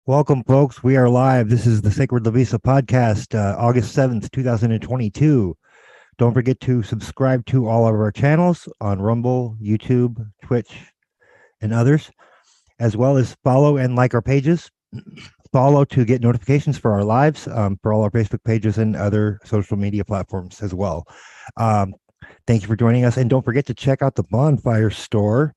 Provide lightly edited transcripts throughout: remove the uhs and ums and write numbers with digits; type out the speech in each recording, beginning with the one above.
Welcome, folks. We are live. This is the Sacred Lovisa podcast, August 7th, 2022. Don't forget to subscribe to all of our channels on Rumble, YouTube, Twitch, and others, as well as follow and like our pages. Follow to get notifications for our lives, for all our Facebook pages and other social media platforms as well. Thank you for joining us. And don't forget to check out the Bonfire store,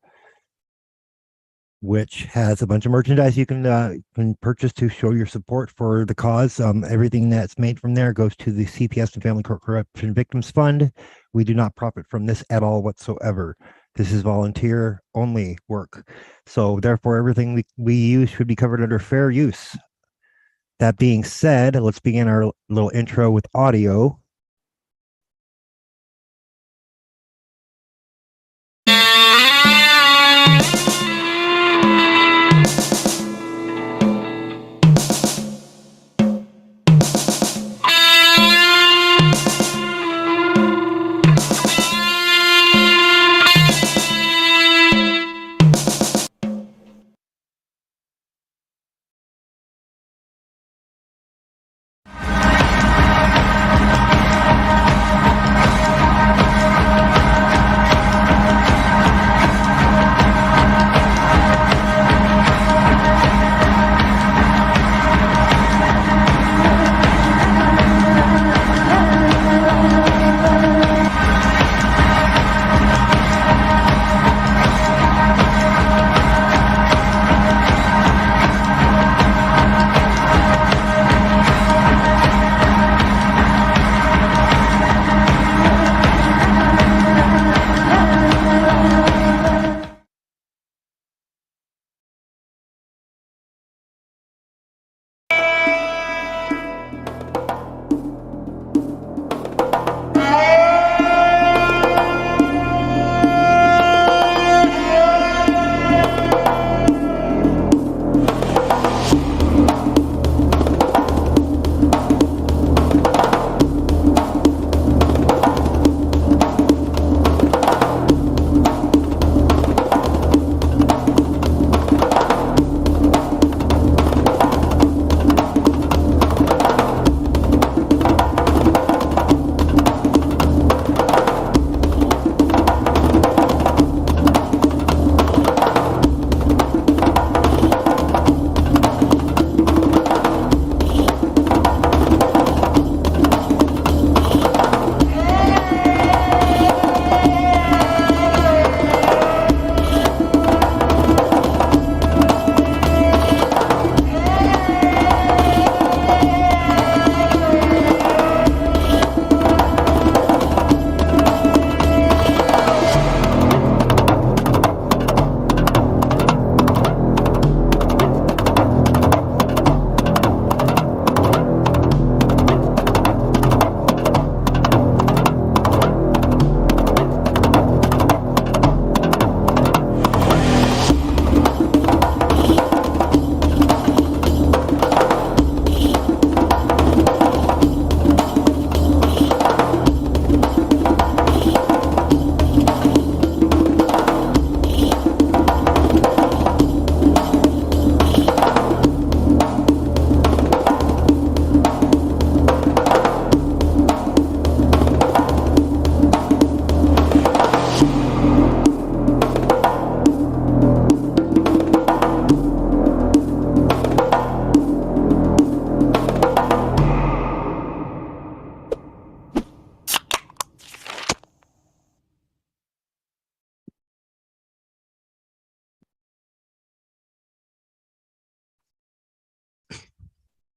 which has a bunch of merchandise you can purchase to show your support for the cause. Everything that's made from there goes to the CPS and Family Court Corruption Victims Fund. We do not profit from this at all whatsoever. This is volunteer only work. So therefore, everything we use should be covered under fair use. That being said, let's begin our little intro with audio.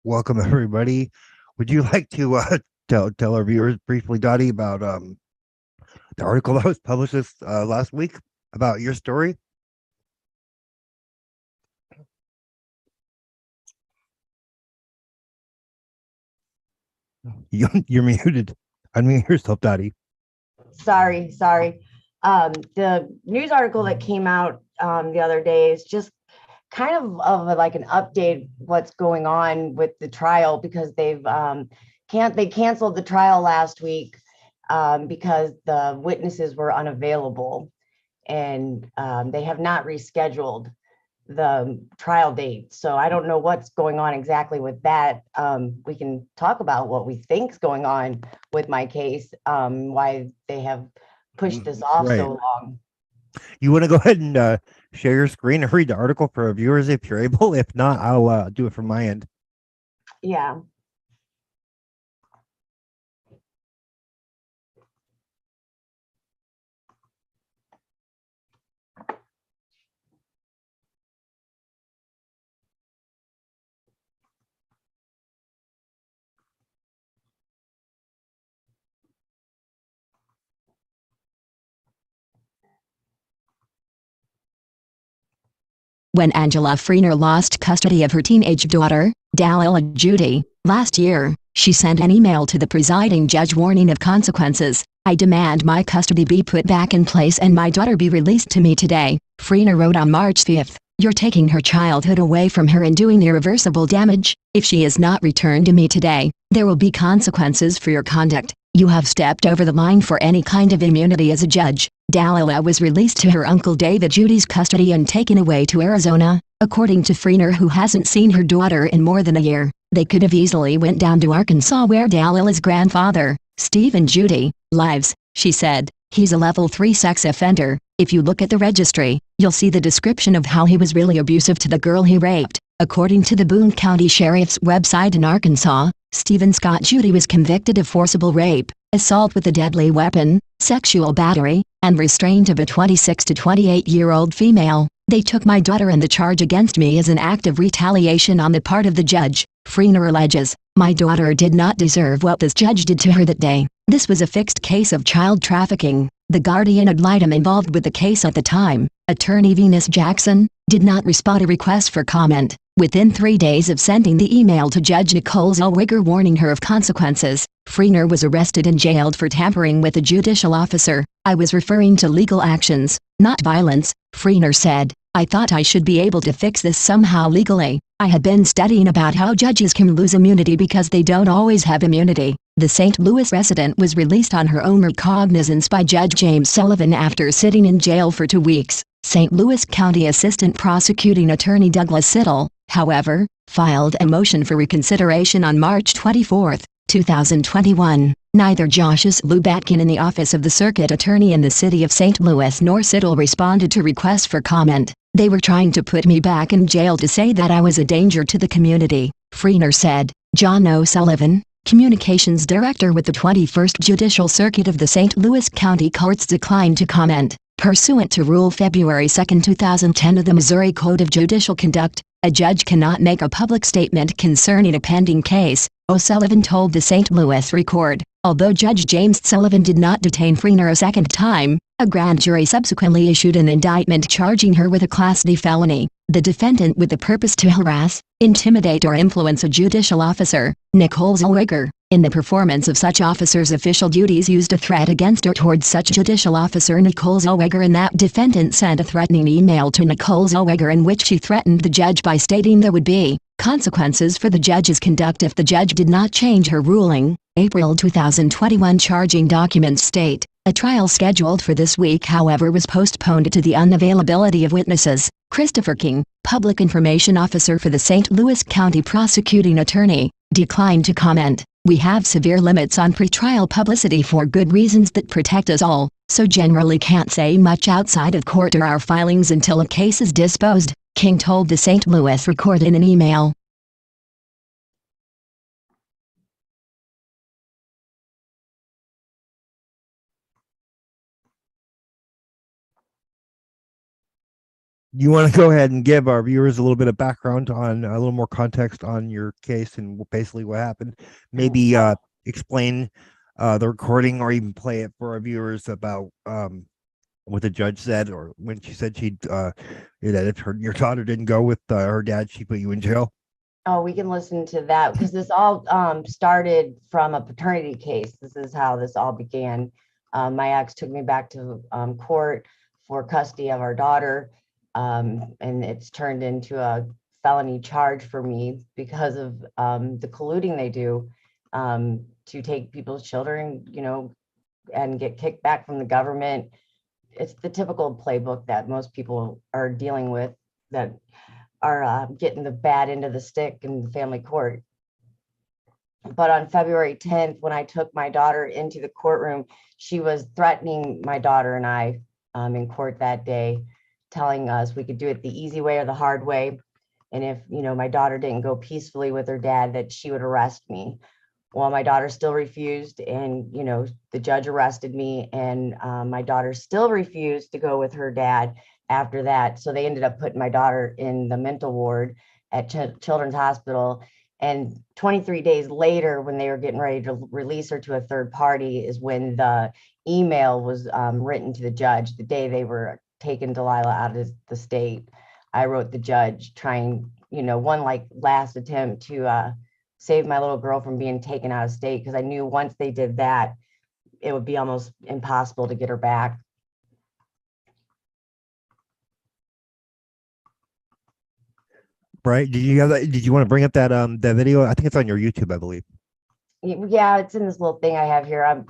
Welcome, everybody. Would you like to tell our viewers briefly, Dottie, about the article that was published this last week about your story? You're muted. Unmute yourself, Dottie. Sorry. The news article that came out the other day is just kind of like an update what's going on with the trial, because they canceled the trial last week because the witnesses were unavailable, and they have not rescheduled. the trial date. So I don't know what's going on exactly with that. We can talk about what we think is going on with my case, why they have pushed this off Right. so long. You want to go ahead and share your screen and read the article for our viewers if you're able. If not, I'll do it from my end. Yeah. When Angela Friener lost custody of her teenage daughter, Dalila Judy, last year, she sent an email to the presiding judge warning of consequences. I demand my custody be put back in place and my daughter be released to me today, Friener wrote on March 5. You're taking her childhood away from her and doing irreversible damage. If she is not returned to me today, there will be consequences for your conduct. You have stepped over the line for any kind of immunity as a judge. Dalila was released to her uncle David Judy's custody and taken away to Arizona, according to Friener, who hasn't seen her daughter in more than a year. They could have easily went down to Arkansas where Dalila's grandfather, Stephen Judy, lives, she said. He's a level 3 sex offender. If you look at the registry, you'll see the description of how he was really abusive to the girl he raped. According to the Boone County Sheriff's website in Arkansas, Stephen Scott Judy was convicted of forcible rape, assault with a deadly weapon, sexual battery, and restraint of a 26 to 28-year-old female. They took my daughter and the charge against me as an act of retaliation on the part of the judge, Friener alleges. My daughter did not deserve what this judge did to her that day. This was a fixed case of child trafficking. The guardian ad litem involved with the case at the time, attorney Venus Jackson, did not respond to requests for comment. Within 3 days of sending the email to Judge Nicole Zellweger warning her of consequences, Friener was arrested and jailed for tampering with a judicial officer. I was referring to legal actions, not violence, Friener said. I thought I should be able to fix this somehow legally. I had been studying about how judges can lose immunity because they don't always have immunity. The St. Louis resident was released on her own recognizance by Judge James Sullivan after sitting in jail for 2 weeks. St. Louis County Assistant Prosecuting Attorney Douglas Siddle, however, filed a motion for reconsideration on March 24, 2021. Neither Joshua Lubatkin in the Office of the Circuit Attorney in the City of St. Louis nor Siddle responded to requests for comment. They were trying to put me back in jail to say that I was a danger to the community, Friener said. John O'Sullivan, Communications Director with the 21st Judicial Circuit of the St. Louis County Courts, declined to comment. Pursuant to Rule February 2, 2010 of the Missouri Code of Judicial Conduct, a judge cannot make a public statement concerning a pending case, O'Sullivan told the St. Louis Record. Although Judge James Sullivan did not detain Friener a second time, a grand jury subsequently issued an indictment charging her with a Class D felony, the defendant with the purpose to harass, intimidate or influence a judicial officer, Nicole Zellweger, in the performance of such officer's official duties, used a threat against or towards such judicial officer Nicole Zellweger, and that defendant sent a threatening email to Nicole Zellweger in which she threatened the judge by stating there would be consequences for the judge's conduct if the judge did not change her ruling. April 2021 charging documents state, a trial scheduled for this week however was postponed to the unavailability of witnesses. Christopher King, Public Information Officer for the St. Louis County Prosecuting Attorney, declined to comment. We have severe limits on pretrial publicity for good reasons that protect us all, so generally can't say much outside of court or our filings until a case is disposed, King told the St. Louis Record in an email. You want to go ahead and give our viewers a little bit of background on a little more context on your case and basically what happened? Maybe explain the recording or even play it for our viewers about what the judge said, or when she said she'd that if your daughter didn't go with her dad, she put you in jail. Oh, we can listen to that because this all started from a paternity case. This is how this all began. My ex took me back to court for custody of our daughter, and it's turned into a felony charge for me because of the colluding they do to take people's children, you know, and get kicked back from the government. It's the typical playbook that most people are dealing with that are getting the bad end of the stick in the family court. But on February 10th, when I took my daughter into the courtroom, she was threatening my daughter and I in court that day, telling us we could do it the easy way or the hard way. And if, my daughter didn't go peacefully with her dad, that she would arrest me. Well, my daughter still refused, and, the judge arrested me, and my daughter still refused to go with her dad after that. So they ended up putting my daughter in the mental ward at Children's Hospital. And 23 days later, when they were getting ready to release her to a third party, is when the email was written to the judge the day they were taking Delilah out of the state. I wrote the judge trying, one like last attempt to save my little girl from being taken out of state, because I knew once they did that, it would be almost impossible to get her back. Right? Did you want to bring up that that video? I think it's on your YouTube, I believe. Yeah, it's in this little thing I have here. I'm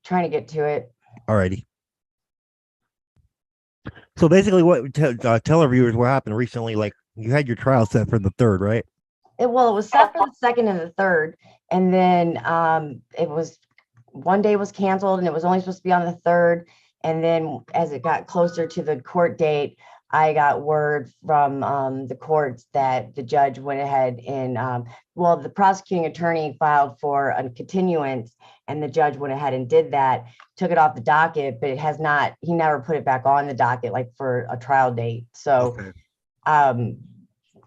trying to get to it. Alrighty. So basically, what tell our viewers what happened recently? Like, you had your trial set for the 3rd, right? It was set for the 2nd and the 3rd, and then it was one day was canceled, and it was only supposed to be on the 3rd. And then as it got closer to the court date, I got word from the courts that the judge went ahead and, the prosecuting attorney filed for a continuance, and the judge went ahead and did that, took it off the docket, but he never put it back on the docket, like for a trial date. So okay.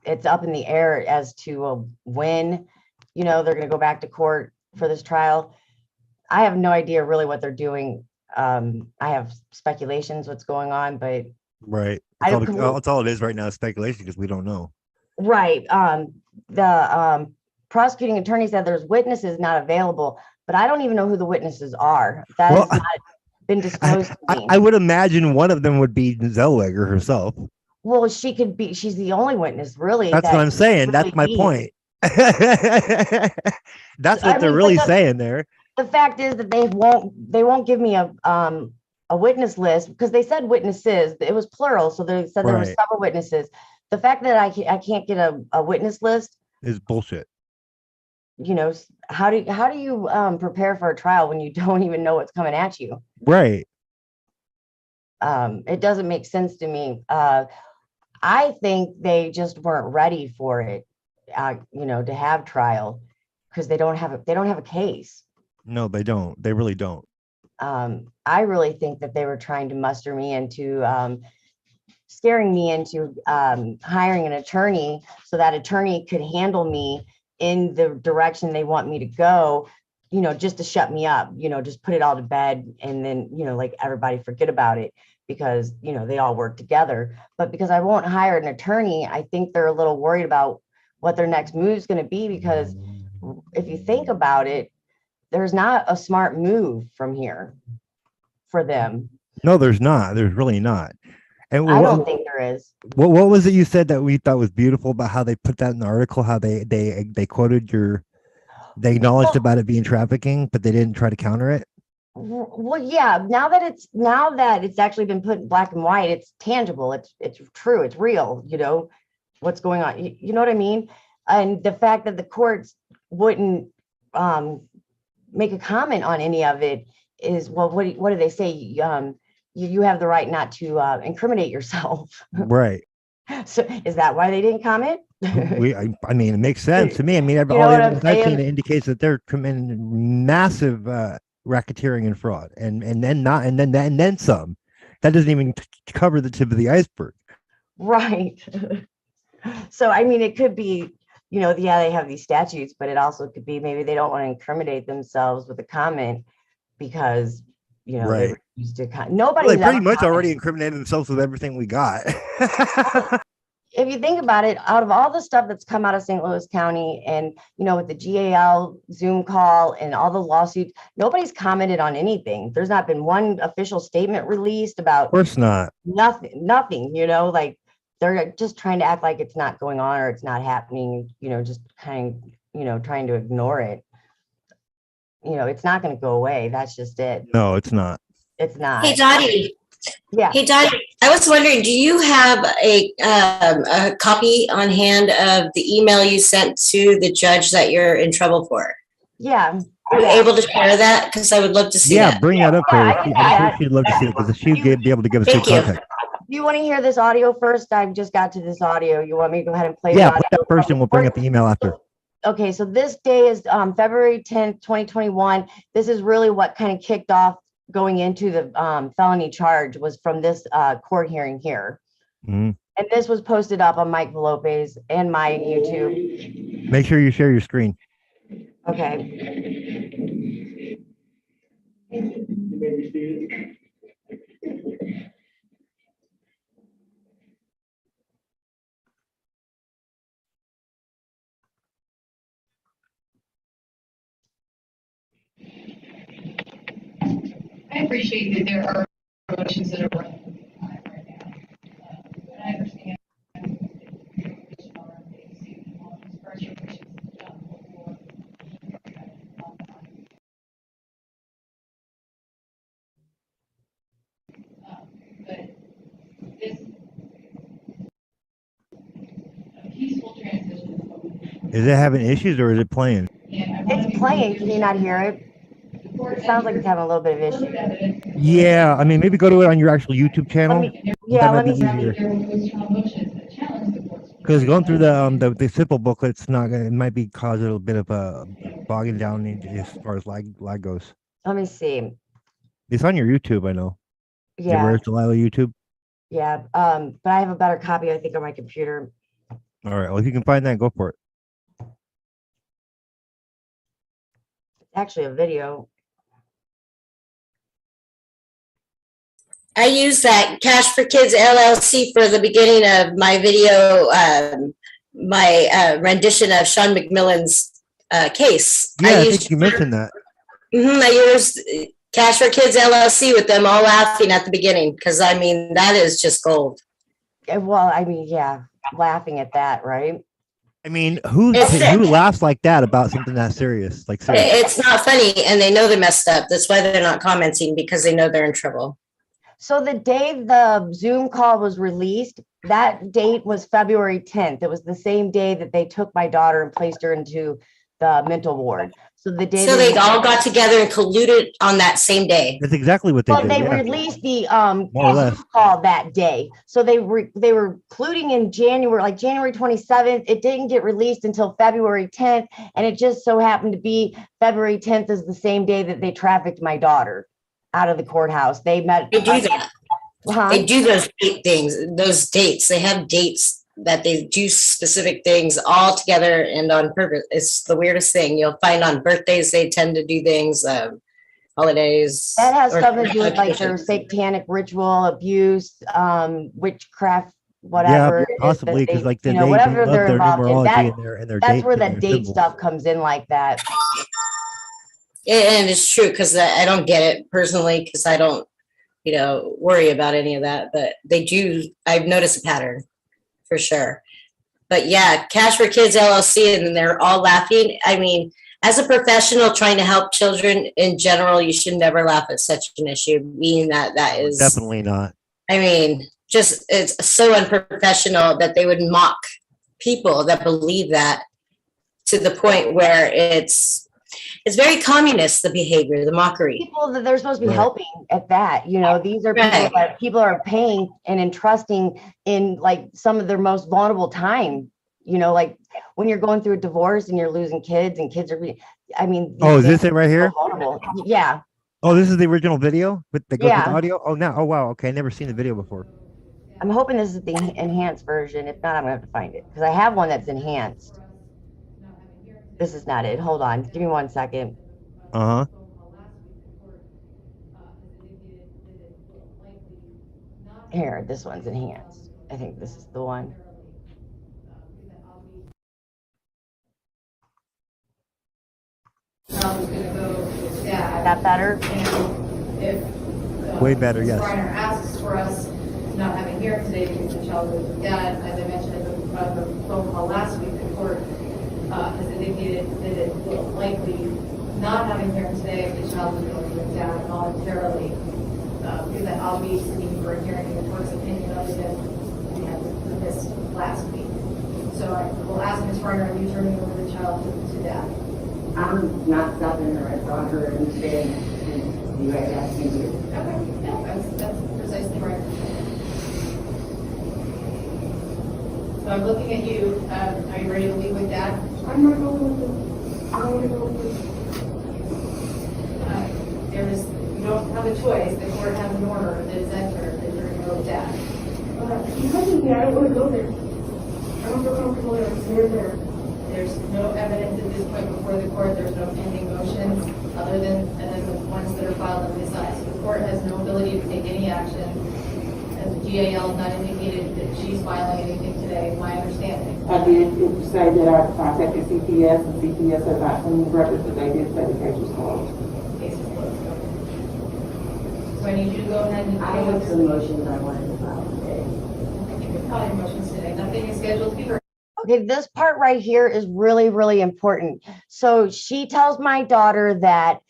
It's up in the air as to when, they're going to go back to court for this trial. I have no idea really what they're doing. I have speculations what's going on, but right. That's all it is right now, is speculation, because we don't know. Right. The prosecuting attorney said there's witnesses not available, but I don't even know who the witnesses are. That has not been disclosed to me. I would imagine one of them would be Zellweger herself. Well, she's the only witness, really. That's what I'm saying. Really That's my point. That's what they're really saying there. The fact is that they won't give me a witness list, because they said witnesses. It was plural, so they said there were several witnesses. The fact that I can't get a witness list is bullshit. How do you prepare for a trial when you don't even know what's coming at you? Right. It doesn't make sense to me. I think they just weren't ready for it, to have trial, because they don't have a case. No, they don't. They really don't. I really think that they were trying to muster me into scaring me into hiring an attorney, so that attorney could handle me in the direction they want me to go, just to shut me up, just put it all to bed, and then, like everybody forget about it, because, they all work together. But because I won't hire an attorney, I think they're a little worried about what their next move is going to be, because if you think about it, there's not a smart move from here for them. No, there's not. There's really not. And I don't think there is. What was it you said that we thought was beautiful about how they put that in the article? How they quoted they acknowledged about it being trafficking, but they didn't try to counter it. Well, yeah. Now that it's actually been put in black and white, it's tangible. It's true. It's real. What's going on. You know what I mean? And the fact that the courts wouldn't make a comment on any of it is, well, what do they say? You have the right not to incriminate yourself. Right. So is that why they didn't comment? I mean, it makes sense to me. I mean, all the evidence I've seen indicates that they're committing massive racketeering and fraud, and then some. That doesn't even cover the tip of the iceberg. Right. So I mean, it could be, they have these statutes, but it also could be maybe they don't want to incriminate themselves with a comment, because right. They refuse to. Nobody. Well, they pretty much already incriminated themselves with everything we got. If you think about it, out of all the stuff that's come out of St. Louis County, and with the GAL Zoom call and all the lawsuits, nobody's commented on anything. There's not been one official statement released about. Of course not. Nothing. Like they're just trying to act like it's not going on or it's not happening. Just kind of, trying to ignore it. It's not going to go away. That's just it. No, it's not. It's not. Hey, Dottie. Yeah. Hey, Dottie. I was wondering, do you have a copy on hand of the email you sent to the judge that you're in trouble for? Yeah. Are you able to share that? Because I would love to see that. Bring that up Yeah, there. I can I'm do sure that. she'd love to see it because she'd be able to give us good Thank you. context. Do you want to hear this audio first? I just got to this audio. You want me to go ahead and play the Yeah, audio? put that first and we'll bring up the email after. Okay, so this day is February 10th, 2021. This is really what kind of kicked off going into the felony charge was from this court hearing here. Mhm. And this was posted up on Mike Velope's and my YouTube. Make sure you share your screen. Okay. I appreciate that there are emotions that are running right now. And I understand but this a peaceful transition is what we need. Is it having issues or is it playing? It's playing. Can you not hear it? It sounds like it's having a little bit of issue. Yeah, I mean, maybe go to it on your actual YouTube channel. Let me Because going through the simple booklet's not gonna, it might be cause a little bit of a bogging down as far as lag goes. Let me see. It's on your YouTube, I know. Yeah, Where's Delilah YouTube? yeah. But I have a better copy, I think, on my computer. All right. Well, if you can find that, go for it. It's actually a video. I use that Cash for Kids LLC for the beginning of my video, my rendition of Sean McMillan's case. Yeah, I think you mentioned that. I used Cash for Kids LLC with them all laughing at the beginning because I mean that is just gold. Well, I mean, yeah, laughing at that, right? I mean, who laughs like that about something that serious? Like, seriously. It's not funny, and they know they're messed up. That's why they're not commenting because they know they're in trouble. So the day the Zoom call was released, that date was February 10th. It was the same day that they took my daughter and placed her into the mental ward. So the day So they all got together and colluded on that same day. That's exactly what they well, did. they Yeah. released the More or less. call that day. So they were colluding in January, like January 27th. It didn't get released until February 10th, and it just so happened to be February 10th is the same day that they trafficked my daughter out of the courthouse. They met. They do that. Huh? They do those things, those dates. They have dates that they do specific things all together and on purpose. It's the weirdest thing. You'll find on birthdays they tend to do things, holidays. That has or- stuff to do with like their satanic ritual, abuse, witchcraft, whatever. Yeah, it is that possibly because they- like you they know, whatever love they're their involved in. numerology and their That's dates where and the their date symbols. stuff comes in like that. And it's true because I don't get it personally because I don't, worry about any of that. But they do. I've noticed a pattern for sure. But yeah, Cash for Kids LLC, and they're all laughing. I mean, as a professional trying to help children in general, you should never laugh at such an issue, being that is Definitely not. I mean, just it's so unprofessional that they would mock people that believe that to the point where it's very communist, the behavior, the mockery. People that they're supposed to be Right. helping at that, these are people Right. that people are paying and entrusting in like some of their most vulnerable time. Like when you're going through a divorce and you're losing kids and kids are, I mean. Oh, is these this it right here? are so vulnerable. Yeah. Oh, this is the original video that goes Yeah. with audio. Oh, now. Oh, wow. Okay, never seen the video before. I'm hoping this is the enhanced version. If not, I'm gonna have to find it because I have one that's enhanced. This is not it. Hold on. Give me 1 second. Uh huh. Here, this one's enhanced. I think this is the one. That better? Way better, yes. Reiner asks for us not having here today because the child was with dad. As I mentioned in the phone call last week, the court has indicated that it will likely not having here today if the child is going with dad voluntarily, because that obviously for a hearing in the court's opinion other than we had this last week. So I will ask Ms. Frieners, are you turning over the child to dad? I'm not stopping her. I saw her and saying, you guys asked me to. Okay, yeah, that's precisely right. So I'm looking at you. Are you ready to leave with dad? I'm not going with it. I don't want to go with it. You don't have a choice. The court has an order that is entered that you're going to go with dad. Because of me, I don't want to go there. I don't feel comfortable there. I'm scared there. There's no evidence at this point before the court. There's no pending motions other than the ones that are filed on this side. So the court has no ability to take any action. And the GAL has not indicated that she's filing anything today, my understanding. I did say that I contacted CPS, and CPS has not seen the records, but they did say the case was closed. Case is closed. So I need you to go ahead and. I have some motions I wanted to file today. You can file your motions today. Nothing is scheduled to be heard. Okay, this part right here is really, really important. So she tells my daughter that,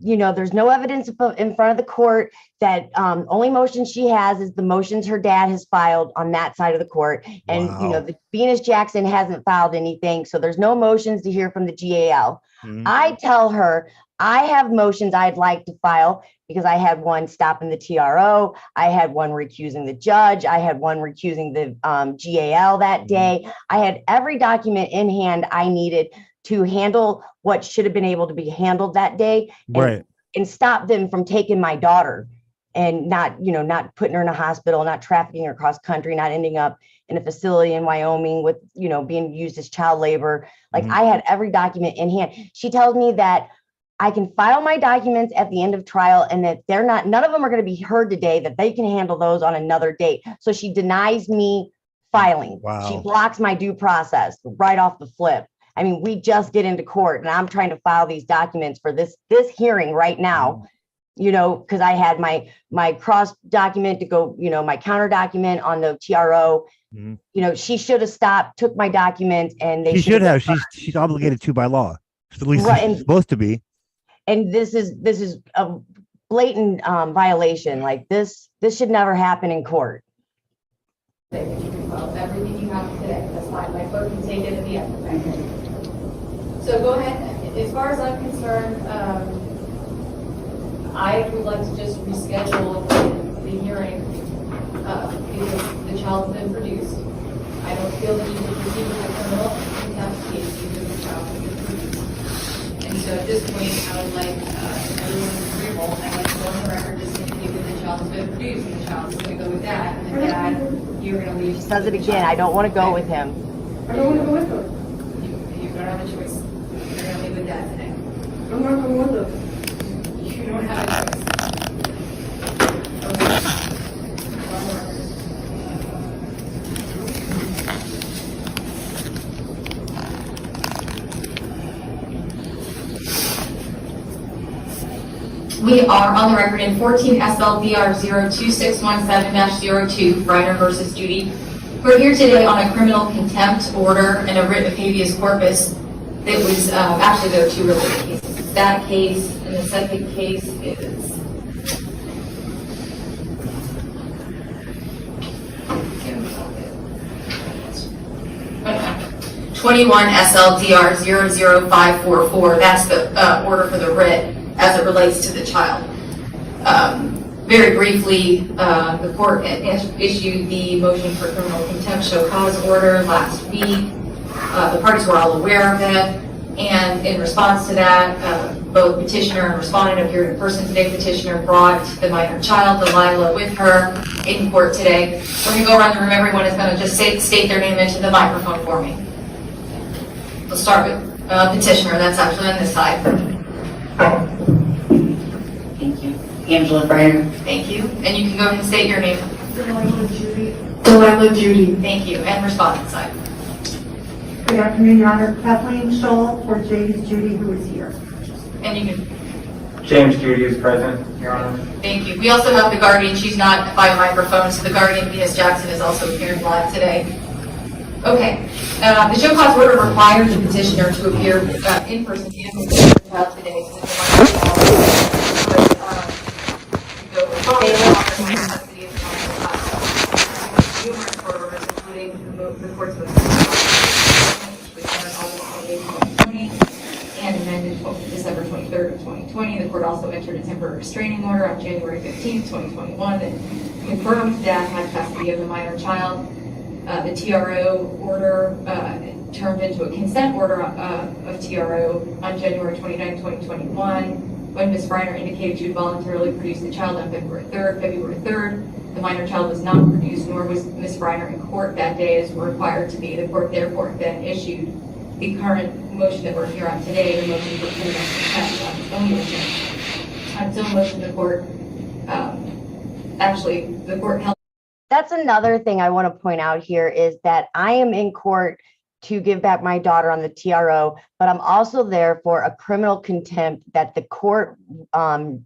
there's no evidence in front of the court, that only motion she has is the motions her dad has filed on that side of the court. And, Wow. the Venus Jackson hasn't filed anything. So there's no motions to hear from the GAL. Mhm. I tell her I have motions I'd like to file because I had one stopping the TRO. I had one recusing the judge. I had one recusing the GAL that day. I had every document in hand I needed to handle what should have been able to be handled that day, Right. and stop them from taking my daughter and not putting her in a hospital, not trafficking her across country, not ending up in a facility in Wyoming with, being used as child labor. Like, Mhm. I had every document in hand. She tells me that I can file my documents at the end of trial and that none of them are going to be heard today, that they can handle those on another date. So she denies me filing. Wow. She blocks my due process right off the flip. I mean, we just get into court and I'm trying to file these documents for this hearing right now, because I had my cross document to go, my counter document on the TRO. Mhm. She should have stopped, took my documents, and they She should have. been She's obligated to by law. At least Right, she's and- supposed to be. And this is a blatant violation. Like, this should never happen in court. Say that you can file everything you have today. That's fine. My clerk can take it at the end. So go ahead. As far as I'm concerned, I would like to just reschedule the hearing because the child has been produced. I don't feel the need to proceed with the criminal contempt case because the child has been produced. And so at this point, I would like everyone's agreeable. I'd like to go on the record just indicate that the child has been produced and the child is going to go with that. And the dad, you're going to leave. Says it again. I don't want to go with him. I don't want to go with her. You don't have a choice. You're going to leave with dad today. I'm not going with her. You don't have a choice. Okay. One more. We are on the record in 14 SLDR 02617-02, Frieners versus Judy. We're here today on a criminal contempt order and a writ of habeas corpus that was, actually there are two related cases. That case and the second case is 21 SLDR 00544. That's the order for the writ as it relates to the child. Very briefly, the court issued the motion for criminal contempt show cause order last week. The parties were all aware of it, and in response to that, both petitioner and respondent appeared in person today. Petitioner brought the minor child, Delilah, with her in court today. We're going to go around the room. Everyone is going to just state their name into the microphone for me. We'll start with petitioner. That's actually on this side. Thank you. Angela Frieners. Thank you. And you can go ahead and state your name. Delilah Judy. Delilah Judy. Thank you. And respondent side. Good afternoon, Your Honor. Kathleen Scholl for James Judy, who is here. And you can, James Judy is present, Your Honor. thank you. We also have the guardian. She's not by microphone, so the guardian, Venus Jackson, is also appearing live today. Okay. The show cause order requires the petitioner to appear in person and with the child today. So the 3rd of 2020. The court also entered a temporary restraining order on January 15th, 2021 that confirmed dad had custody of the minor child. The TRO order turned into a consent order of TRO on January 29, 2021, when Ms. Freiner indicated she would voluntarily produce the child on February 3rd. The minor child was not produced, nor was Ms. Freiner in court that day as required to be. The court therefore then issued the current motion that we're here on today, the motion for criminal contempt on its own motion. On its own motion, the court, the court held. That's another thing I want to point out here is that I am in court to give back my daughter on the TRO, but I'm also there for a criminal contempt that the court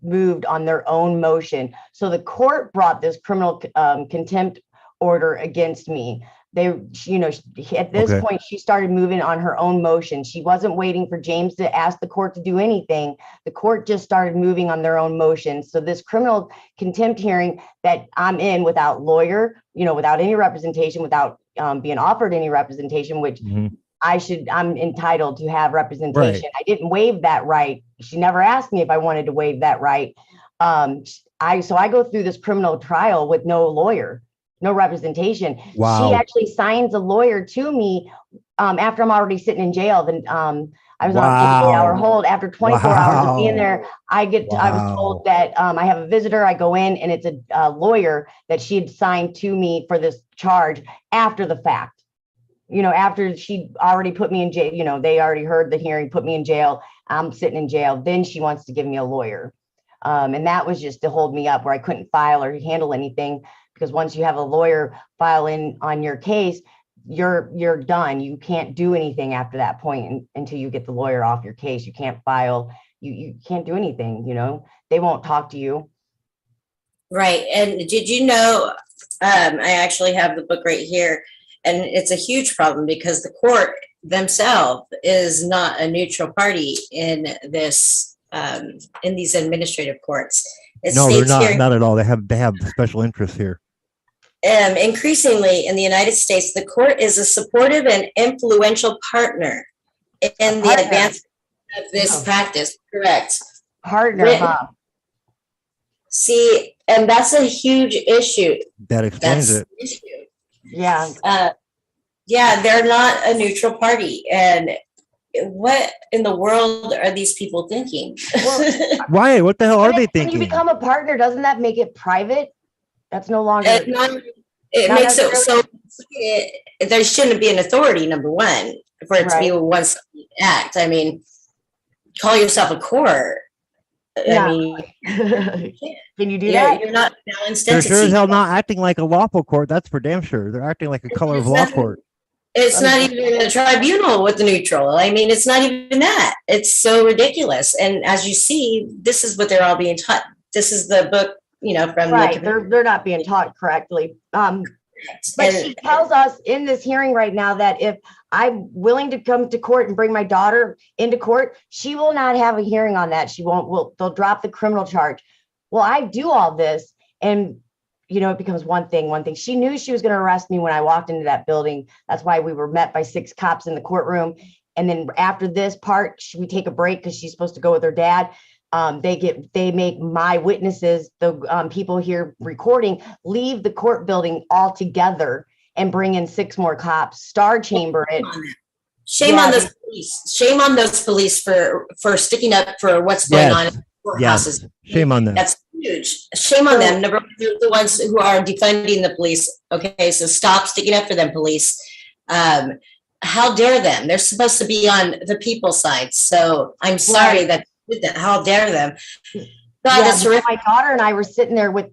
moved on their own motion. So the court brought this criminal contempt order against me. At this point, she started moving on her own motion. She wasn't waiting for James to ask the court to do anything. The court just started moving on their own motion. So this criminal contempt hearing that I'm in without lawyer, without any representation, without being offered any representation, which I'm entitled to have representation. Right. I didn't waive that right. She never asked me if I wanted to waive that right. I go through this criminal trial with no lawyer. No representation. Wow. She actually signs a lawyer to me after I'm already sitting in jail. Then I was on a 48-hour hold. After 24 hours of being there, I was told that I have a visitor. I go in and it's a lawyer that she had signed to me for this charge after the fact. After she already put me in jail, they already heard the hearing, put me in jail. I'm sitting in jail. Then she wants to give me a lawyer. And that was just to hold me up where I couldn't file or handle anything. Because once you have a lawyer file in on your case, you're done. You can't do anything after that point until you get the lawyer off your case. You can't file. You can't do anything. They won't talk to you. Right. And did you know? I actually have the book right here, and it's a huge problem because the court themselves is not a neutral party in this in these administrative courts. No, they're not. Not at all. They have special interests here. Increasingly in the United States, the court is a supportive and influential partner in the advancement of this practice. Correct. Partner. See, and that's a huge issue. That explains it. Yeah. Yeah, they're not a neutral party. And what in the world are these people thinking? Why? What the hell are they thinking? When you become a partner, doesn't that make it private? That's no longer. It makes it so there shouldn't be an authority, number one, for it to be a one-sided act. I mean, call yourself a court. Yeah. I mean, can you do that? You're not balanced They're entity. sure as hell not acting like a lawful court. That's for damn sure. They're acting like a color of law court. It's not even a tribunal with the neutral. I mean, it's not even that. It's so ridiculous. And as you see, this is what they're all being taught. This is the book, from right. They're not being taught correctly. But she tells us in this hearing right now that if I'm willing to come to court and bring my daughter into court, she will not have a hearing on that. She won't. They'll drop the criminal charge. Well, I do all this, and it becomes one thing. She knew she was going to arrest me when I walked into that building. That's why we were met by 6 cops in the courtroom. And then after this part, we take a break because she's supposed to go with her dad. They make my witnesses, the people here recording, leave the court building altogether and bring in 6 more cops, star chamber it. Shame on those police. Shame on those police for sticking up for what's going on in courthouses. Shame on them. That's huge. Shame on them. Number one, they're the ones who are defending the police. Okay, so stop sticking up for them, police. How dare them? They're supposed to be on the people's side. So I'm sorry that. How dare them? God, that's terrific. My daughter and I were sitting there with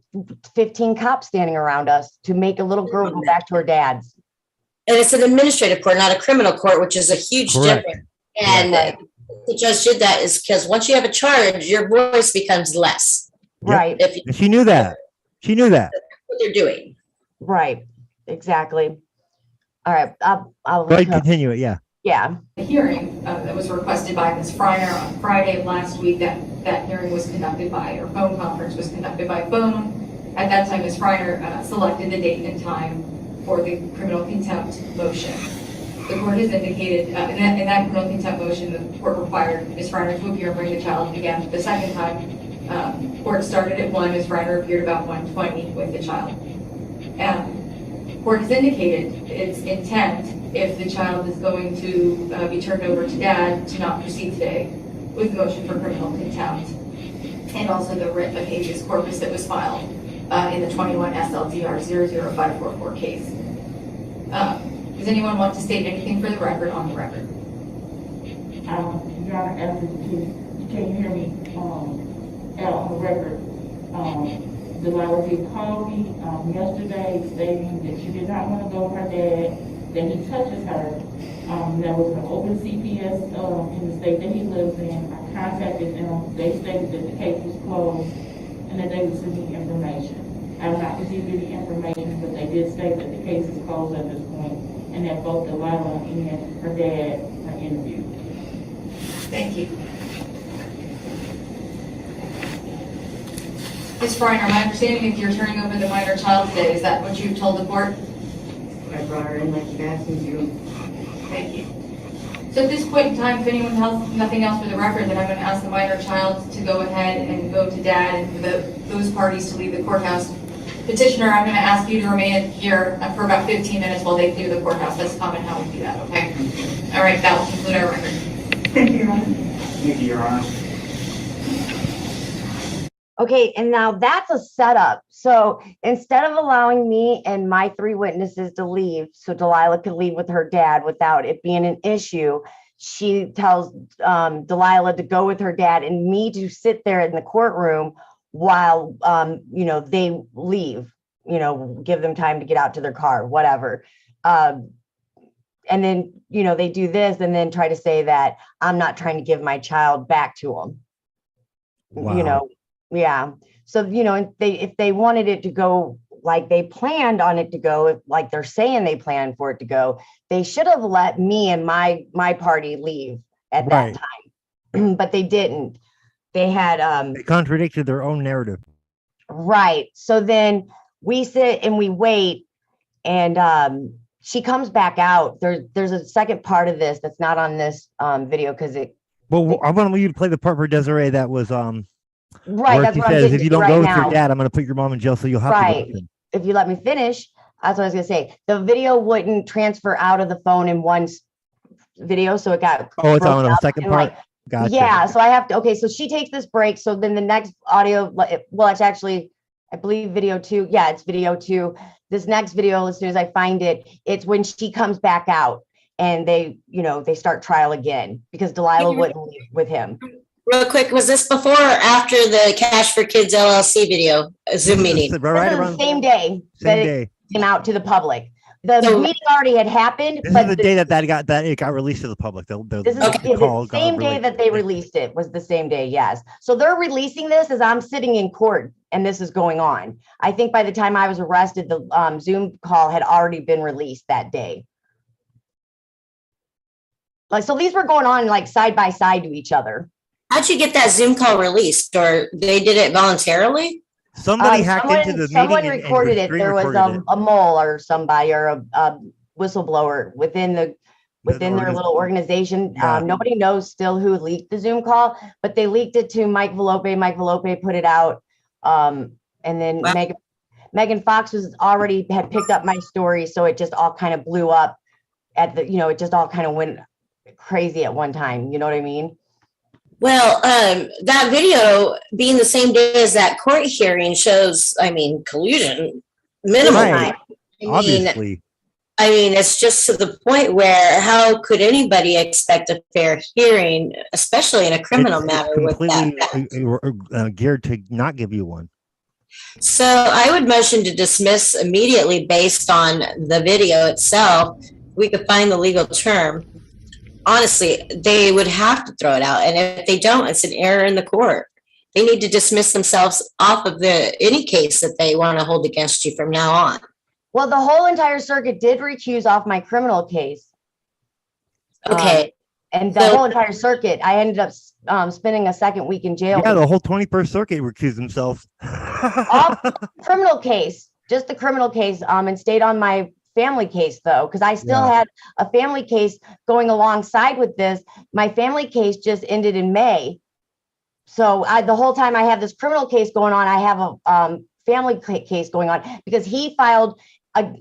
15 cops standing around us to make a little girl go back to her dad's. And it's an administrative court, not a criminal court, which is a huge difference. And the judge did that is because once you have a charge, your voice becomes less. Right. She knew that. That's what they're doing. Right. Exactly. All right. I'll go ahead, continue it. Yeah. Yeah. The hearing that was requested by Ms. Freiner on Friday of last week, that hearing was conducted by, or phone conference was conducted by phone. At that time, Ms. Freiner selected the date and time for the criminal contempt motion. the court has indicated, in that criminal contempt motion, the court required Ms. Reiner to appear and bring the child again the second time. Court started at 1, Ms. Reiner appeared about 1:20 with the child. Court has indicated its intent, if the child is going to be turned over to dad, to not proceed today with the motion for criminal contempt, and also the writ of habeas corpus that was filed in the 21 SLDR 00544 case. Does anyone want to state anything for the record on the record? Your Honor, after can you hear me? Out on the record, Delilah did call me yesterday stating that she did not want to go with her dad, that he touches her. There was an open CPS in the state that he lives in. I contacted them. They stated that the case was closed and that they would send me information. I have not received any information, but they did state that the case is closed at this point and that both Delilah and her dad are interviewed. Thank you. Ms. Frieners, my understanding is you're turning over the minor child today. Is that what you've told the court? I brought her in like you asked me to. Thank you. So at this point in time, if anyone has nothing else for the record, then I'm going to ask the minor child to go ahead and go to dad, and for those parties to leave the courthouse. Petitioner, I'm going to ask you to remain here for about 15 minutes while they clear the courthouse. That's common how we do that, okay? All right, that will conclude our record. Thank you, Your Honor. Thank you, Your Honor. Okay, and now that's a setup. So instead of allowing me and my 3 witnesses to leave, so Delilah could leave with her dad without it being an issue, she tells Delilah to go with her dad and me to sit there in the courtroom while, they leave, give them time to get out to their car, whatever. And then, they do this and then try to say that I'm not trying to give my child back to them. Wow. Yeah. So, if they wanted it to go like they planned on it to go, like they're saying they planned for it to go, they should have let me and my party leave at that time, but they didn't. They had They contradicted their own narrative. right. So then we sit and we wait, and she comes back out. There's a second part of this that's not on this video because Well, I want you to play the part for Desiree that was right. where That's she what I'm says, getting if you to don't right go with now. your dad, I'm going to put your mom in jail, so you'll have to go Right. with him. If you let me finish, that's what I was gonna say. The video wouldn't transfer out of the phone in one video, so it got Oh, it's on broken the up second and, part. like, Gotcha. yeah. So I have to. Okay, so she takes this break. So then the next audio, well, it's actually, I believe video 2. Yeah, it's video 2. This next video, as soon as I find it, it's when she comes back out and they start trial again because Delilah wouldn't leave with him. Real quick, was this before or after the Cash for Kids LLC video, Zoom meeting? Right This is around the same day that same it day. came out to the public. The So- meeting already had happened, This but is the day that it got released to the public. this is the same day that they released it. Was the same day, yes. So they're releasing this as I'm sitting in court and this is going on. I think by the time I was arrested, the Zoom call had already been released that day. Like, so these were going on like side by side to each other. How'd you get that Zoom call released, or they did it voluntarily? Somebody hacked into the someone meeting recorded and it. There was screen-recorded a mole or somebody or a whistleblower within their little organization. Yeah. Nobody knows still who leaked the Zoom call, but they leaked it to Mike Velope. Mike Velope put it out. And then Wow. Megan Fox had picked up my story. So it just all kind of blew up it just all kind of went crazy at one time. You know what I mean? Well, that video being the same day as that court hearing shows, collusion, minimal. Right. I Obviously. it's just to the point where how could anybody expect a fair hearing, especially in a criminal matter with that? Completely geared to not give you one. So I would motion to dismiss immediately based on the video itself. We could find the legal term. Honestly, they would have to throw it out. And if they don't, it's an error in the court. They need to dismiss themselves off of any case that they want to hold against you from now on. Well, the whole entire circuit did recuse off my criminal case. Okay. And the whole entire circuit, I ended up spending a second week in jail. Yeah, the whole 21st Circuit recused themselves. Criminal case, just the criminal case, and stayed on my family case though, because I still Yeah. had a family case going alongside with this. My family case just ended in May. So the whole time I have this criminal case going on, I have a family case going on because he filed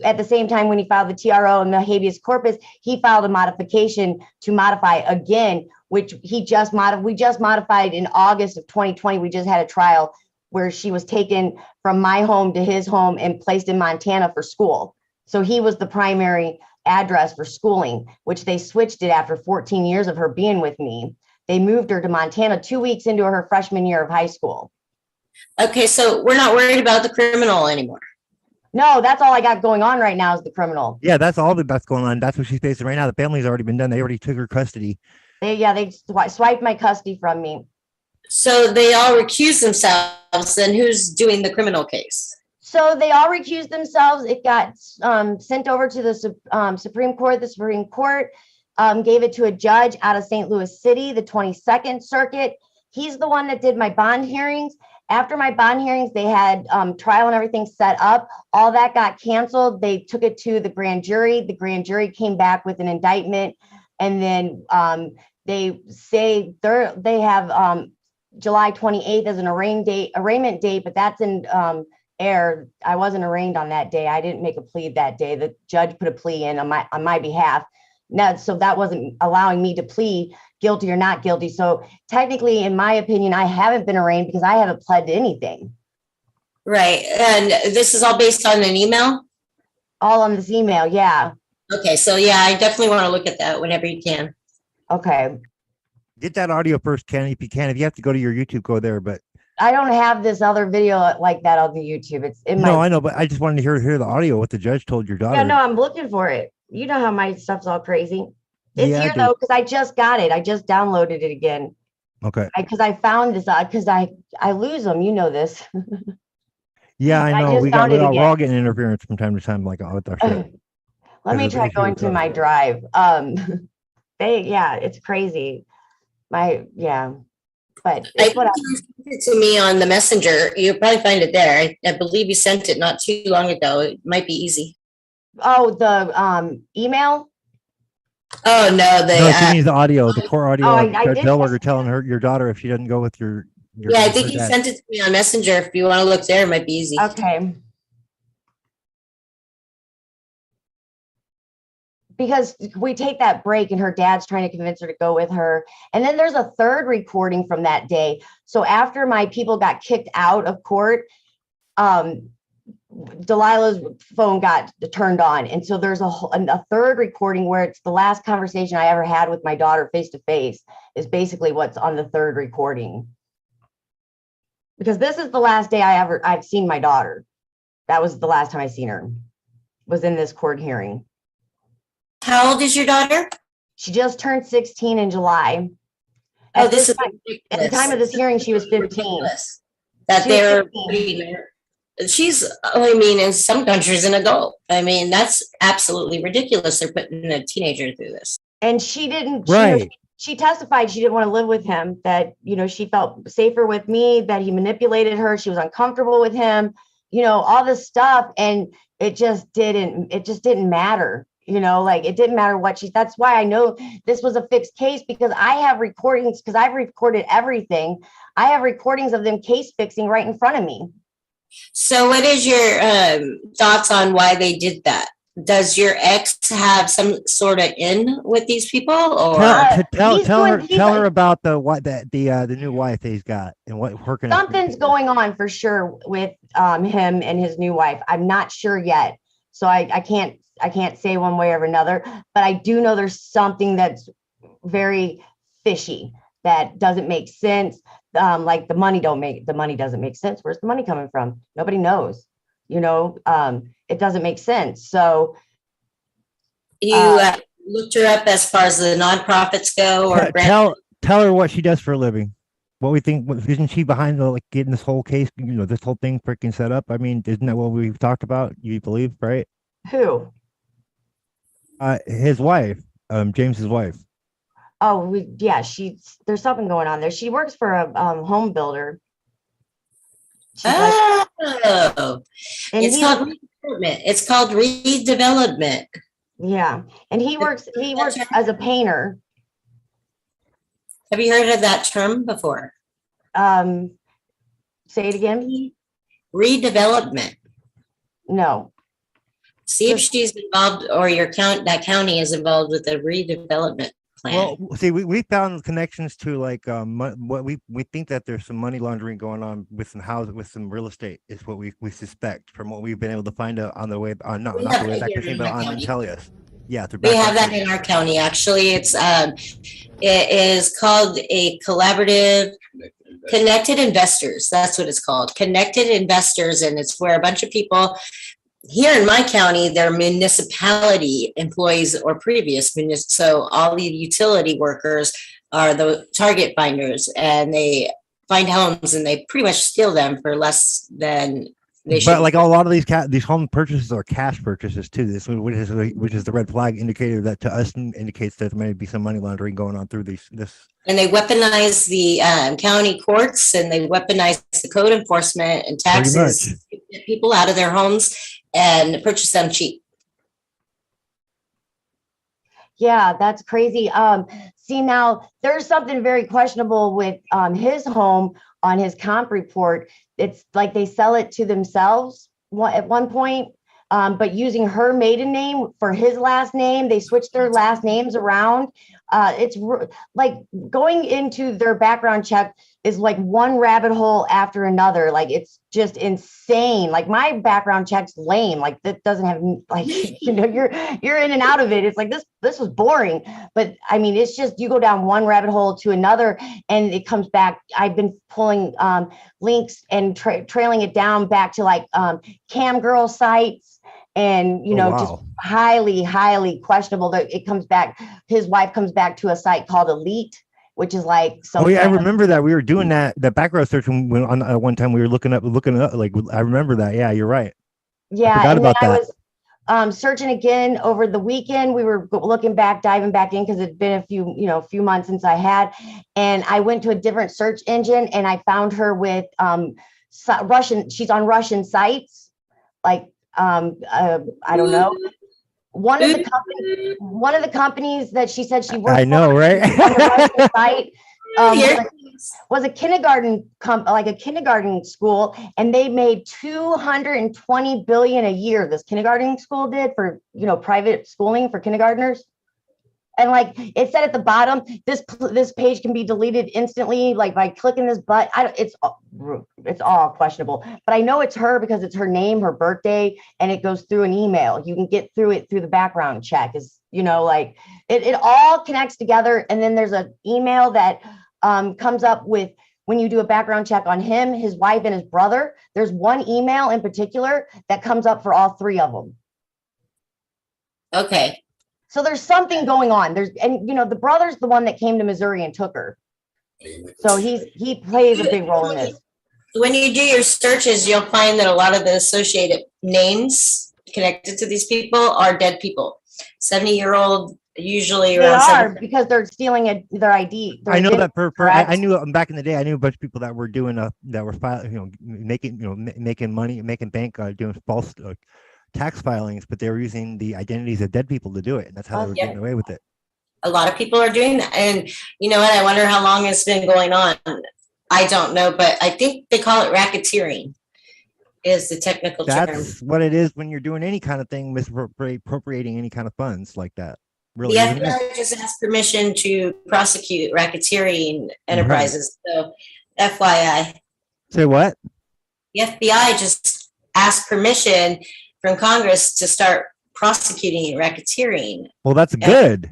at the same time when he filed the TRO and the habeas corpus, he filed a modification to modify again, which we just modified in August of 2020. We just had a trial where she was taken from my home to his home and placed in Montana for school. So he was the primary address for schooling, which they switched it after 14 years of her being with me. They moved her to Montana 2 weeks into her freshman year of high school. Okay, so we're not worried about the criminal anymore. No, that's all I got going on right now is the criminal. Yeah, that's all that's going on. That's what she's facing right now. The family's already been done. They already took her custody. They swiped my custody from me. So they all recuse themselves. Then who's doing the criminal case? So they all recused themselves. It got sent over to the Supreme Court. The Supreme Court gave it to a judge out of St. Louis City, the 22nd Circuit. He's the one that did my bond hearings. After my bond hearings, they had trial and everything set up. All that got canceled. They took it to the grand jury. The grand jury came back with an indictment. And then they say they have July 28th as an arraignment date, but that's in air. I wasn't arraigned on that day. I didn't make a plea that day. The judge put a plea in on my behalf. Now, so that wasn't allowing me to plead guilty or not guilty. So technically, in my opinion, I haven't been arraigned because I haven't pled to anything. Right. And this is all based on an email? All on this email, yeah. Okay, so yeah, I definitely want to look at that whenever you can. Okay. Get that audio first, Ken, if you can. If you have to go to your YouTube, go there. But I don't have this other video like that on the YouTube. It's in my. no, I know, but I just wanted to hear the audio, what the judge told your daughter. Yeah, no, I'm looking for it. You know how my stuff's all crazy. It's Yeah, I here do. though, because I just got it. I just downloaded it again. Okay. Because I found this because I lose them. You know this. Yeah, I I know. just We're found it all again. getting interference from time to time, like with our shit. Let me Because of try issue going with to my drive. It's crazy. But I it's what you sent it to me on the messenger. You'll probably find it there. I believe you sent it not too long ago. It might be easy. the email. No, Oh no, she needs the audio, the core audio. Oh, of I Judge did Delberger just- telling your daughter if she doesn't go with your yeah, I think her you dad. sent it to me on Messenger. If you want to look there, it might be easy. Okay. Because we take that break and her dad's trying to convince her to go with her. And then there's a third recording from that day. So after my people got kicked out of court, Delilah's phone got turned on. And so there's a third recording where it's the last conversation I ever had with my daughter face to face is basically what's on the third recording. Because this is the last day I've seen my daughter. That was the last time I seen her, was in this court hearing. How old is your daughter? She just turned 16 in July. Oh, At this is at the time of this hearing, she was 15. ridiculous. That She was they're 15. she's, I mean, in some countries an adult. I mean, that's absolutely ridiculous. They're putting a teenager through this. And she didn't, Right. she testified she didn't want to live with him, that, she felt safer with me, that he manipulated her. She was uncomfortable with him, all this stuff. And it just didn't matter. It didn't matter what that's why I know this was a fixed case, because I have recordings, because I've recorded everything. I have recordings of them case fixing right in front of me. So what is your thoughts on why they did that? Does your ex have some sort of in with these people, or Tell her about the new wife that he's got and what working. Something's going on for sure with him and his new wife. I'm not sure yet. So I can't say one way or another, but I do know there's something that's very fishy that doesn't make sense. Like the money doesn't make sense. Where's the money coming from? Nobody knows, it doesn't make sense. So you looked her up as far as the nonprofits go, or tell her what she does for a living. What we think, isn't she behind getting this whole case, this whole thing freaking set up? I mean, isn't that what we've talked about? You believe, right? who? His wife, James's wife. Oh, there's something going on there. She works for a home builder. Oh, And it's he's not It's called redevelopment. Yeah, and he works as a painter. Have you heard of that term before? Say it again. Redevelopment. No. See if she's involved, or that county is involved with the redevelopment plan. Well, see, we found connections to like what we think that there's some money laundering going on with some real estate is what we suspect from what we've been able to find out on the way on not the way back machine, but on Intellius. Yeah, we have that in our county. Actually, it is called a collaborative connected investors. That's what it's called, connected investors, and it's where a bunch of people. Here in my county, they're municipality employees or previous so all the utility workers are the target finders, and they find homes and they pretty much steal them for less than they should. But like a lot of these home purchases are cash purchases too. This which is the red flag indicator that to us indicates that there may be some money laundering going on through this. And they weaponize the county courts, and they weaponize the code enforcement and taxes to get people out of their homes and purchase them cheap. Yeah, that's crazy. See, now there's something very questionable with his home on his comp report. It's like they sell it to themselves at one point, but using her maiden name for his last name. They switched their last names around. It's like going into their background check is like one rabbit hole after another. Like it's just insane. Like my background check's lame. Like that doesn't have like, you know, you're in and out of it. It's like this was boring, but I mean, it's just, you go down one rabbit hole to another and it comes back. I've been pulling links and trailing it down back to like cam girl sites. And, you know, just highly questionable that it comes back. His wife comes back to a site called Elite, which is like. Oh yeah, I remember that we were doing that background search when on one time we were looking up. Like I remember that. Yeah, you're right. Yeah, and then I was searching again over the weekend. We were looking back, diving back in because it'd been a few months since I had, and I went to a different search engine and I found her with Russian. She's on Russian sites, like. I don't know. One of the companies that she said she worked. I know, for, right? Site, was a kindergarten like a kindergarten school, and they made $220 billion a year. This kindergarten school did for private schooling for kindergartners. And like it said at the bottom, this page can be deleted instantly, like by clicking this button. It's all questionable, but I know it's her because it's her name, her birthday, and it goes through an email. You can get through it through the background check. Is like it all connects together, and then there's an email that comes up with when you do a background check on him, his wife, and his brother. There's one email in particular that comes up for all three of them. Okay. So there's something going on. The brother's the one that came to Missouri and took her. So he plays a big role in this. When you do your searches, you'll find that a lot of the associated names connected to these people are dead people. 70-year-old, usually around. They are because they're stealing their ID. I know that I knew back in the day. I knew a bunch of people that were doing that were making money, making bank, doing false. Tax filings, but they were using the identities of dead people to do it, and that's how they were getting away with it. A lot of people are doing that, and you know what? I wonder how long it's been going on. I don't know, but I think they call it racketeering. Is the technical term? That's what it is when you're doing any kind of thing, misappropriating any kind of funds like that. Really, the FBI just asked permission to prosecute racketeering enterprises. Right. So, FYI. Say what? The FBI just asked permission from Congress to start prosecuting racketeering. Well, that's good.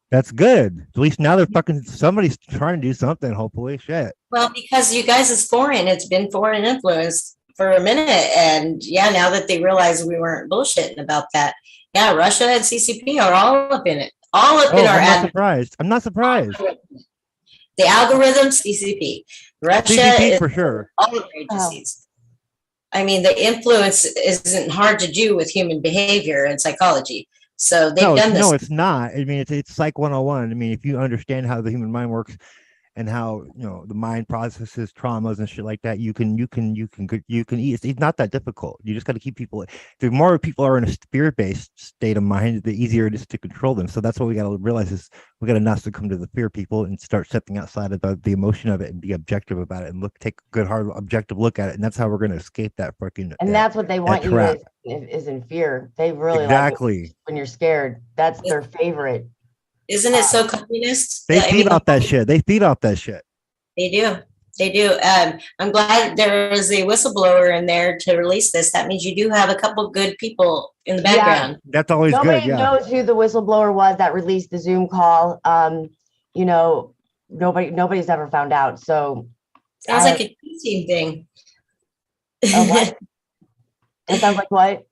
That's good. At least now somebody's trying to do something, hopefully. Shit. Well, because you guys is foreign, it's been foreign influence for a minute. And yeah, now that they realize we weren't bullshitting about that. Yeah, Russia and CCP are all up in it. All up in our I'm not surprised. The algorithms, CCP. Russia CCP is for sure. All of the agencies. I mean, the influence isn't hard to do with human behavior and psychology. So they've done this. No, it's not. I mean, it's Psych 101. I mean, if you understand how the human mind works and how the mind processes traumas and shit like that. You can eat. It's not that difficult. You just got to keep people. The more people are in a spirit-based state of mind, the easier it is to control them. So that's what we got to realize is we got to not succumb to the fear of people and start stepping outside of the emotion of it and be objective about it and take a good hard objective look at it. And that's how we're going to escape that fucking. And that's what they want you trap. is in fear. They really exactly like it when you're scared. That's their favorite. Isn't it so communist? They feed off that shit. They feed off that shit. They do. They do. I'm glad there is a whistleblower in there to release this. That means you do have a couple good people in the background. That's always Nobody good. Yeah. knows who the whistleblower was that released the Zoom call. Nobody's ever found out. So Sounds like a Q team thing. What? It sounds like what?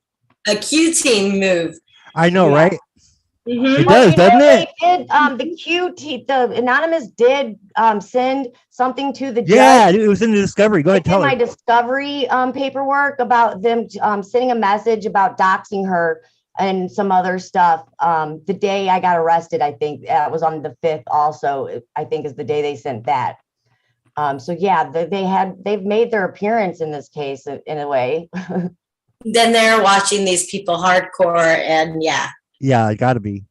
A Q team move. I know, right? Mhm. It does, doesn't it? The anonymous did send something to the Yeah, judge. it was in the discovery. Go ahead, It's in tell my her. discovery paperwork about them sending a message about doxing her and some other stuff. The day I got arrested, I think it was on the 5th. Also, I think is the day they sent that. So yeah, they've made their appearance in this case in a way. Then they're watching these people hardcore, and yeah, Yeah, it got to be.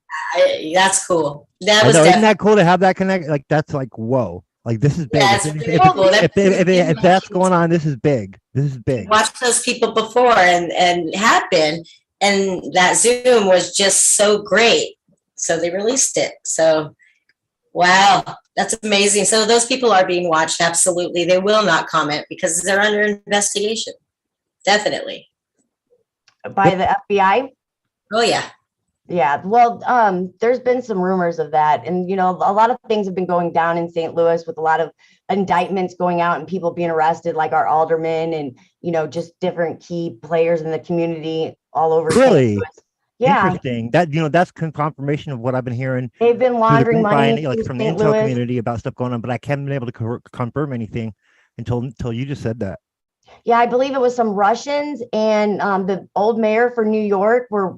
that's cool. That I was know, isn't definitely that cool to have that connect? Like that's like whoa. Like this is big. Yeah, it's If- really if- cool. if that's going on, this is big. This is big. watched those people before and have been, and that Zoom was just so great. So they released it. So wow, that's amazing. So those people are being watched. Absolutely, they will not comment because they're under investigation. Definitely. By the FBI. Oh yeah. Yeah, well, there's been some rumors of that. And, a lot of things have been going down in St. Louis with a lot of indictments going out and people being arrested, like our alderman and, just different key players in the community all over. St. Really? Louis. Yeah, Interesting. That that's confirmation of what I've been hearing they've been through the laundering money grapevine, like through from the St. intel Louis. community about stuff going on, but I haven't been able to confirm anything until you just said that. Yeah, I believe it was some Russians and the old mayor for New York were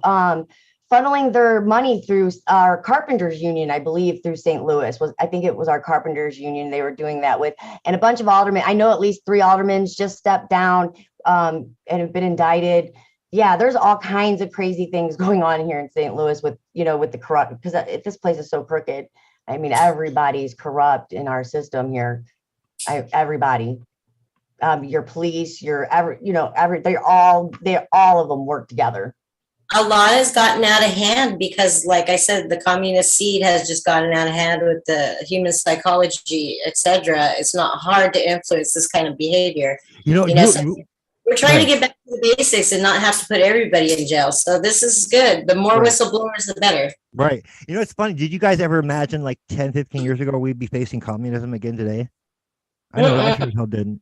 funneling their money through our carpenters union, I believe, through St. Louis. I think it was our carpenters union they were doing that with, and a bunch of aldermen. I know at least 3 aldermen just stepped down and have been indicted. Yeah, there's all kinds of crazy things going on here in St. Louis with with the corrupt, because this place is so crooked. I mean, everybody's corrupt in our system here. Everybody. Your police, they're all of them work together. A lot has gotten out of hand because, like I said, the communist seed has just gotten out of hand with the human psychology, etc. It's not hard to influence this kind of behavior. So we're trying to get back to the basics and not have to put everybody in jail. So this is good. The more whistleblowers, the better. Right. It's funny. Did you guys ever imagine like 10, 15 years ago we'd be facing communism again today? I know I sure as hell didn't.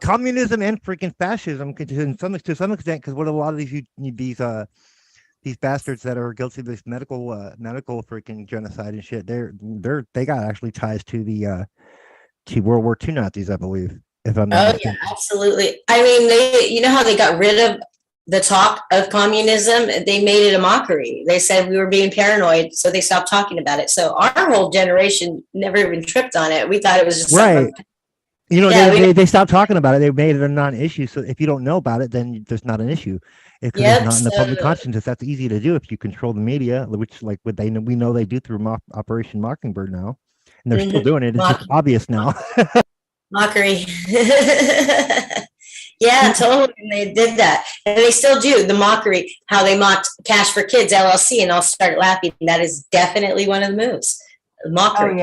Communism and freaking fascism to some extent, because what a lot of these bastards that are guilty of this medical freaking genocide and shit, they got actually ties to the to World War II Nazis, I believe. If I'm not mistaken. Yeah, absolutely. I mean, how they got rid of the talk of communism? They made it a mockery. They said we were being paranoid, so they stopped talking about it. So our whole generation never even tripped on it. We thought it was just right. They stopped talking about it. They made it a non-issue. So if you don't know about it, then there's not an issue. It's not in the public consciousness. That's easy to do if you control the media, which we know they do through Operation Mockingbird now, and they're still doing it. It's just obvious now. Mockery. Yeah, totally. And they did that. And they still do the mockery, how they mocked Cash for Kids LLC, and I'll start laughing. That is definitely one of the moves. Mockery.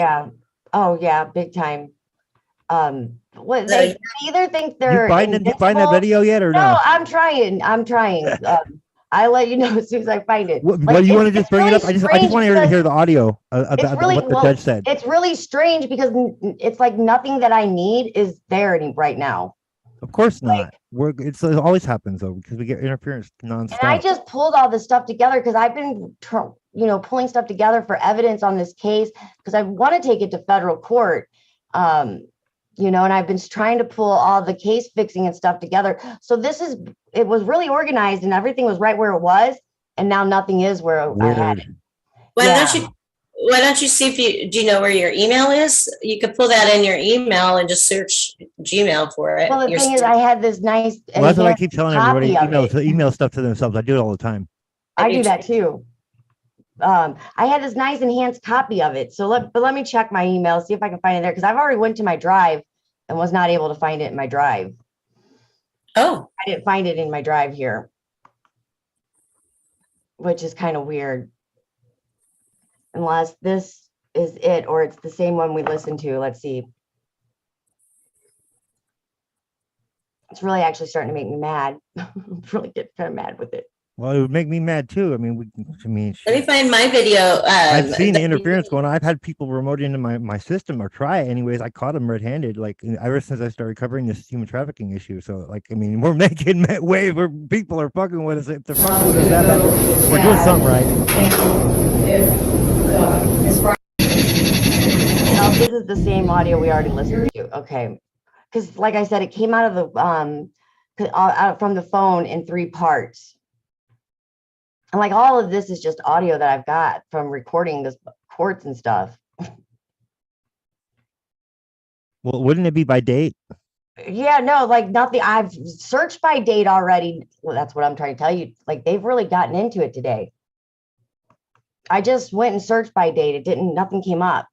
Oh yeah, big time. They either think they're you find that video yet or no? no? I'm trying. I'll let you know as soon as I find it. What do you want to just bring it up? I just want to hear the audio about what the judge said. It's really strange because it's like nothing that I need is there right now. Of course not. It always happens though, because we get interference nonstop. And I just pulled all this stuff together because I've been, pulling stuff together for evidence on this case because I want to take it to federal court. And I've been trying to pull all the case fixing and stuff together. So it was really organized and everything was right where it was. And now nothing is where I had it. Well, Why don't you see if do you know where your email is? You could pull that in your email and just search Gmail for it. Well, the thing is, I had this nice Well, that's what I enhanced keep telling everybody. copy of it. Email stuff to themselves. I do it all the time. I do that too. I had this nice enhanced copy of it. So let me check my email, see if I can find it there, because I've already went to my drive and was not able to find it in my drive. Oh, I didn't find it in my drive here, which is kind of weird. Unless this is it, or it's the same one we listened to. Let's see. It's really actually starting to make me mad. I'm really getting kind of mad with it. Well, it would make me mad too. I mean, let me find my video. I've seen the interference going on. I've had people remote into my system or try it anyways. I caught them red-handed, like ever since I started covering this human trafficking issue. So, like, I mean, we're making waves where people are fucking with us. If they're fucking with us, we're doing something right. Now, this is the same audio we already listened to. Okay, because like I said, it came out of the out from the phone in 3 parts. And like all of this is just audio that I've got from recording this courts and stuff. Well, wouldn't it be by date? Yeah, no, like nothing. I've searched by date already. Well, that's what I'm trying to tell you. Like they've really gotten into it today. I just went and searched by date. Nothing came up.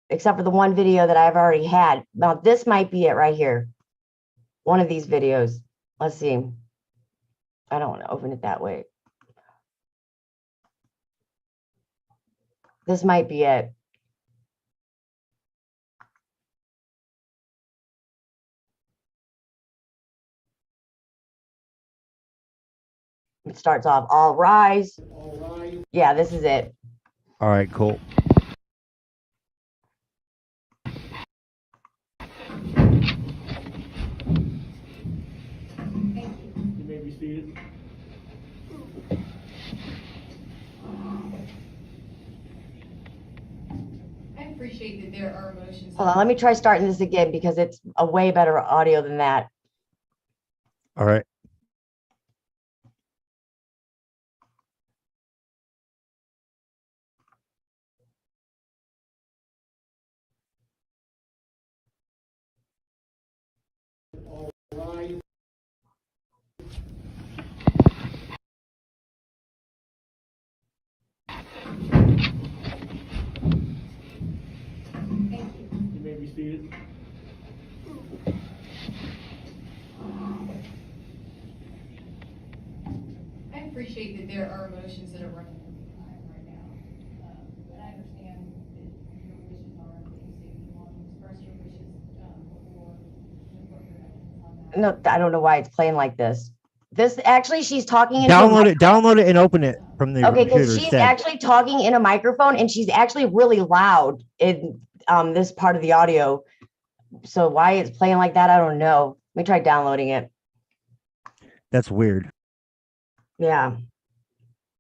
Except for the one video that I've already had. Now this might be it right here. One of these videos. Let's see. I don't want to open it that way. This might be it. It starts off, all rise. Yeah, this is it. All right, cool. You may be seated. I appreciate that there are emotions. Hold on, let me try starting this again because it's a way better audio than that. All right. All rise. You may be seated. I appreciate that there are emotions that are running through your mind right now. And I understand that your wishes are that you say you want to express your wishes before you put your actions on that. No, I don't know why it's playing like this. This actually, she's talking into Download it and open it from the okay, computer because she's instead. actually talking in a microphone and she's actually really loud in this part of the audio. So why it's playing like that, I don't know. Let me try downloading it. That's weird. Yeah,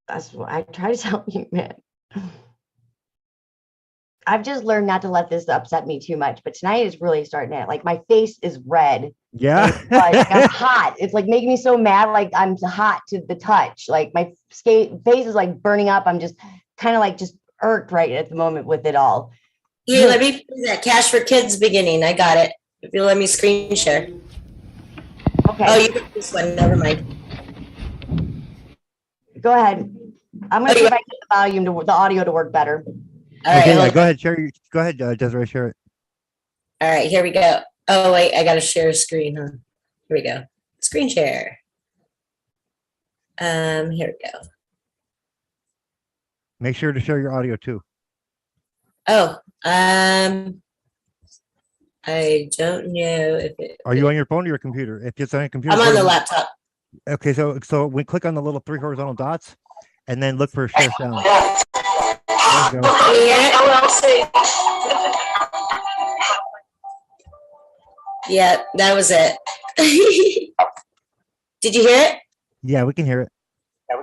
that's what I try to tell you, man. I've just learned not to let this upset me too much, but tonight is really starting to, like, my face is red. Yeah. Like, I'm hot. It's like making me so mad. Like I'm hot to the touch. Like my face is like burning up. I'm just kind of like just irked right at the moment with it all. Here, let me play that Cash for Kids beginning. I got it. If you let me screen share. Okay. Oh, you got this one. Never mind. Go ahead. I'm going to see if I get the volume to the audio to work better. All right. Okay, yeah, go ahead, share. Go ahead, Desiree, share it. All right, here we go. Oh, wait, I got to share a screen, huh? Here we go. Screen share. Here we go. Make sure to share your audio too. Oh, I don't know if it. Are you on your phone or your computer? If it's on your computer, I'm on the laptop. Okay, so we click on the little 3 horizontal dots, and then look for share sound. There you go. Yeah, that was it. Did you hear it? Yeah, we can hear it. There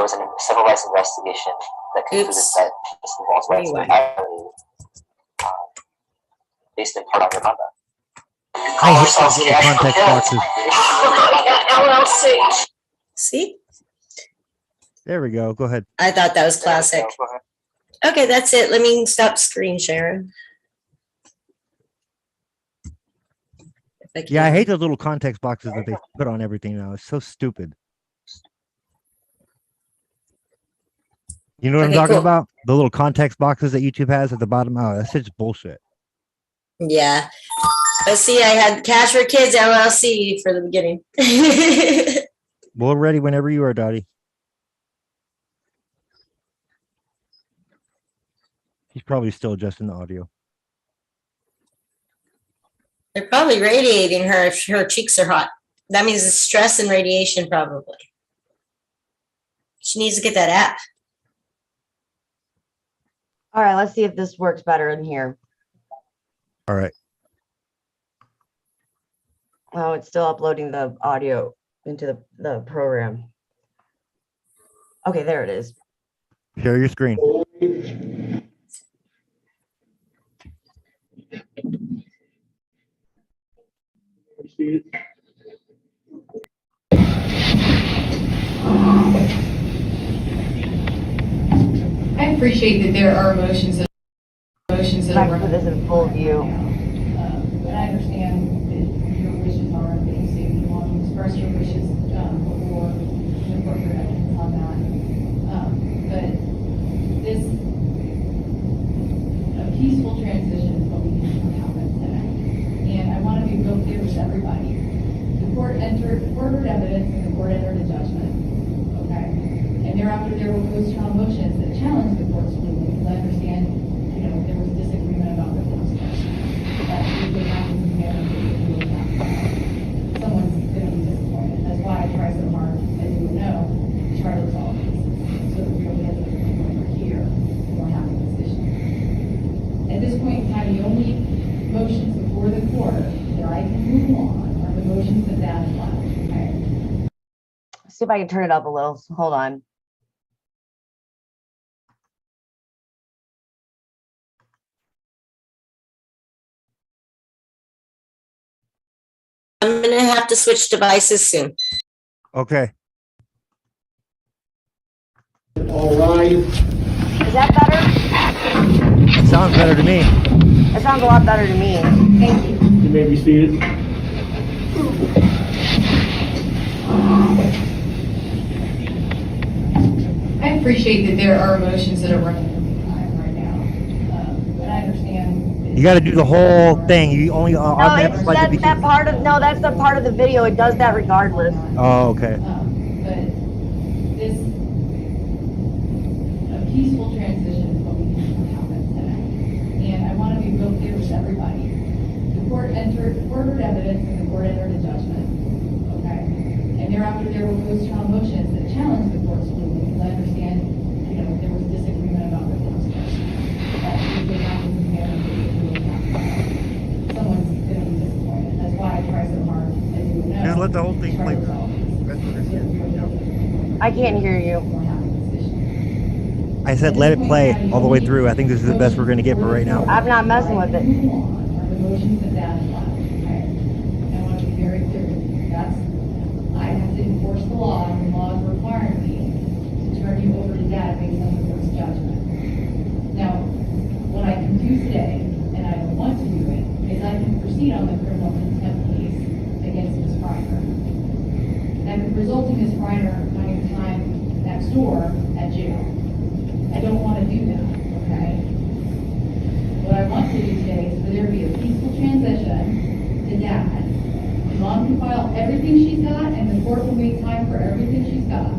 was a civil rights investigation that concluded that this involves rights entirely based in part on Rwanda. I hate those little context boxes. See? There we go. Go ahead. I thought that was classic. Go ahead. Okay, that's it. Let me stop screen sharing. Yeah, I hate those little context boxes that they put on everything now. It's so stupid. You know what I'm Okay, talking cool. about? The little context boxes that YouTube has at the bottom. Oh, that's just bullshit. Yeah. Let's see, I had Cash for Kids LLC for the beginning. We're ready whenever you are, Dottie. She's probably still adjusting the audio. They're probably radiating her if her cheeks are hot. That means it's stress and radiation, probably. She needs to get that app. All right, let's see if this works better in here. All right. Oh, it's still uploading the audio into the program. Okay, there it is. Share your screen. See it? I appreciate that there are emotions that I can put this in full view. But I understand that your wishes are that you say you want to express your wishes before the court directions on that. But this, a peaceful transition is what we need to happen today. And I want to be real clear with everybody. The court heard evidence and the court entered a judgment. Okay? And thereafter there were post-trial motions that challenged the court's ruling. Because I understand, you know, there was disagreement about the court's judgment. That usually happens in marriage. Someone's going to be disappointed. That's why I try so hard, as you would know, to try to resolve cases. So that we don't get to the point where we're here and we're having this issue. At this point in time, the only motions before the court that I can move on are the motions that that is left. Okay? See if I can turn it up a little. Hold on. I'm going to have to switch devices soon. Okay. All right. Is that better? Sounds better to me. It sounds a lot better to me. Thank you. You may be seated. I appreciate that there are emotions that are running through my mind right now. But I understand. that You got to do the whole thing. You only No, automatically it's like that's the that part of no, that's the part of the video. It does that regardless. Oh, okay. But this, a peaceful transition is what we need to happen today. And I want to be real clear with everybody. The court heard evidence and the court entered a judgment. Okay? And thereafter there were post-trial motions that challenged the court's ruling. Because I understand, you know, there was disagreement about the court's judgment. That usually happens in marriage. Someone's going to be disappointed. That's why I try so hard, as you would know. Just let the whole thing to try play. to resolve cases. I can't hear you. I said let it play all the way through. I think this is the best we're going to get for right now. I'm not messing with it. Are the motions that that is left, okay? I want to be very clear with you. That's, I have to enforce the law, and the law is requiring me to turn you over to dad based on the court's judgment. Now, what I can do today, and I don't want to do it, is I can proceed on the criminal contempt case against Ms. Friner. That could result in Ms. Friner finding time next door at jail. I don't want to do that, okay? What I want to do today is for there to be a peaceful transition to dad. Mom can file everything she's got, and the court will make time for everything she's got.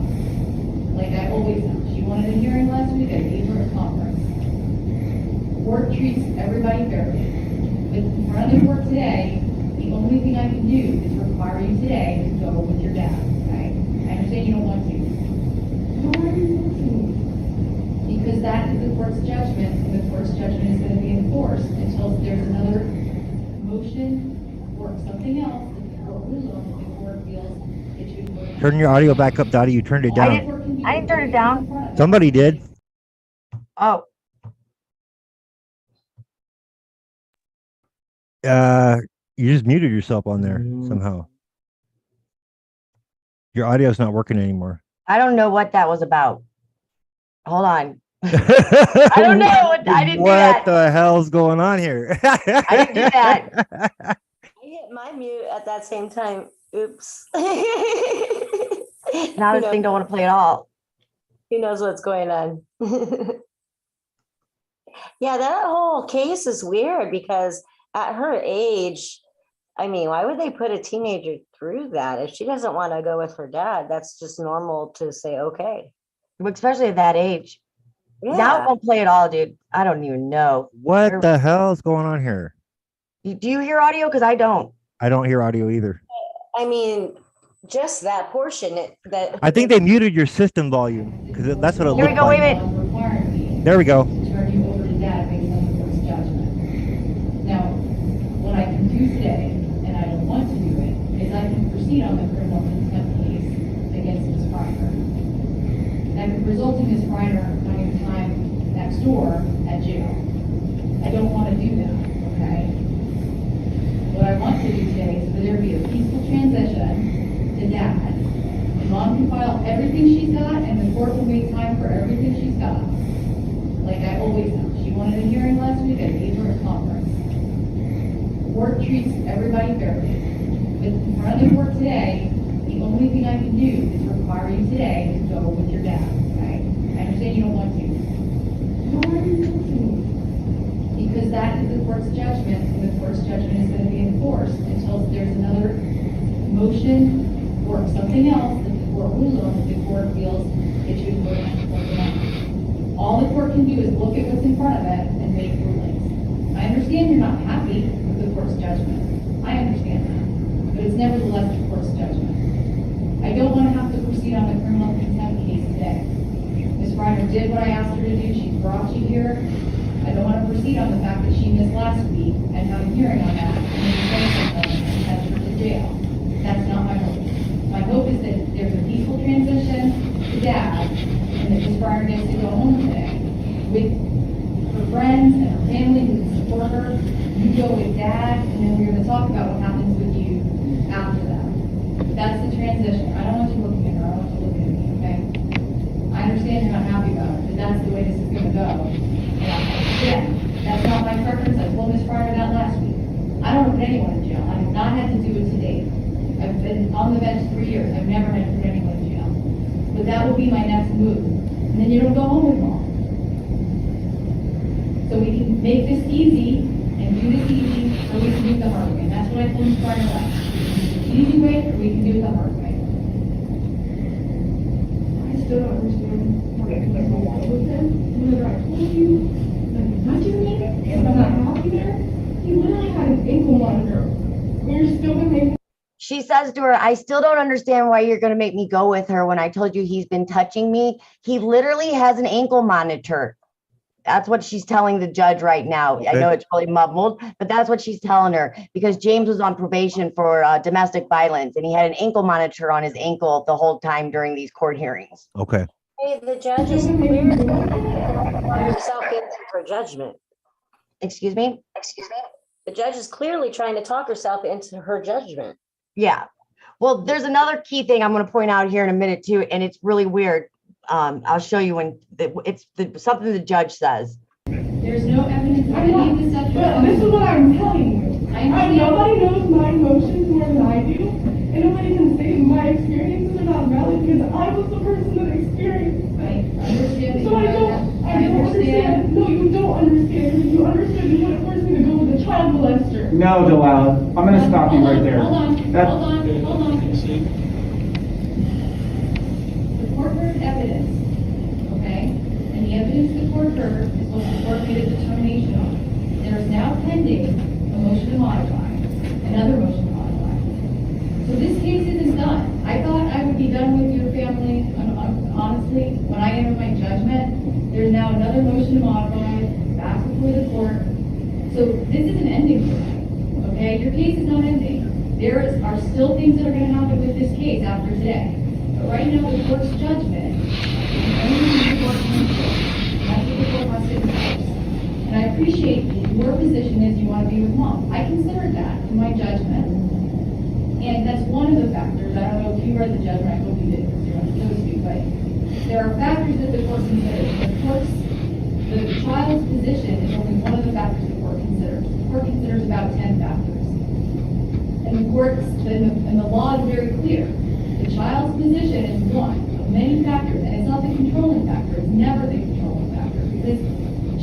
Like I always have. She wanted a hearing last week, I gave her a conference. The court treats everybody fairly. But in front of the court today, the only thing I can do is require you today to go with your dad, okay? I understand you don't want to. Why do you want to? Because that is the court's judgment, and the court's judgment is going to be enforced until there's another motion or something else that the court rules on that the court feels it should. Turn your audio back up, Dottie. You turned it I down. didn't turn it down. Somebody did. Oh, You just muted yourself on there somehow. Your audio's not working anymore. I don't know what that was about. Hold on. I don't know. I didn't do that. What the hell's going on here? I didn't do that. I hit my mute at that same time. Oops. Now this thing don't want to play at all. Who knows what's going on? Yeah, that whole case is weird because at her age, I mean, why would they put a teenager through that? If she doesn't want to go with her dad, that's just normal to say, okay. Especially at that age. Yeah. Now it won't play at all, dude. I don't even know. What the hell is going on here? Do you hear audio? Because I don't. I don't hear audio either. I mean, just that portion. I think they muted your system volume because that's what it Here we looked go. like. Wait a minute. There we go. Turn you over to dad based on the court's judgment. Now, what I can do today, and I don't want to do it, is I can proceed on the criminal contempt case against Ms. Friner. That could result in Ms. Friner having time next door at jail. I don't want to do that, okay? What I want to do today is for there to be a peaceful transition to dad. And mom can file everything she's got, and the court will make time for everything she's got. Like I always have. She wanted a hearing last week, I gave her a conference. The court treats everybody fairly. But in front of the court today, the only thing I can do is require you today to go with your dad, okay? I understand you don't want to. Why are you listening? Because that is the court's judgment, and the court's judgment is going to be enforced until there's another motion or something else that the court rules on that the court feels it should work on. All the court can do is look at what's in front of it and make rulings. I understand you're not happy with the court's judgment. I understand that. But it's nevertheless the court's judgment. I don't want to have to proceed on the criminal contempt case today. Ms. Friner did what I asked her to do. She's brought you here. I don't want to proceed on the fact that she missed last week and have a hearing on that and then say something and send her to jail. That's not my hope. My hope is that there's a peaceful transition to dad and that Ms. Friner gets to go home today with her friends and her family who can support her. You go with dad, and then we're going to talk about what happens with you after that. That's the transition. I don't want you looking at her. I want you looking at me, okay? I understand you're not happy about it, but that's the way this is going to go. Yeah, that's not my preference. I told Ms. Friner that last week. I don't put anyone in jail. I have not had to do it to date. I've been on the bench 3 years. I've never had to put anyone in jail. But that will be my next move. And then you don't go home with mom. So we can make this easy and do this easy, or we can do it the hard way. And that's what I told Ms. Friner last week. The easy way, or we can do it the hard way. I still don't understand why I can't go out with him. Whenever I told you, like, touching me, if I'm not happy there, he literally had an ankle monitor. We're still gonna make. She says to her, I still don't understand why you're going to make me go with her when I told you he's been touching me. He literally has an ankle monitor. That's what she's telling the judge right now. I know it's really mumbled, but that's what she's telling her because James was on probation for domestic violence and he had an ankle monitor on his ankle the whole time during these court hearings. Okay. Hey, the judge is clear herself into her judgment. Excuse me? The judge is clearly trying to talk herself into her judgment. Yeah. Well, there's another key thing I'm going to point out here in a minute too, and it's really weird. I'll show you when it's something the judge says. There's no evidence of any of this stuff. This is what I'm telling you. Nobody knows my emotions more than I do, and nobody can say my experiences are not valid because I was the person that experienced it. I understand. So I don't understand. No, you don't understand. You understood you would have forced me to go with a child molester. No, Delilah, I'm gonna stop you right there. Hold on. The court heard evidence, okay? And the evidence the court heard is what the court made a determination on. There is now pending a motion to modify, another motion to modify. So this case isn't done. I thought I would be done with your family, honestly, when I entered my judgment. There's now another motion to modify, back before the court. So this isn't ending tonight, okay? Your case is not ending. There are still things that are going to happen with this case after today. But right now, the court's judgment is only the court can do. That's what the court wants to enforce. And I appreciate your position is you want to be with mom. I considered that in my judgment. And that's one of the factors. I don't know if you read the judgment. I hope you did because you're on so to speak. but there are factors that the court considers. Of course, the child's position is only one of the factors the court considers. The court considers about 10 factors. And the law is very clear. The child's position is one of many factors, and it's not the controlling factor. It's never the controlling factor, because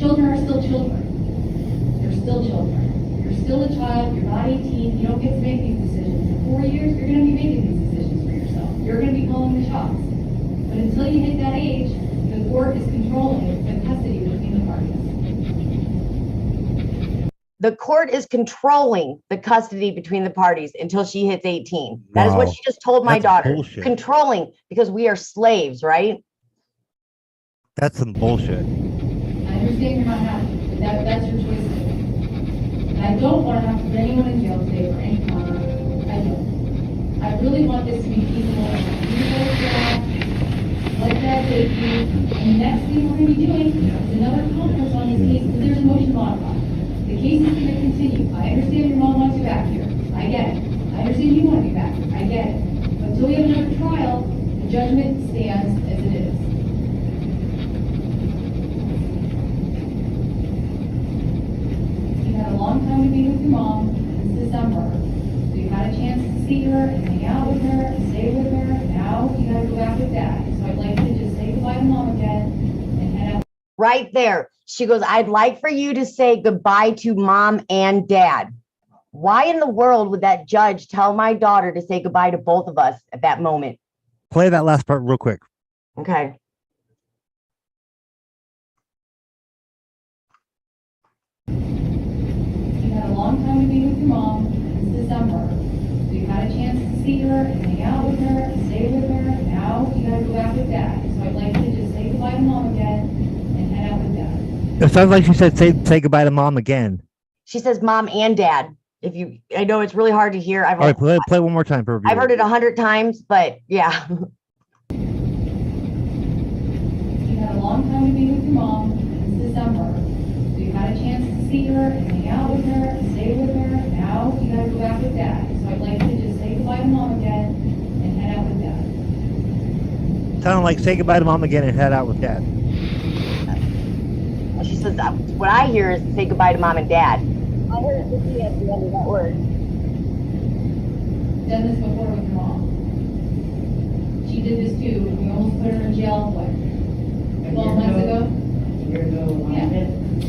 children are still children. They're still children. You're still a child. You're not 18. You don't get to make these decisions. In 4 years, you're going to be making these decisions for yourself. You're going to be calling the shots. But until you hit that age, the court is controlling the custody between the parties. The court is controlling the custody between the parties until she hits 18. That is what Wow. she just told my That's daughter. bullshit. Controlling, because we are slaves, right? That's some bullshit. I understand you're not happy, but that's your choice. And I don't want to have to put anyone in jail today for any crime. I don't. I really want this to be peaceable. You go to jail, let that take you, and the next thing we're going to be doing is another conference on this case, because there's a motion to modify. The case is going to continue. I understand your mom wants you back here. I get it. I understand you want to be back here. I get it. But until we have another trial, the judgment stands as it is. You had a long time to be with your mom since December. So you had a chance to see her and hang out with her and stay with her. Now you got to go back with dad. So I'd like you to just say goodbye to mom again and head out. Right there. She goes, I'd like for you to say goodbye to mom and dad. Why in the world would that judge tell my daughter to say goodbye to both of us at that moment? Play that last part real quick. Okay. You had a long time to be with your mom since December. So you had a chance to see her and hang out with her and stay with her. Now you got to go back with dad. So I'd like you to just say goodbye to mom again and head out with dad. It sounds like she said say goodbye to mom again. She says mom and dad. I know it's really hard to hear. All right, play one more time for I've heard it 100 times, but yeah. You had a long time to be with your mom since December. So you had a chance to see her and hang out with her and stay with her. Now you got to go back with dad. So I'd like you to just say goodbye to mom again and head out with dad. Sounded like say goodbye to mom again and head out with dad. She says, what I hear is say goodbye to mom and dad. I heard the D at the end of that word. Done this before with your mom. She did this too. We almost put her in jail, what, 12 months ago?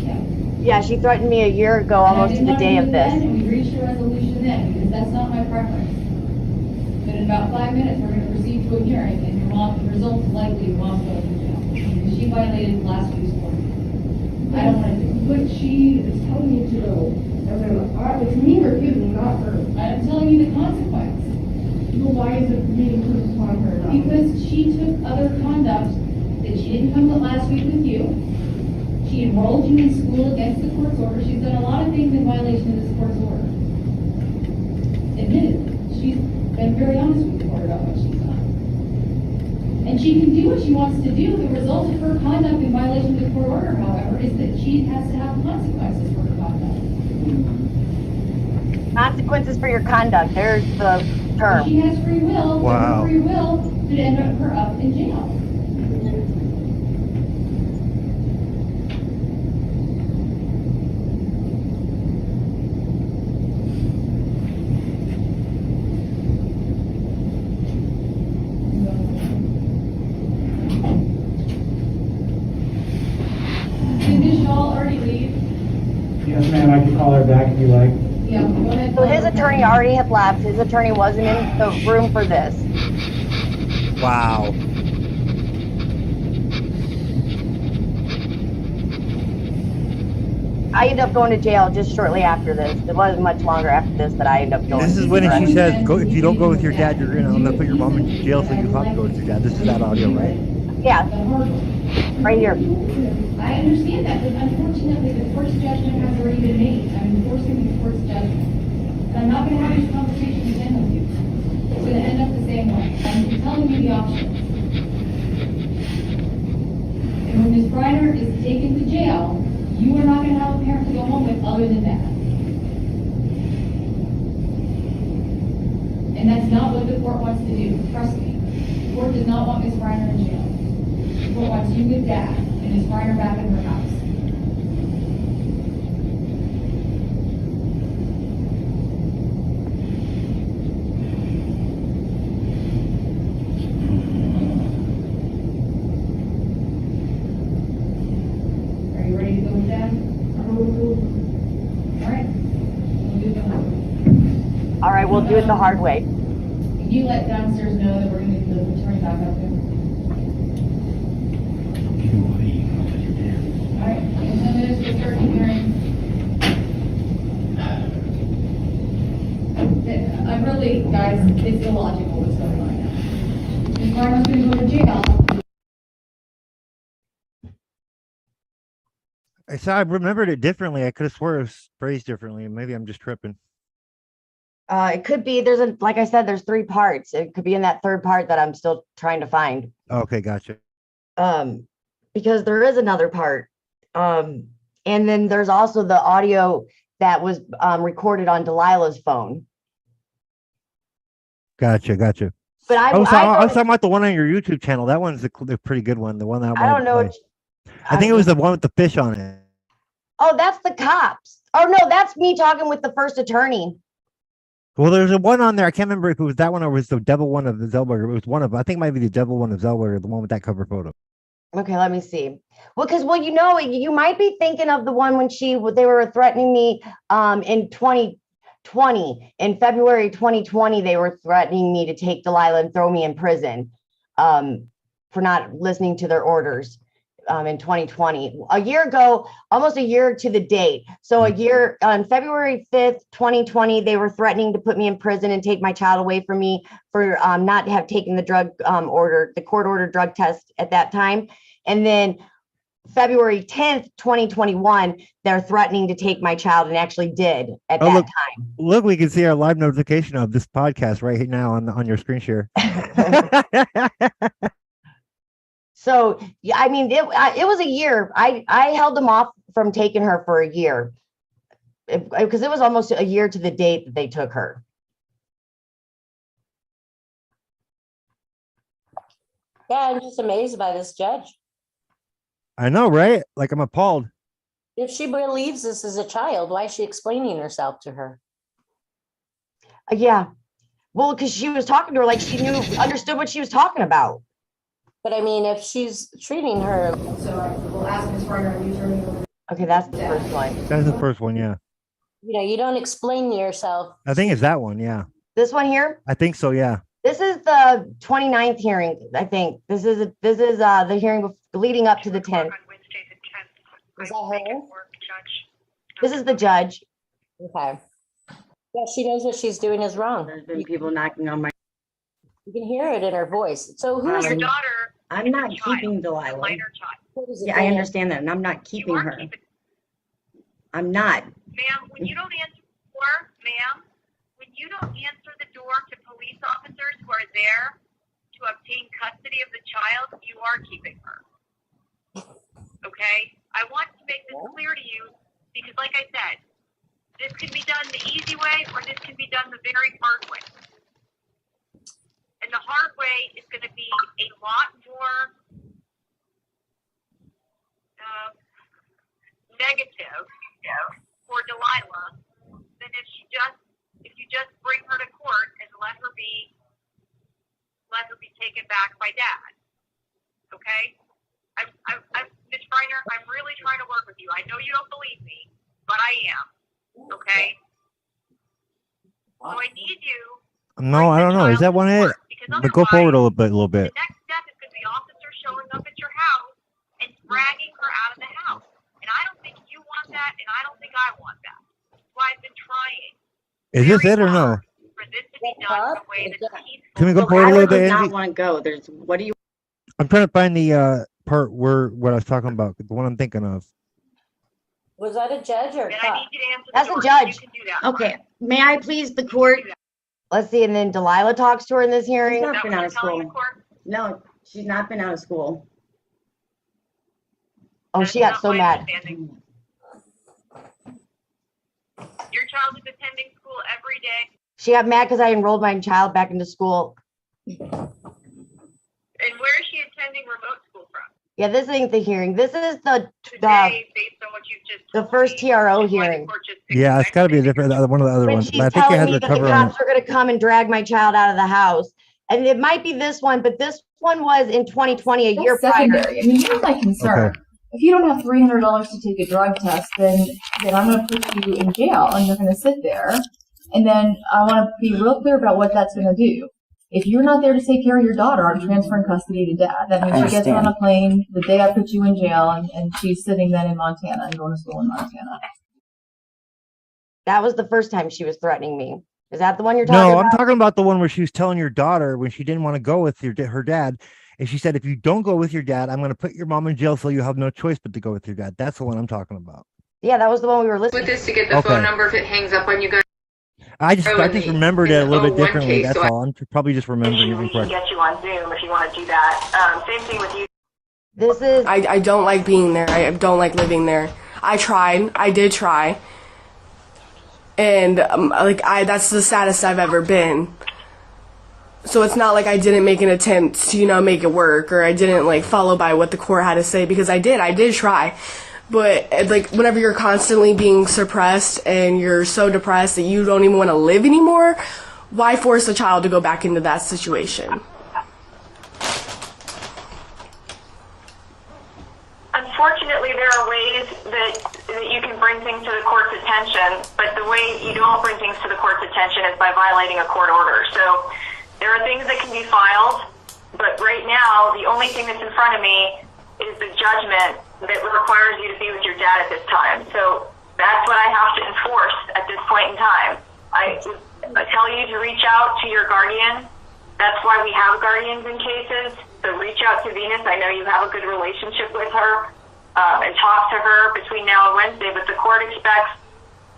Yeah. Yeah, she threatened me a year ago, almost to the day of this. And we reached a resolution then, because that's not my preference. But in about 5 minutes, we're going to proceed to a hearing, and your mom, the result is likely your mom's going to jail. Because she violated last week's order. I don't want to do it. But she is telling you to go. It's me refusing, not her. I'm telling you the consequence. But why is it being put upon her? Because she took other conduct that she didn't come to last week with you. She enrolled you in school against the court's order. She's done a lot of things in violation of this court's order. Admittedly, she's been very honest with the court about what she's done. And she can do what she wants to do. The result of her conduct in violation of the court order, however, is that she has to have consequences for her conduct. Consequences for your conduct. There's the term. She has free will. Wow. Her free will could end up her up in jail. Did y'all already leave? Yes, ma'am, I can call her back if you like. Yeah, go ahead. So his attorney already had left. His attorney wasn't in the room for this. Wow. I ended up going to jail just shortly after this. It wasn't much longer after this that I ended up going. This is when she says, "Go if you don't go with your dad, I'm gonna put your mom in jail, so you have to go with your dad." This is that audio, right? Yeah, right here. I understand that, but unfortunately, the court's judgment has already been made. I'm enforcing the court's judgment. And I'm not gonna have this conversation again with you. It's gonna end up the same way. I'm telling you the options. And when Ms. Frieners is taken to jail, you are not gonna have a parent to go home with other than that. And that's not what the court wants to do, trust me. court does not want Ms. Frieners in jail. The court wants you with Dad and Ms. Frieners back in her house. Are you ready to go with Dad? All right. We'll do the hard way. All right, we'll do it the hard way. Can you let downstairs know that we're going to get the attorney back up there? All right, in 10 minutes, we'll start the hearing. I'm really, guys, it's illogical what's going on now. Ms. Farmer's going to go to jail. I remembered it differently. I could have swore it was phrased differently. Maybe I'm just tripping. It could be, like I said, there's 3 parts. It could be in that 3rd part that I'm still trying to find. Okay, gotcha. Because there is another part. And then there's also the audio that was recorded on Delilah's phone. Gotcha. But I was talking about the one on your YouTube channel. That one's the pretty good one. The one that I don't know. I think it was the one with the fish on it. Oh, that's the cops. Oh no, that's me talking with the first attorney. Well, there's a one on there. I can't remember if it was that one or was the devil one of the Zellweger. It was one of, I think it might be the devil one of Zellweger, the one with that cover photo. Okay, let me see. Well, because you know, you might be thinking of the one when they were threatening me in 2020. In February 2020, they were threatening me to take Delilah and throw me in prison for not listening to their orders. In 2020, a year ago, almost a year to the date. So a year on February 5th, 2020, they were threatening to put me in prison and take my child away from me for not have taken the drug the court ordered drug test at that time. And then February 10th, 2021, they're threatening to take my child and actually did at that time. Look, we can see our live notification of this podcast right now on your screen share. So, yeah, I mean, it was a year. I held them off from taking her for a year because it was almost a year to the date that they took her. Yeah, I'm just amazed by this judge. I know, right? Like, I'm appalled. If she believes this is a child, why is she explaining herself to her? Yeah. Well, because she was talking to her like she understood what she was talking about. But I mean, if she's treating her. So we'll ask Ms. Frieners, are you turning over? Okay, that's the first one. That's the first one, yeah. You know, you don't explain yourself. I think it's that one, yeah. This one here? I think so, yeah. This is the 29th hearing, I think. This is the hearing leading up to the 10th. Is that her? This is the judge. Okay. Yeah, she knows what she's doing is wrong. There's been people knocking on my. You can hear it in her voice. So who's your daughter? I'm not keeping Delilah. Yeah, I understand that, and I'm not keeping her. I'm not. Ma'am, when you don't answer the door to police officers who are there to obtain custody of the child, you are keeping her. Okay? I want to make this clear to you because, like I said, this can be done the easy way or this can be done the very hard way. And the hard way is going to be a lot more negative for Delilah than if you just bring her to court and let her be taken back by Dad. Okay? Ms. Freiner, I'm really trying to work with you. I know you don't believe me, but I am. Okay? So I need you. No, I don't know. Is that one it? But go forward a little bit. The next step is going to be officers showing up at your house and dragging her out of the house. And I don't think you want that, and I don't think I want that. That's why I've been trying. Is this it or no? For this to be done in a way that's peaceful. Can we go forward a little bit, I Angie? not want to go. What do you? I'm trying to find the part where what I was talking about, the one I'm thinking of. Was that a judge or a cop? That's a judge. Okay. May I please the court? Let's see. And then Delilah talks to her in this hearing. She's not been out of school. No, she's not been out of school. Oh, she got so mad. Your child is attending school every day. She got mad because I enrolled my child back into school. And where is she attending remote school from? Yeah, this ain't the hearing. This is the Today, based on what you've just the told first me, TRO is why the hearing. court just picked Yeah, the it's got to be a different one of the other When ones. she's But I think it telling has me the that the cover on. cops are going to come and drag my child out of the house. And it might be this one, but this one was in 2020, a year That's prior. secondary. I mean, here's my concern. Okay. If you don't have $300 to take a drug test, then I'm going to put you in jail and you're going to sit there. And then I want to be real clear about what that's going to do. If you're not there to take care of your daughter, I'm transferring custody to dad. That means she gets on a plane the day I put you in jail, and she's sitting then in Montana and going to school in Montana. That was the first time she was threatening me. Is that the one you're talking No, about? I'm talking about the one where she was telling your daughter when she didn't want to go with her dad. And she said, if you don't go with your dad, I'm going to put your mom in jail so you have no choice but to go with your dad. That's the one I'm talking about. Yeah, that was the one we were listening With this to get the phone number if it hangs up on you guys. I just remembered it a little bit differently. That's all. I'm probably just remembering it we can incorrect. get you on Zoom if you want to do that. Same thing with you. This is. I don't like being there. I don't like living there. I tried. I did try. And that's the saddest I've ever been. So it's not like I didn't make an attempt to, make it work, or I didn't follow by what the court had to say, because I did try. But whenever you're constantly being suppressed and you're so depressed that you don't even want to live anymore, why force a child to go back into that situation? Unfortunately, there are ways that you can bring things to the court's attention, but the way you don't bring things to the court's attention is by violating a court order. So there are things that can be filed, but right now, the only thing that's in front of me is the judgment that requires you to be with your dad at this time. So that's what I have to enforce at this point in time. I tell you to reach out to your guardian. That's why we have guardians in cases. So reach out to Venus. I know you have a good relationship with her, and talk to her between now and Wednesday, but the court expects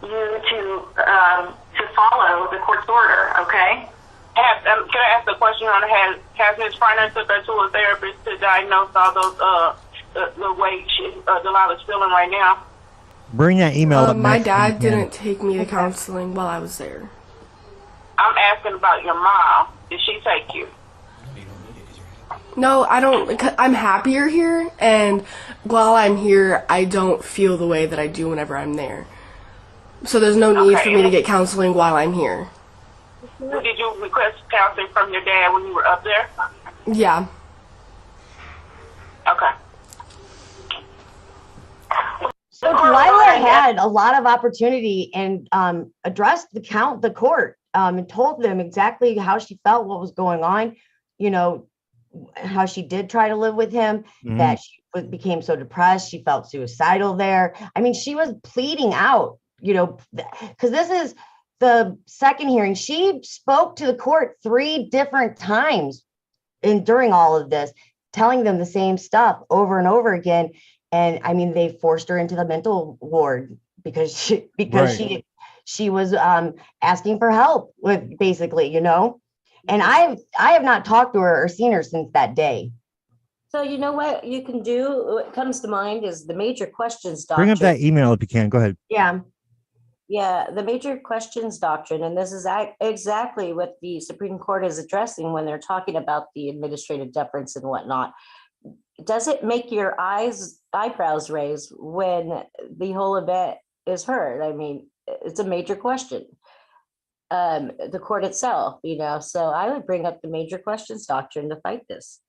you to follow the court's order, okay? Can I ask a question on has Ms. Frieners took her to a therapist to diagnose all those the way Delilah's feeling right now? Bring that email up. My dad didn't take me to counseling while I was there. I'm asking about your mom. Did she take you? No, I don't. I'm happier here, and while I'm here, I don't feel the way that I do whenever I'm there. So there's no need for me to get counseling while I'm here. Did you request counseling from your dad when you were up there? Yeah. Okay. So Delilah had a lot of opportunity and addressed the court and told them exactly how she felt, what was going on, how she did try to live with him, that she became so depressed, she felt suicidal there. I mean, she was pleading out, because this is the second hearing. She spoke to the court 3 different times during all of this, telling them the same stuff over and over again. And I mean, they forced her into the mental ward because she was asking for help with basically, and I have not talked to her or seen her since that day. So you know what you can do? What comes to mind is the major questions doctrine. Bring up that email if you can. Go ahead. Yeah, the major questions doctrine, and this is exactly what the Supreme Court is addressing when they're talking about the administrative deference and whatnot. Does it make your eyebrows raise when the whole event is heard? I mean, it's a major question. The court itself, so I would bring up the major questions doctrine to fight this.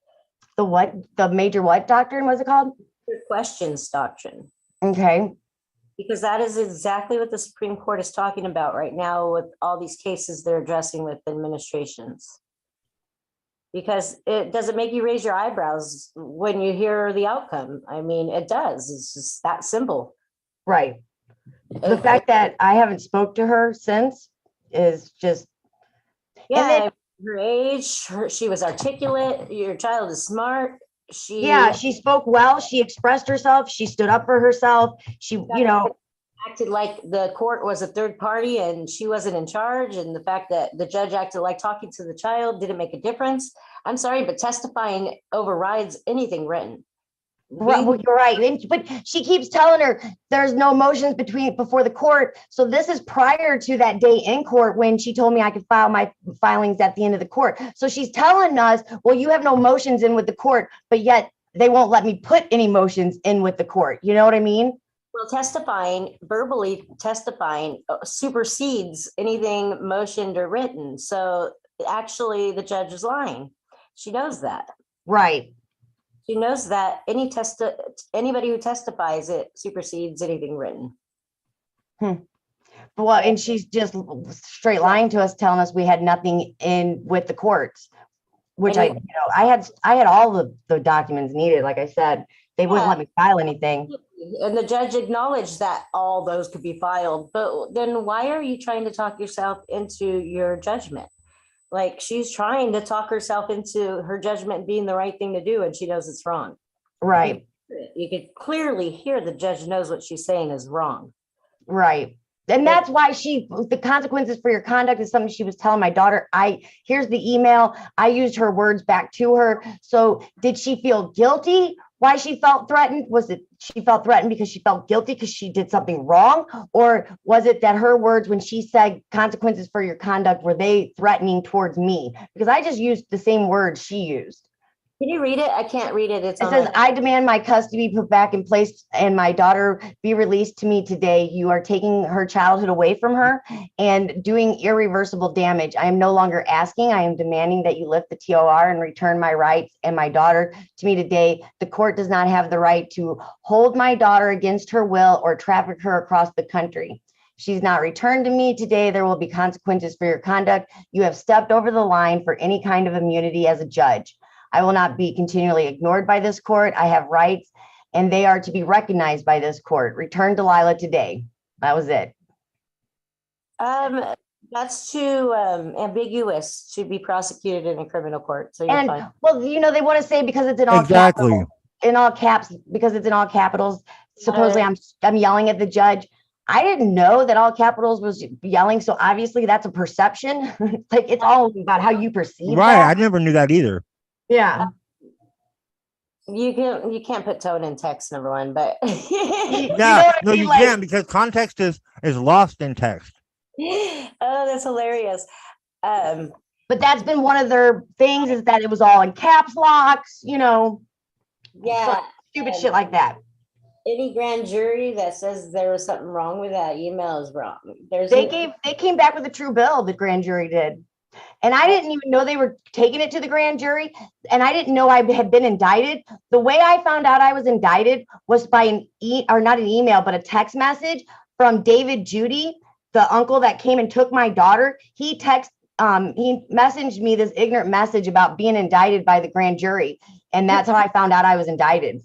The major what doctrine was it called? Major questions doctrine. Okay. Because that is exactly what the Supreme Court is talking about right now with all these cases they're addressing with administrations. Because it doesn't make you raise your eyebrows when you hear the outcome. I mean, it does. It's just that simple. Right. The fact that I haven't spoke to her since is just. Yeah, and then, her age, she was articulate. Your child is smart. She spoke well. She expressed herself. She stood up for herself. She, acted like the court was a third party and she wasn't in charge. And the fact that the judge acted like talking to the child didn't make a difference. I'm sorry, but testifying overrides anything written. Right, well, you're right. But she keeps telling her there's no motions before the court. So this is prior to that day in court when she told me I could file my filings at the end of the court. So she's telling us, well, you have no motions in with the court, but yet they won't let me put any motions in with the court. You know what I mean? Well, verbally testifying supersedes anything motioned or written. So actually the judge is lying. She knows that. Right. She knows that anybody who testifies, it supersedes anything written. Well, and she's just straight lying to us, telling us we had nothing in with the courts, which I had all the documents needed. Like I said, they wouldn't let me file anything. And the judge acknowledged that all those could be filed, but then why are you trying to talk yourself into your judgment? Like, she's trying to talk herself into her judgment being the right thing to do, and she knows it's wrong. Right. You could clearly hear the judge knows what she's saying is wrong. Right. And that's why the consequences for your conduct is something she was telling my daughter. Here's the email. I used her words back to her. So did she feel guilty? Why she felt threatened? Was it she felt threatened because she felt guilty because she did something wrong? Or was it that her words when she said consequences for your conduct, were they threatening towards me? Because I just used the same words she used. Can you read it? I can't read it. It says, I demand my custody be put back in place and my daughter be released to me today. You are taking her childhood away from her and doing irreversible damage. I am no longer asking. I am demanding that you lift the TOR and return my rights and my daughter to me today. The court does not have the right to hold my daughter against her will or traffic her across the country. She's not returned to me today. There will be consequences for your conduct. You have stepped over the line for any kind of immunity as a judge. I will not be continually ignored by this court. I have rights and they are to be recognized by this court. Return Delilah today. That was it. That's too ambiguous to be prosecuted in a criminal court. So you're fine. Well, they want to say because it's in all exactly in all caps, because it's in all capitals. Supposedly I'm yelling at the judge. I didn't know that all capitals was yelling. So obviously that's a perception. Like, it's all about how you perceive right. that. I never knew that either. Yeah. You can't put tone in text, number one, but yeah, no, you can't, because context is lost in text. Oh, that's hilarious. But that's been one of their things, is that it was all in caps locks, Yeah. Stupid shit like that. Any grand jury that says there was something wrong with that email is wrong. They came back with a true bill, the grand jury did. And I didn't even know they were taking it to the grand jury. And I didn't know I had been indicted. The way I found out I was indicted was by not an email, but a text message from David Judy, the uncle that came and took my daughter. He messaged me this ignorant message about being indicted by the grand jury. And that's how I found out I was indicted.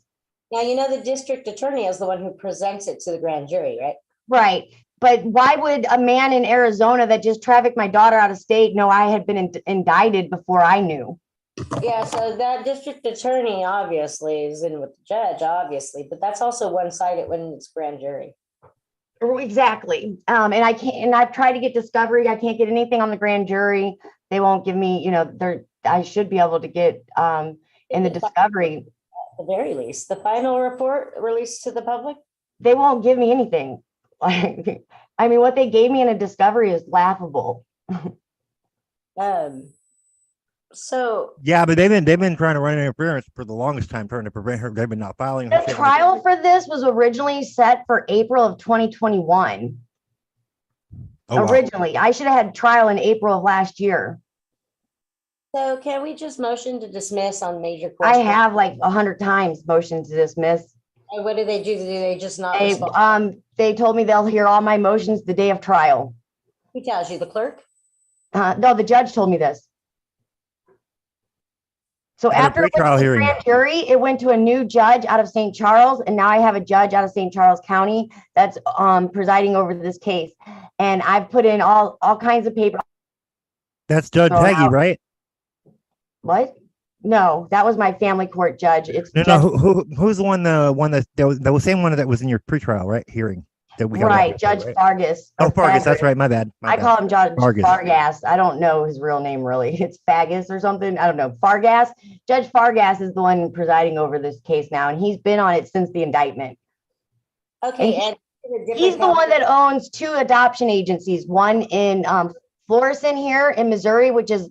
Now, the district attorney is the one who presents it to the grand jury, right? Right. But why would a man in Arizona that just trafficked my daughter out of state know I had been indicted before I knew? Yeah, so that district attorney obviously is in with the judge, obviously, but that's also one-sided when it's grand jury. Exactly. And I've tried to get discovery. I can't get anything on the grand jury. They won't give me, I should be able to get in the discovery. At the very least, the final report released to the public? They won't give me anything. I mean, what they gave me in a discovery is laughable. So yeah, but they've been trying to run interference for the longest time, trying to prevent her. They've been not filing. The trial for this was originally set for April of 2021. Originally, I should have had trial in April of last year. So can we just motion to dismiss on major questions? I have like 100 times motion to dismiss. And what do? Do they just not respond? They told me they'll hear all my motions the day of trial. Who tells you, the clerk? No, the judge told me this. So after it went to the grand jury, it went to a new judge out of St. Charles, and now I have a judge out of St. Charles County that's presiding over this case. And I've put in all kinds of paper. That's Judge Peggy, right? What? No, that was my family court judge. It's no. Who's the one? The one that was the same one that was in your pretrial, right? Hearing. that we got. Right, Judge Fargas. Oh, or Fargas. That's Fagras. right. My bad. I call him Judge Fargas. Fargas. I don't know his real name really. It's Fagus or something. I don't know. Fargas. Judge Fargas is the one presiding over this case now, and he's been on it since the indictment. Okay, and he's the one that owns 2 adoption agencies. One in Florissant here in Missouri, which is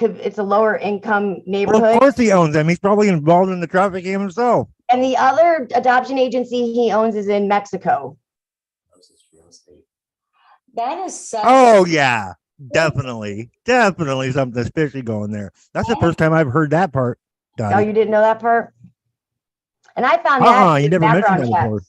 it's a lower income neighborhood. Well, of course he owns them. He's probably involved in the trafficking himself. And the other adoption agency he owns is in Mexico. That is such. Oh yeah, definitely something fishy going there. That's the first time I've heard that part. Oh, you didn't know that part? And I found that you never mentioned that before.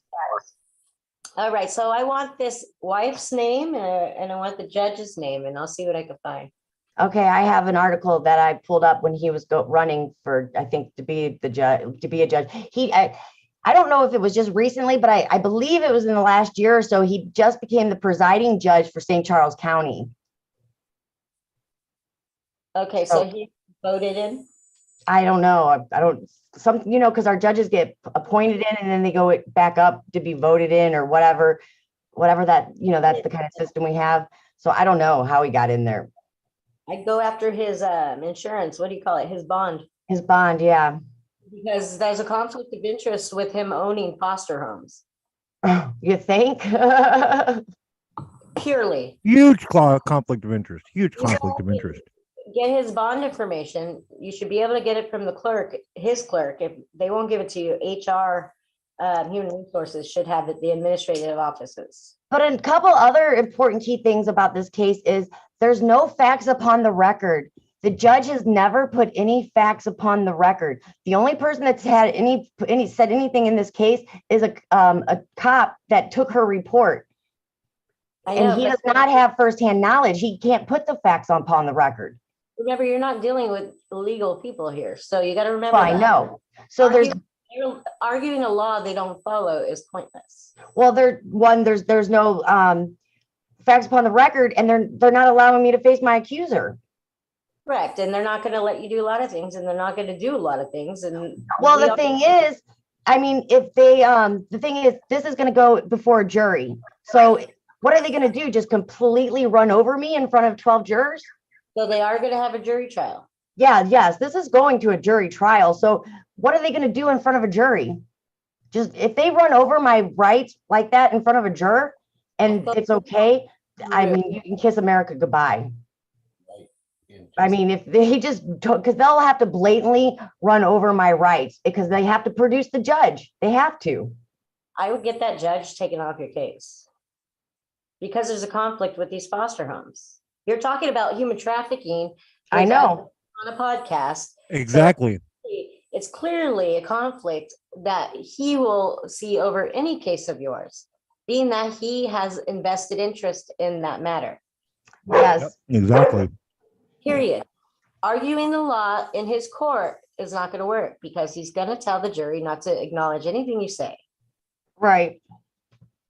All right, so I want this wife's name and I want the judge's name, and I'll see what I can find. Okay, I have an article that I pulled up when he was running for, I think, to be a judge. I don't know if it was just recently, but I believe it was in the last year or so. He just became the presiding judge for St. Charles County. Okay, so he voted in? I don't know. I don't, because our judges get appointed in and then they go back up to be voted in or whatever that, that's the kind of system we have. So I don't know how he got in there. I go after his insurance. What do you call it? His bond. His bond, yeah. Because there's a conflict of interest with him owning foster homes. You think? Purely. Huge conflict of interest. Huge conflict of interest. Get his bond information. You should be able to get it from the clerk, his clerk. If they won't give it to you, HR, Human Resources should have it, the administrative offices. But a couple other important key things about this case is there's no facts upon the record. The judge has never put any facts upon the record. The only person that's had any said anything in this case is a cop that took her report. And he does not have firsthand knowledge. He can't put the facts upon the record. Remember, you're not dealing with legal people here, so you got to remember. I know. So arguing a law they don't follow is pointless. Well, there's no facts upon the record, and they're not allowing me to face my accuser. Correct, and they're not going to let you do a lot of things, and they're not going to do a lot of things. And well, the thing is, if they the thing is, this is going to go before a jury. So what are they going to do? Just completely run over me in front of 12 jurors? So they are going to have a jury trial. Yeah, yes, this is going to a jury trial. So what are they going to do in front of a jury? Just if they run over my rights like that in front of a juror and it's okay, you can kiss America goodbye. If they because they'll have to blatantly run over my rights because they have to produce the judge. They have to. I would get that judge taken off your case because there's a conflict with these foster homes. You're talking about human trafficking. I know. On a podcast. Exactly. So it's clearly a conflict that he will see over any case of yours, being that he has invested interest in that matter. Yes. Yep, exactly. Period. Arguing the law in his court is not going to work because he's going to tell the jury not to acknowledge anything you say. Right.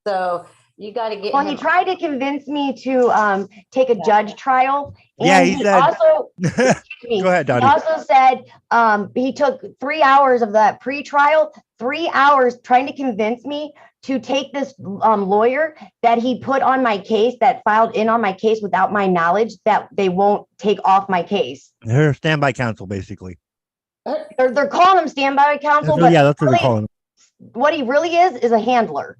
So you got to get. Well, he tried to convince me to take a judge trial. And yeah, he said. Also, go ahead, Dottie. He also said he took 3 hours of that pre-trial, 3 hours trying to convince me to take this lawyer that he put on my case, that filed in on my case without my knowledge, that they won't take off my case. They're standby counsel, basically. They're calling him standby counsel, but yeah, that's what they're calling him. What he really is a handler.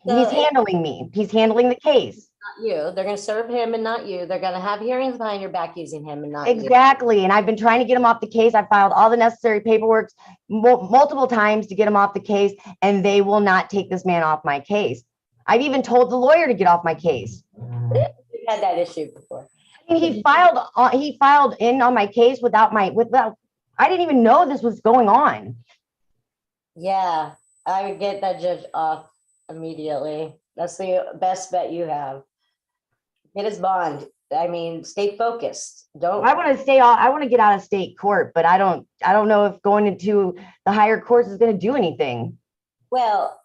So he's handling me. He's handling the case. Not you. They're going to serve him and not you. They're going to have hearings behind your back using him and not exactly. And I've been trying to get him off the case. I filed all the necessary paperwork multiple times to get him off the case, and they will not take this man off my case. I've even told the lawyer to get off my case. We've had that issue before. He filed in on my case without I didn't even know this was going on. Yeah, I would get that judge off immediately. That's the best bet you have. Get his bond. Stay focused. I want to get out of state court, but I don't know if going into the higher courts is going to do anything. Well,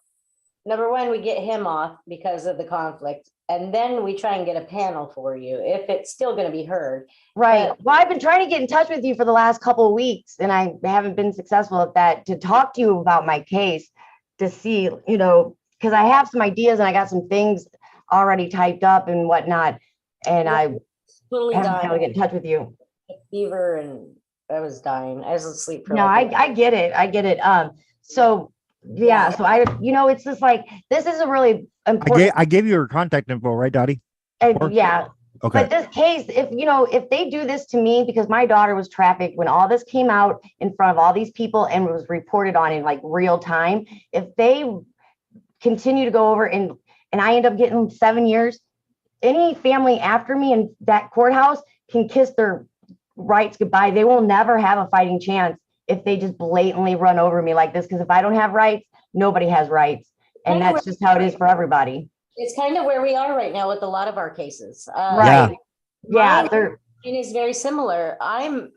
number one, we get him off because of the conflict, and then we try and get a panel for you if it's still going to be heard. Right. Well, I've been trying to get in touch with you for the last couple of weeks, and I haven't been successful at that, to talk to you about my case, to see, because because I have some ideas and I got some things already typed up and whatnot. And I Totally haven't been able to dying. get in touch with you. Fever, and I was dying. I was asleep for No, like I get it. I get it. So yeah, so it's just like, this is a really important. I gave you her contact info, right, Dottie? Yeah. Okay. But this case, if they do this to me, because my daughter was trafficked when all this came out in front of all these people and was reported on in like real time, if they continue to go over and I end up getting 7 years, any family after me in that courthouse can kiss their rights goodbye. They will never have a fighting chance if they just blatantly run over me like this. Because if I don't have rights, nobody has rights. And that's just how it is for everybody. It's kind of where we are right now with a lot of our cases. Right. Yeah. Mine is very similar.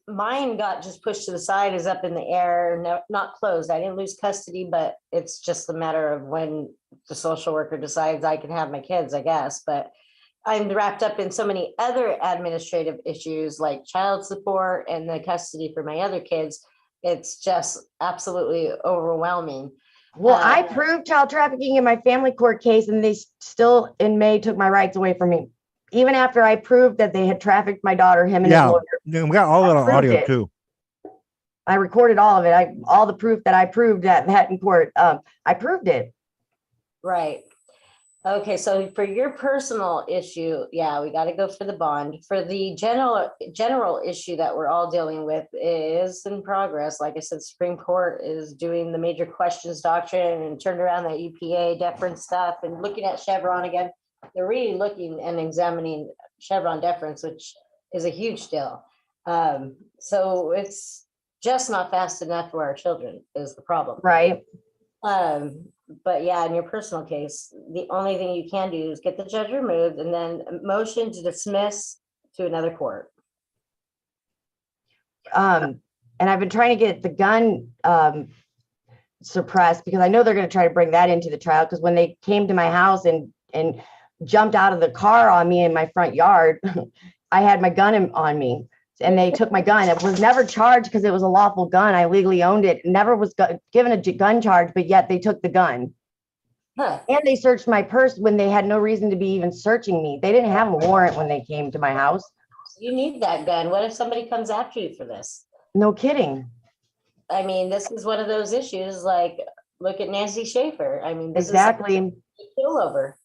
Mine got just pushed to the side, is up in the air, not closed. I didn't lose custody, but it's just a matter of when the social worker decides I can have my kids, I guess. But I'm wrapped up in so many other administrative issues like child support and the custody for my other kids. It's just absolutely overwhelming. Well, I proved child trafficking in my family court case, and they still in May took my rights away from me. Even after I proved that they had trafficked my daughter, him and his lawyer. Yeah, we got all that on audio too. I recorded all of it. All the proof that I proved that in court. I proved it. Right. Okay, so for your personal issue, yeah, we got to go for the bond. For the general issue that we're all dealing with is in progress. Like I said, Supreme Court is doing the major questions doctrine and turned around that EPA deference stuff and looking at Chevron again. They're really looking and examining Chevron deference, which is a huge deal. So it's just not fast enough for our children is the problem. Right. But yeah, in your personal case, the only thing you can do is get the judge removed and then motion to dismiss to another court. And I've been trying to get the gun suppressed, because I know they're going to try to bring that into the trial. Because when they came to my house and jumped out of the car on me in my front yard, I had my gun on me. And they took my gun. It was never charged because it was a lawful gun. I legally owned it. Never was given a gun charge, but yet they took the gun. Huh. And they searched my purse when they had no reason to be even searching me. They didn't have a warrant when they came to my house. You need that gun. What if somebody comes after you for this? No kidding. I mean, this is one of those issues, like, look at Nancy Schaefer. I mean, this exactly. is kill over.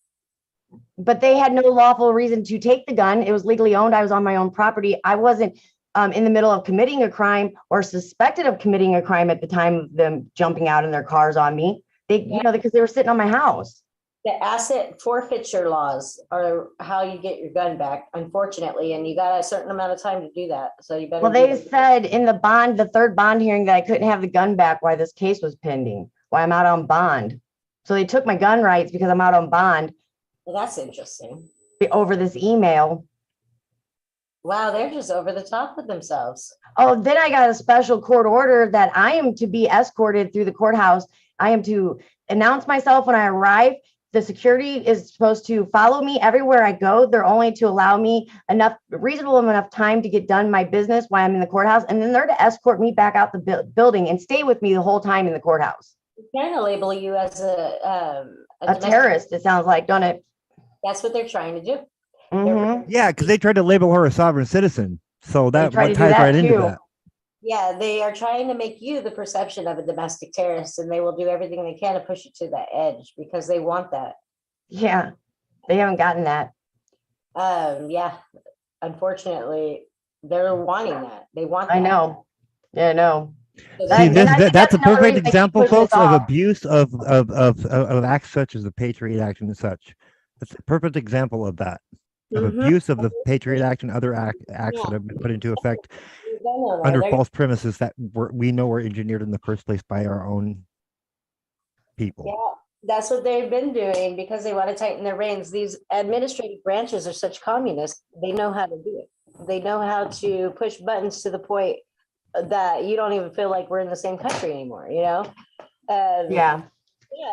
But they had no lawful reason to take the gun. It was legally owned. I was on my own property. I wasn't in the middle of committing a crime or suspected of committing a crime at the time of them jumping out in their cars on me. Because they were sitting on my house. The asset forfeiture laws are how you get your gun back, unfortunately, and you got a certain amount of time to do that. So you better. Well, they said in the third bond hearing, that I couldn't have the gun back while this case was pending, why I'm out on bond. So they took my gun rights because I'm out on bond. Well, that's interesting. Over this email. Wow, they're just over the top with themselves. Oh, then I got a special court order that I am to be escorted through the courthouse. I am to announce myself when I arrive. The security is supposed to follow me everywhere I go. They're only to allow me reasonable enough time to get done my business while I'm in the courthouse. And then they're to escort me back out the building and stay with me the whole time in the courthouse. They're trying to label you as a terrorist, it sounds like, don't it? That's what they're trying to do. Mm-hmm. Yeah, because they tried to label her a sovereign citizen. So that ties right into that. Yeah, they are trying to make you the perception of a domestic terrorist, and they will do everything they can to push you to that edge because they want that. Yeah, they haven't gotten that. Yeah, unfortunately, they're wanting that. They want that. I know. Yeah, I know. So See, that's a perfect example, folks, of abuse of acts such as the Patriot Act and such. That's a perfect example of that. Of abuse of the Patriot Act and other acts that have been put into effect under false premises that we know were engineered in the first place by our own people. Yeah, that's what they've been doing because they want to tighten their reins. These administrative branches are such communists. They know how to do it. They know how to push buttons to the point that you don't even feel like we're in the same country anymore, Yeah,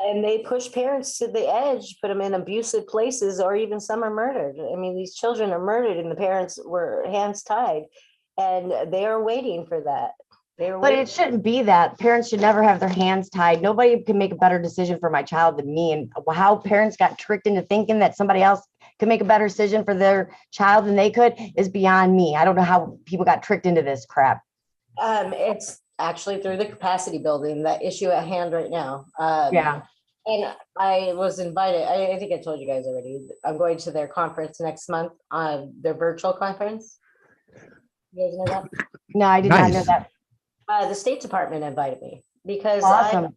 and they push parents to the edge, put them in abusive places, or even some are murdered. I mean, these children are murdered and the parents were hands tied, and they are waiting for that. They were But waiting. it shouldn't be that. Parents should never have their hands tied. Nobody can make a better decision for my child than me. And how parents got tricked into thinking that somebody else could make a better decision for their child than they could is beyond me. I don't know how people got tricked into this crap. It's actually through the capacity building, that issue at hand right now. Yeah. And I was invited, I think I told you guys already, I'm going to their conference next month, their virtual conference. You guys know that? No, I did not know Nice. that. The State Department invited me because Awesome.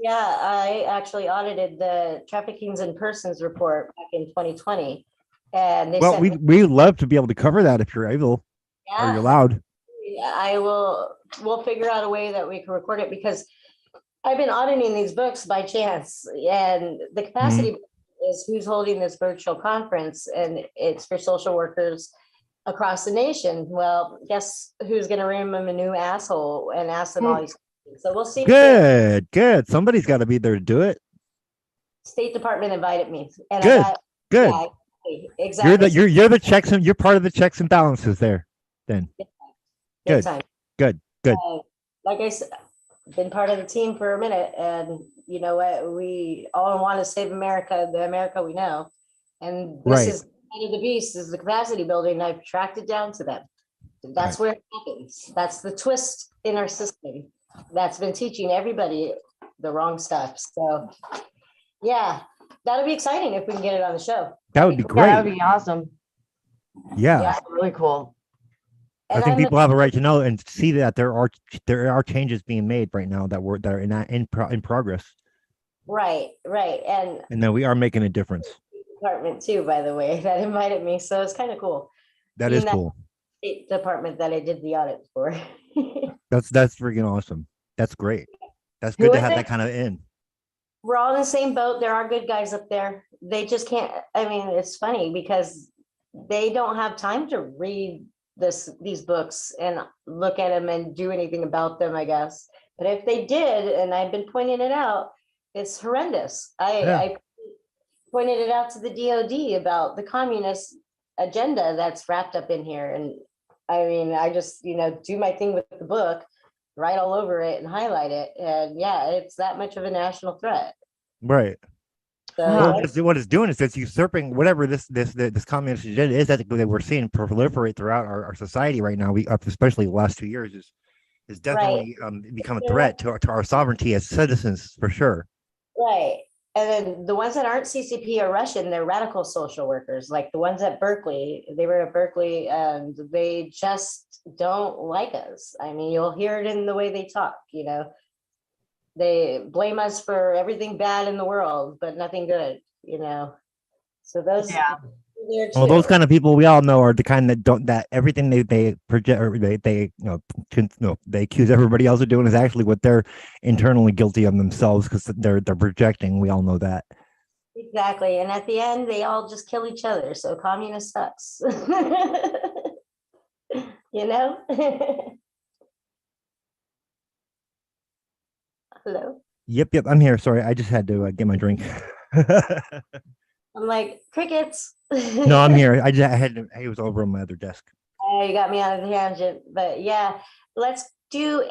I actually audited the traffickings in persons report back in 2020. And they Well, sent me, we love to be able to cover that if you're able or you're allowed. we'll figure out a way that we can record it because I've been auditing these books by chance, and the capacity is who's holding this virtual conference, and it's for social workers across the nation. Well, guess who's going to ring them a new asshole and ask them all these questions. So we'll see. Good. Somebody's got to be there to do it. State Department invited me. And Good. Good. Yeah, exactly. You're the checks and you're part of the checks and balances there. Then. Big Good. time. Good. Like I said, been part of the team for a minute, and you know what? We all want to save America, the America we know, and this is kind of the beast. Is the capacity building? I've tracked it down to them. That's where it happens. That's the twist in our system that's been teaching everybody the wrong stuff. So, yeah, that'll be exciting if we can get it on the show. That would be great. That would be awesome. Yeah. That's really cool. I think people have a right to know and see that there are changes being made right now that are in progress. Right, and that we are making a difference. Department too, by the way, that invited me, so it's kind of cool. That is cool. State Department that I did the audit for. That's freaking awesome. That's great. That's good to have that kind of in. We're all in the same boat. There are good guys up there. They just can't. I mean, it's funny because they don't have time to read these books and look at them and do anything about them, I guess. But if they did, and I've been pointing it out, it's horrendous. I pointed it out to the DOD about the communist agenda that's wrapped up in here. And I mean, I just, do my thing with the book, write all over it and highlight it. And yeah, it's that much of a national threat. Right. So what it's doing is it's usurping whatever this communist agenda is that we're seeing proliferate throughout our society right now. Especially the last 2 years is definitely become a threat to our sovereignty as citizens for sure. Right. And then the ones that aren't CCP or Russian, they're radical social workers, like the ones at Berkeley. They were at Berkeley and they just don't like us. I mean, you'll hear it in the way they talk, They blame us for everything bad in the world, but nothing good, So those, Well, those kind of people we all know are the kind that everything they project or they accuse everybody else of doing is actually what they're internally guilty of themselves because they're projecting. We all know that. Exactly, and at the end, they all just kill each other. So communist sucks, Hello. Yep. I'm here. Sorry, I just had to get my drink. I'm like crickets. No, I'm here. He was over on my other desk. You got me on a tangent, but yeah, let's do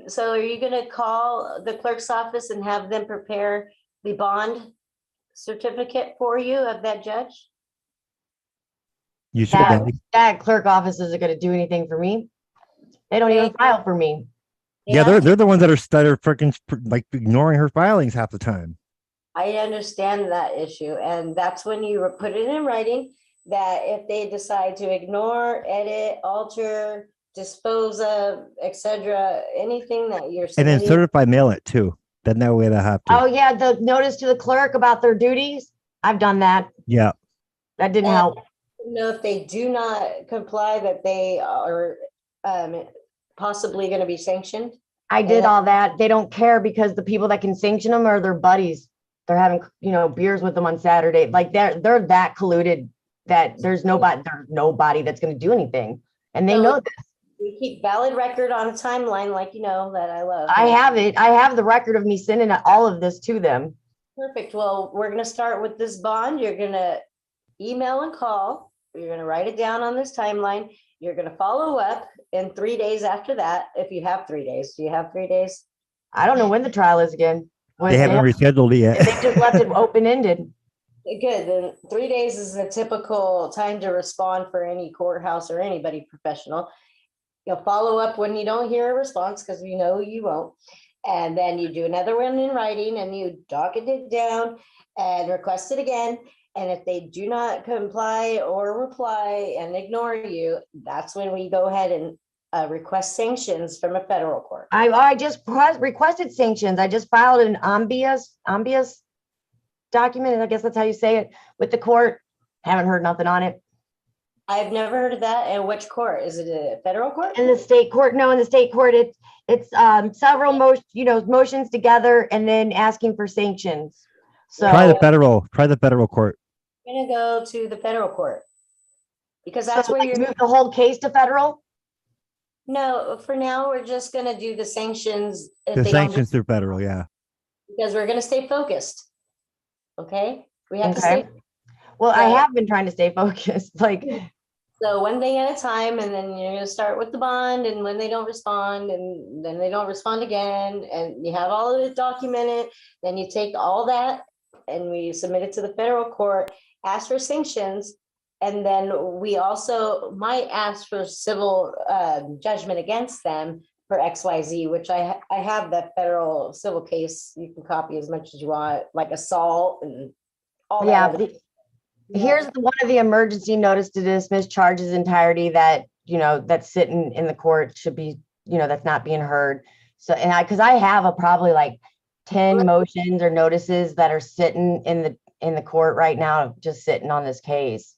so are you going to call the clerk's office and have them prepare the bond certificate for you of that judge? You should. That clerk office isn't going to do anything for me. They don't even file for me. Yeah, they're the ones that are freaking like ignoring her filings half the time. I understand that issue, and that's when you put it in writing that if they decide to ignore, edit, alter, dispose of, etc., anything that you're And then certify mail it too. Then that way they have to. Oh yeah, the notice to the clerk about their duties. I've done that. Yeah. That didn't help. If they do not comply, that they are possibly going to be sanctioned. I did all that. They don't care because the people that can sanction them are their buddies. They're having, beers with them on Saturday. Like they're that colluded that there's nobody that's going to do anything. And they know this. We keep valid record on a timeline, like, that I love. I have it. I have the record of me sending all of this to them. Perfect. Well, we're going to start with this bond. You're going to email and call. You're going to write it down on this timeline. You're gonna follow up in 3 days after that, if you have 3 days. Do you have 3 days? I don't know when the trial is again. They haven't rescheduled it yet. They just left it open-ended. Good, then 3 days is a typical time to respond for any courthouse or anybody professional. You'll follow up when you don't hear a response, because we know you won't. And then you do another one in writing and you docket it down and request it again. And if they do not comply or reply and ignore you, that's when we go ahead and request sanctions from a federal court. I just requested sanctions. I just filed an ambias document, I guess that's how you say it, with the court. Haven't heard nothing on it. I've never heard of that. And which court? Is it a federal court? In the state court? No, in the state court, it's several motions together and then asking for sanctions. So Try the federal court. I'm gonna go to the federal court because that's where you're move the whole case to federal. No, for now we're just gonna do the sanctions. If The they sanctions don't, through federal, yeah. because we're gonna stay focused. Okay, we have to stay. Well, I have been trying to stay focused. Like, so one thing at a time, and then you're gonna start with the bond, and when they don't respond, and then they don't respond again, and you have all of it documented, then you take all that and we submit it to the federal court, ask for sanctions, and then we also might ask for civil judgment against them for XYZ, which I have that federal civil case. You can copy as much as you want, like assault and all that. yeah. Here's one of the emergency notice to dismiss charges entirety that, that's sitting in the court should be, that's not being heard. So, and because I have probably like 10 motions or notices that are sitting in the court right now, just sitting on this case.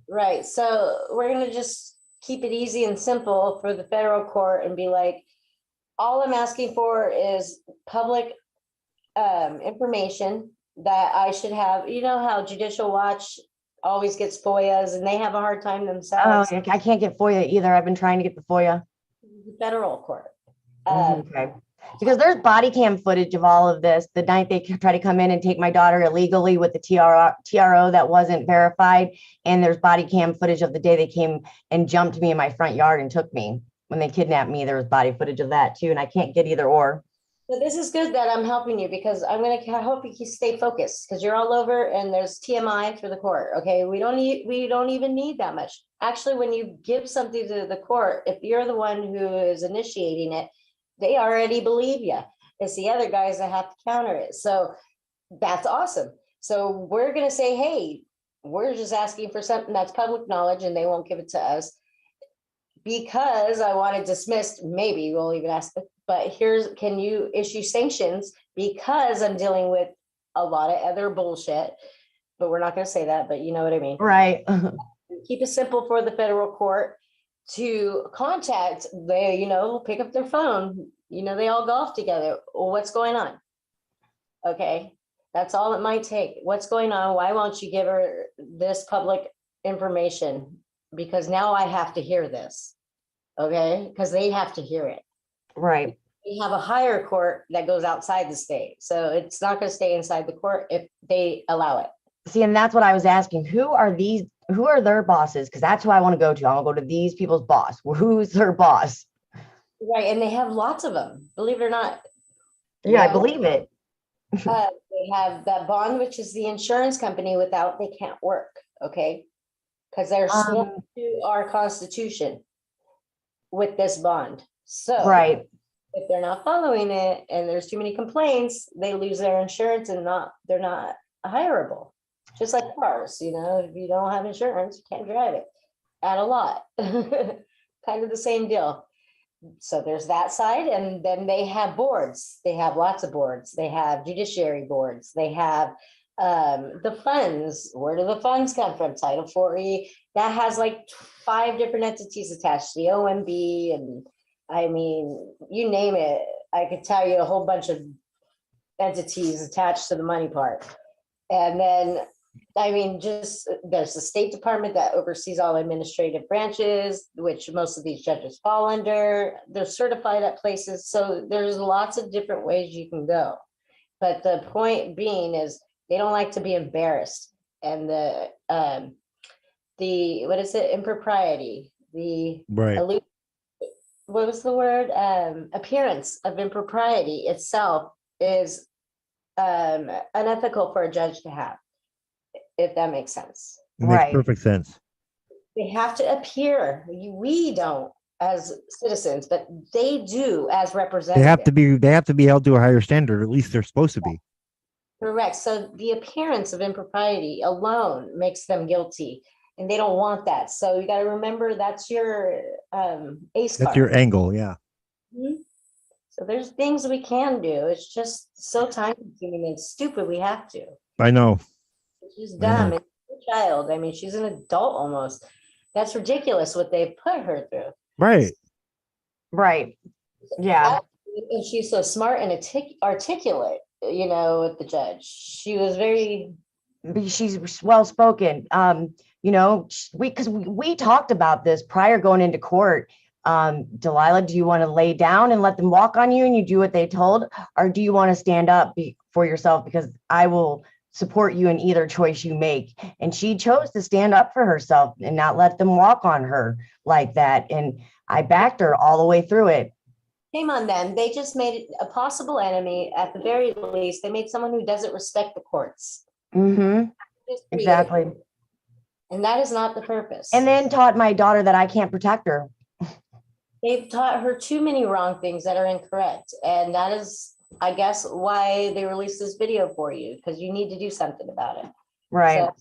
Right. So we're going to just keep it easy and simple for the federal court and be like, all I'm asking for is public information that I should have. You know how Judicial Watch always gets FOIAs and they have a hard time themselves. Oh, I can't get FOIA either. I've been trying to get the FOIA. The federal court. Okay. Because there's body cam footage of all of this. The night they try to come in and take my daughter illegally with the TRO that wasn't verified. And there's body cam footage of the day they came and jumped me in my front yard and took me. When they kidnapped me, there was body footage of that too. And I can't get either or. So this is good that I'm helping you because I hope you stay focused because you're all over and there's TMI for the court. Okay, we don't even need that much. Actually, when you give something to the court, if you're the one who is initiating it, they already believe you. It's the other guys that have to counter it. So that's awesome. So we're gonna say, hey, we're just asking for something that's public knowledge and they won't give it to us because I want it dismissed. Maybe we'll even ask but can you issue sanctions because I'm dealing with a lot of other bullshit, but we're not going to say that, but you know what I mean? Right. Keep it simple for the federal court to contact, pick up their phone, they all golf together. Well, what's going on? Okay. That's all it might take. What's going on? Why won't you give her this public information? Because now I have to hear this. Okay. Because they have to hear it. Right. We have a higher court that goes outside the state. So it's not going to stay inside the court if they allow it. See, and that's what I was asking. Who are their bosses? Because that's who I want to go to. I want to go to these people's boss. Who's their boss? Right. And they have lots of them, believe it or not. Yeah, I believe it. They have that bond, which is the insurance company. Without, they can't work. Okay. Because they're sworn to our Constitution with this bond. So right. If they're not following it and there's too many complaints, they lose their insurance and they're not hireable. Just like cars, if you don't have insurance, you can't drive it at a lot. Kind of the same deal. So there's that side. And then they have boards. They have lots of boards. They have judiciary boards. They have the funds. Where do the funds come from? Title 4E. That has like 5 different entities attached. The OMB and I mean, you name it, I could tell you a whole bunch of entities attached to the money part. And then, there's the State Department that oversees all administrative branches, which most of these judges fall under. They're certified at places. So there's lots of different ways you can go. But the point being is they don't like to be embarrassed. And the impropriety, the Right. what was the word? Appearance of impropriety itself is unethical for a judge to have, if that makes sense. It makes perfect sense. They have to appear. We don't as citizens, but they do as representatives. They have to be held to a higher standard. At least they're supposed to be. Correct. So the appearance of impropriety alone makes them guilty, and they don't want that. So you got to remember that's your ace card. That's your angle, yeah. Mhm. So there's things we can do. It's just so time consuming and stupid. We have to. I know. She's dumb. It's a child. I mean, she's an adult almost. That's ridiculous what they put her through. Right. Right. Yeah. And she's so smart and articulate, you know, with the judge. She was very. She's well spoken. You know, because we talked about this prior going into court. Delilah, do you want to lay down and let them walk on you and you do what they told, or do you want to stand up for yourself? Because I will support you in either choice you make. And she chose to stand up for herself and not let them walk on her like that. And I backed her all the way through it. Shame on them. They just made a possible enemy. At the very least, they made someone who doesn't respect the courts. Mm-hmm. Exactly. And that is not the purpose. And then taught my daughter that I can't protect her. They've taught her too many wrong things that are incorrect. And that is, I guess, why they released this video for you, because you need to do something about it. Right. So,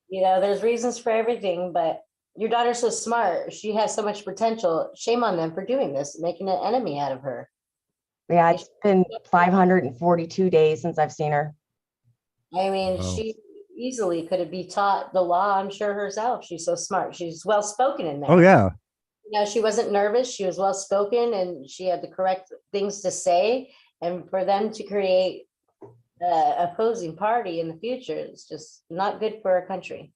you know, there's reasons for everything, but your daughter's so smart. She has so much potential. Shame on them for doing this, making an enemy out of her. Yeah, it's been 542 days since I've seen her. I mean, she easily could have been taught the law, I'm sure, herself. She's so smart. She's well spoken in there. Oh, yeah. You know, she wasn't nervous. She was well spoken and she had the correct things to say. And for them to create opposing party in the future is just not good for our country.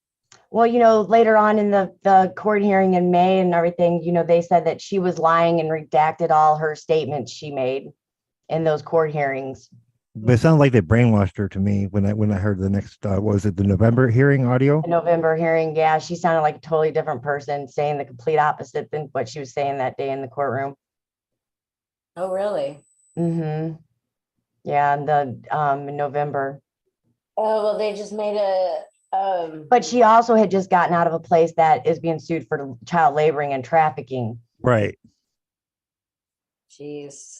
Well, you know, later on in the court hearing in May and everything, you know, they said that she was lying and redacted all her statements she made in those court hearings. But it sounded like they brainwashed her to me when I heard the next was it the November hearing audio? The November hearing, yeah, she sounded like a totally different person, saying the complete opposite than what she was saying that day in the courtroom. Oh, really? Mm-hmm. Yeah, in November. Oh, well, they just made a but she also had just gotten out of a place that is being sued for child laboring and trafficking. Right. Jeez.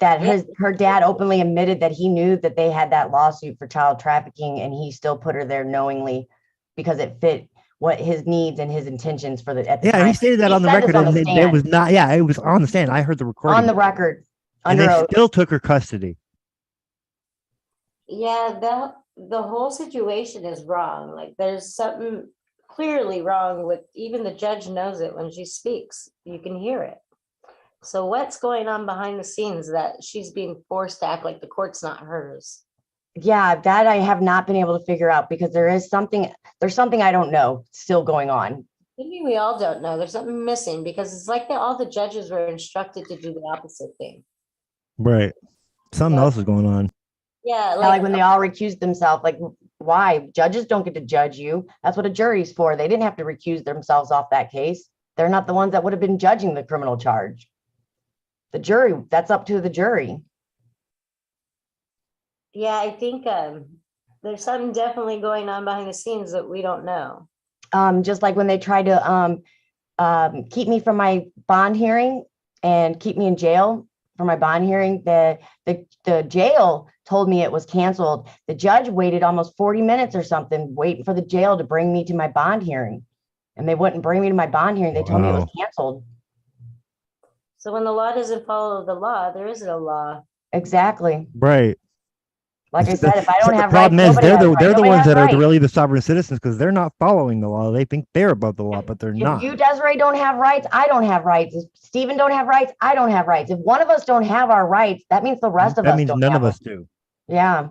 That her dad openly admitted that he knew that they had that lawsuit for child trafficking, and he still put her there knowingly because it fit what his needs and his intentions for the. At the time. He stated that on the record, and it was not. Yeah, it was on the stand. I heard the recording on the record. And they still took her custody. Yeah, the whole situation is wrong. Like, there's something clearly wrong with, even the judge knows it when she speaks. You can hear it. So what's going on behind the scenes that she's being forced to act like the court's not hers? Yeah, that I have not been able to figure out, because there's something I don't know still going on. Maybe we all don't know. There's something missing, because it's like all the judges were instructed to do the opposite thing. Right. Something else is going on. Yeah. Like when they all recused themselves, like, why? Judges don't get to judge you. That's what a jury's for. They didn't have to recuse themselves off that case. They're not the ones that would have been judging the criminal charge. The jury, that's up to the jury. Yeah, I think there's something definitely going on behind the scenes that we don't know. Just like when they tried to keep me from my bond hearing and keep me in jail for my bond hearing, the jail told me it was canceled. The judge waited almost 40 minutes or something, waiting for the jail to bring me to my bond hearing. And they wouldn't bring me to my bond hearing. They told me it was canceled. So when the law doesn't follow the law, there isn't a law. Exactly. Right. Like I said, if I don't have the problem rights, is they're the ones that rights. are really the sovereign citizens, because they're not following the law. They think they're above the law, but they're not. If you, Desiree, don't have rights, I don't have rights. If Stephen don't have rights, I don't have rights. If one of us don't have our rights, that means the rest of us don't. That means none of us do. Yeah.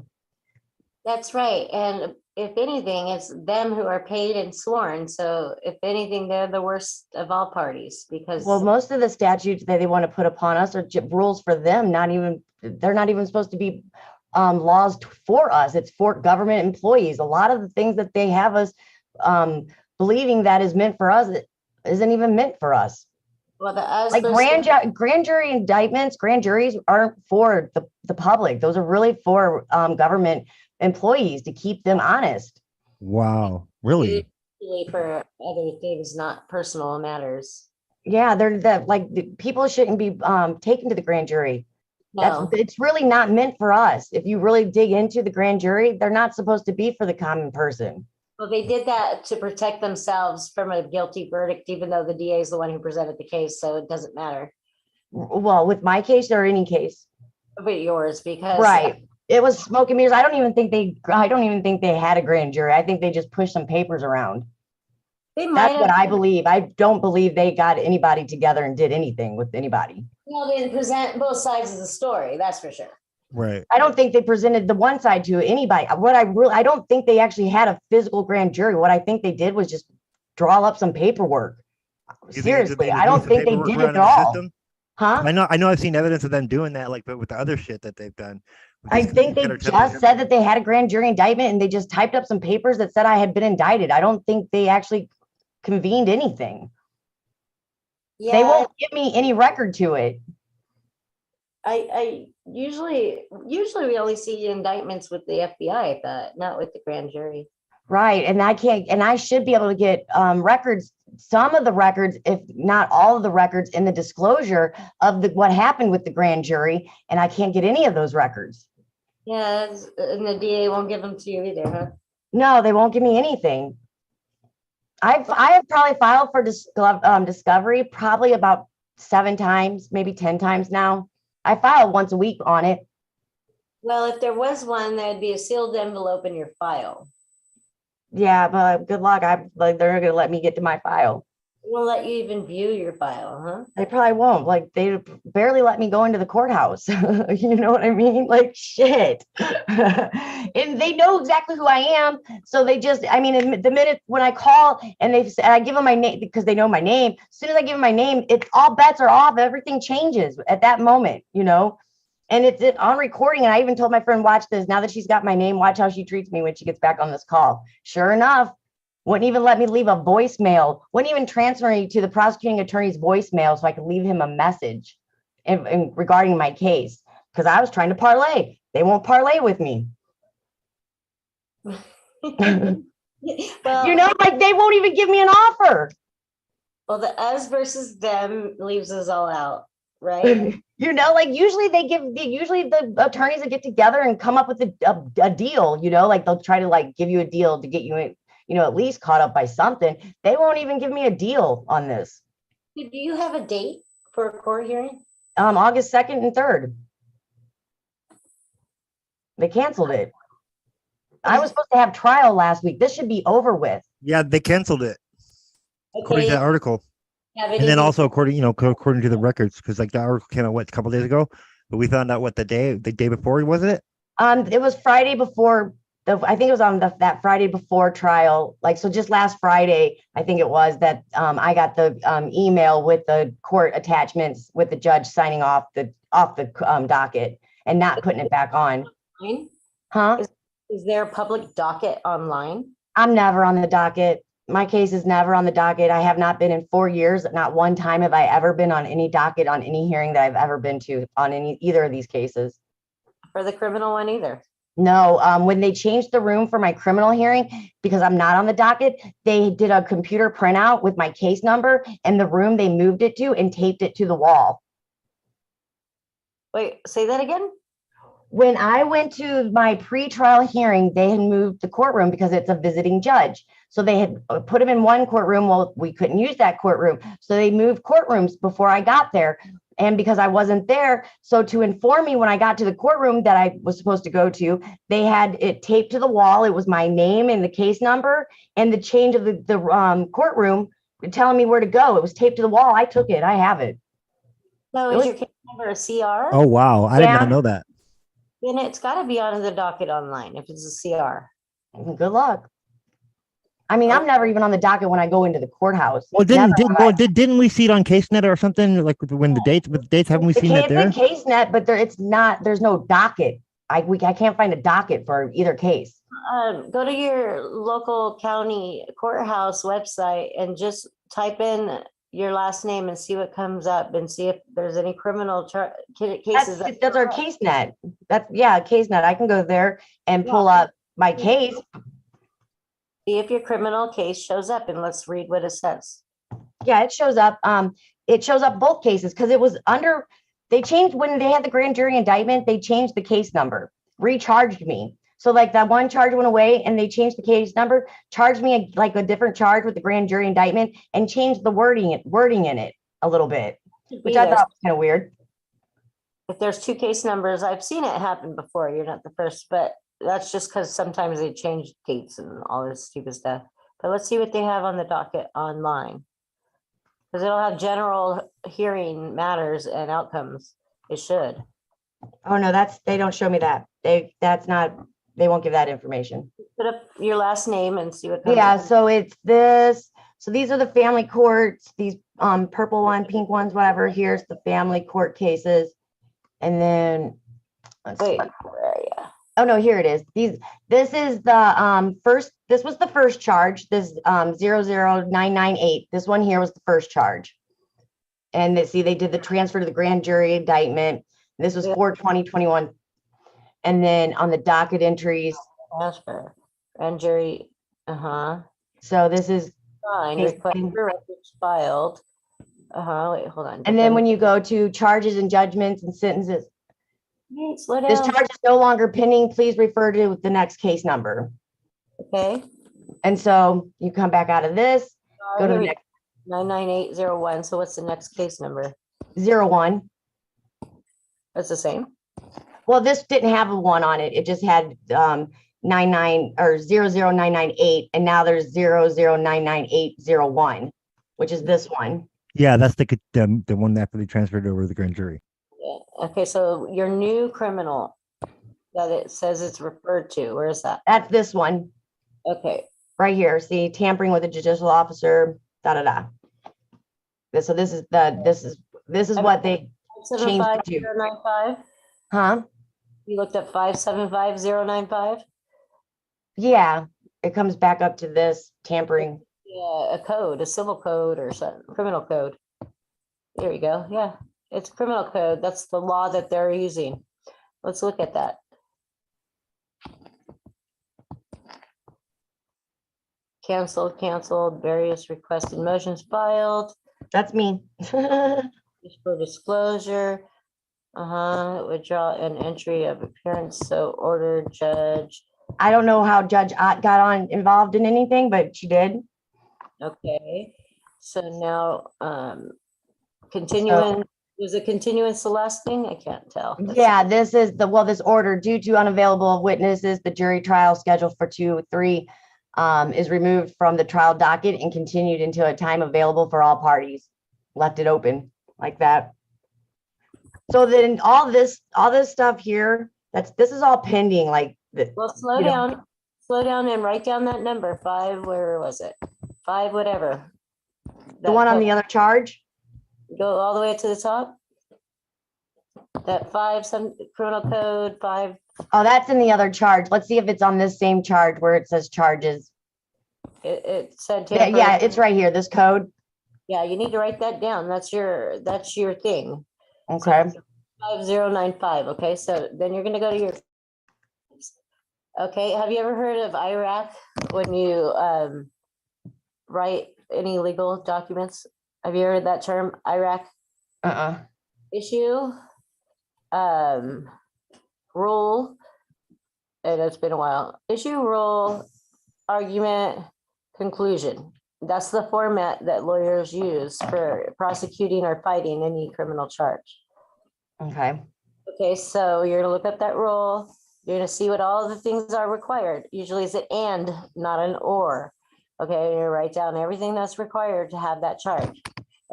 That's right. And if anything, it's them who are paid and sworn. So if anything, they're the worst of all parties, because. Well, most of the statutes that they want to put upon us are rules for them. They're not even supposed to be laws for us. It's for government employees. A lot of the things that they have us believing that is meant for us isn't even meant for us. Well, Like grand jury indictments, grand juries aren't for the public. Those are really for government employees to keep them honest. Wow, really? Usually for other things, not personal matters. Yeah, they're that like people shouldn't be taken to the grand jury. No. It's really not meant for us. If you really dig into the grand jury, they're not supposed to be for the common person. Well, they did that to protect themselves from a guilty verdict, even though the DA is the one who presented the case, so it doesn't matter. Well, with my case or any case. But yours, because right. It was smoke and mirrors. I don't even think they had a grand jury. I think they just pushed some papers around. That's what I believe. I don't believe they got anybody together and did anything with anybody. Well, they didn't present both sides of the story, that's for sure. Right. I don't think they presented the one side to anybody. I don't think they actually had a physical grand jury. What I think they did was just draw up some paperwork. Seriously, I don't think they did it at all. Huh? I know I've seen evidence of them doing that, like, but with the other shit that they've done. I think they just said that they had a grand jury indictment and they just typed up some papers that said I had been indicted. I don't think they actually convened anything. Yeah. They won't give me any record to it. I usually we only see indictments with the FBI, but not with the grand jury. Right. And I should be able to get records, some of the records, if not all of the records in the disclosure of what happened with the grand jury. And I can't get any of those records. Yeah. And the DA won't give them to you either, huh? No, they won't give me anything. I have probably filed for discovery probably about 7 times, maybe 10 times now. I file once a week on it. Well, if there was one, there'd be a sealed envelope in your file. Yeah, but good luck. They're not gonna let me get to my file. They won't let you even view your file, huh? They probably won't. Like they barely let me go into the courthouse. You know what I mean? Like shit. And they know exactly who I am. So they just, the minute when I call and I give them my name because they know my name. As soon as I give them my name, it's all bets are off. Everything changes at that moment, you know? And it's on recording. And I even told my friend, watch this. Now that she's got my name, watch how she treats me when she gets back on this call. Sure enough, wouldn't even let me leave a voicemail, wouldn't even transfer me to the prosecuting attorney's voicemail so I could leave him a message regarding my case. Because I was trying to parlay. They won't parlay with me. Well, like they won't even give me an offer. Well, the us versus them leaves us all out, right? Like usually the attorneys that get together and come up with a deal, like they'll try to like give you a deal to get you, at least caught up by something. They won't even give me a deal on this. Do you have a date for a court hearing? August 2nd and 3rd. They canceled it. I was supposed to have trial last week. This should be over with. Yeah, they canceled it. Okay. According to that article. And then also according to the records, because like the article came out a couple days ago, but we found out the day before, wasn't it? It was Friday before I think it was on that Friday before trial. Like, so just last Friday, I think it was that I got the email with the court attachments with the judge signing off the docket and not putting it back on. Huh? Is there a public docket online? I'm never on the docket. My case is never on the docket. I have not been in 4 years. Not one time have I ever been on any docket on any hearing that I've ever been to on either of these cases. For the criminal one either? No. When they changed the room for my criminal hearing, because I'm not on the docket, they did a computer printout with my case number and the room they moved it to and taped it to the wall. Wait, say that again? When I went to my pre-trial hearing, they had moved the courtroom because it's a visiting judge. So they had put him in one courtroom. Well, we couldn't use that courtroom. So they moved courtrooms before I got there. And because I wasn't there, so to inform me when I got to the courtroom that I was supposed to go to, they had it taped to the wall. It was my name and the case number and the change of the courtroom telling me where to go. It was taped to the wall. I took it. I have it. So is your case number a CR? Oh, wow. I did not know that. Then it's got to be on the docket online if it's a CR. Good luck. I mean, I'm never even on the docket when I go into the courthouse. Well, didn't we see it on CaseNet or something? Like when the dates, haven't we seen it there? It's CaseNet, but there's no docket. I can't find a docket for either case. Go to your local county courthouse website and just type in your last name and see what comes up and see if there's any criminal cases. That's our case net. Case net. I can go there and pull up my case. See if your criminal case shows up and let's read what it says. Yeah, it shows up. It shows up both cases because it was under, they changed when they had the grand jury indictment, they changed the case number, recharged me. So like that one charge went away and they changed the case number, charged me like a different charge with the grand jury indictment and changed the wording in it a little bit, which I thought was kind of weird. If there's two case numbers, I've seen it happen before. You're not the first, but that's just because sometimes they change dates and all this stupid stuff. But let's see what they have on the docket online. Because it'll have general hearing matters and outcomes. It should. Oh no, they don't show me that. They won't give that information. Put up your last name and see what comes Yeah, up. so it's this. So these are the family courts, these purple one, pink ones, whatever. Here's the family court cases. And then wait, where are you? Oh no, here it is. This is the this was the first charge. This 00998. This one here was the first charge. And they did the transfer to the grand jury indictment. This was 4/20/21. And then on the docket entries. Transfer. Grand jury. So this is fine. Request for records filed. Wait, hold on. And then when you go to charges and judgments and sentences, slow down. this charge is no longer pending. Please refer to the next case number. Okay. And so you come back out of this, go to the next 99801. So what's the next case number? 01. That's the same. Well, this didn't have a 1 on it. It just had 99 or 00998, and now there's 0099801, which is this one. Yeah, that's the one after they transferred over to the grand jury. Yeah. Okay, so your new criminal that it says it's referred to, where is that? That's this one. Okay. Right here. See, tampering with a judicial officer, So this is what they changed it to. 575-095? Huh? You looked up 575-095? Yeah, it comes back up to this tampering. Yeah, a code, a civil code or something, criminal code. There you go. Yeah, it's criminal code. That's the law that they're using. Let's look at that. Canceled, various requested motions filed. That's me. Just for disclosure. Withdraw an entry of appearance, so ordered, judge. I don't know how Judge Ott got involved in anything, but she did. Okay, so now continuing, was it continuance the last thing? I can't tell. Yeah, this is this order due to unavailable witnesses, the jury trial scheduled for 2/3 is removed from the trial docket and continued until a time available for all parties. Left it open like that. So then all this stuff here, this is all pending. Well, slow down and write down that number 5. Where was it? 5 whatever. The one on the other charge. Go all the way to the top. That 5, some criminal code 5. Oh, that's in the other charge. Let's see if it's on this same charge where it says charges. It said yeah, it's right here. This code. Yeah, you need to write that down. That's your thing. Okay. So 5095. Okay, so then you're gonna go to your. Okay, have you ever heard of IRAC when you write any legal documents? Have you heard that term, IRAC? Issue, rule, and it's been a while. Issue, rule, argument, conclusion. That's the format that lawyers use for prosecuting or fighting any criminal charge. Okay. Okay, so you're gonna look up that rule. You're gonna see what all the things are required. Usually it's an and, not an or. Okay, you write down everything that's required to have that charge.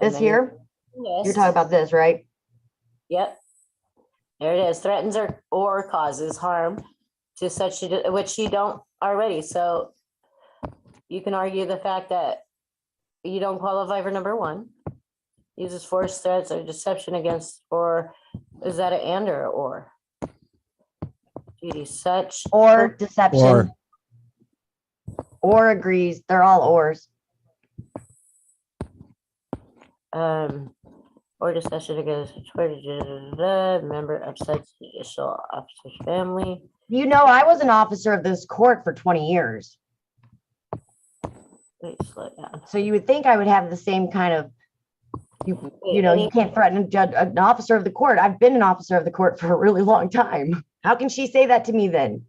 This here? Yes. You're talking about this, right? Yep. There it is. Threatens or causes harm to such which you don't already. So you can argue the fact that you don't qualify for number 1. Uses force, threats, or deception against, or is that an and or? Duty such. Or deception. Or agrees. They're all ors. or discussion against a member of such judicial officer's family. You know, I was an officer of this court for 20 years. Wait, slow down. So you would think I would have the same kind of, you know, you can't threaten a judge, an officer of the court. I've been an officer of the court for a really long time. How can she say that to me then?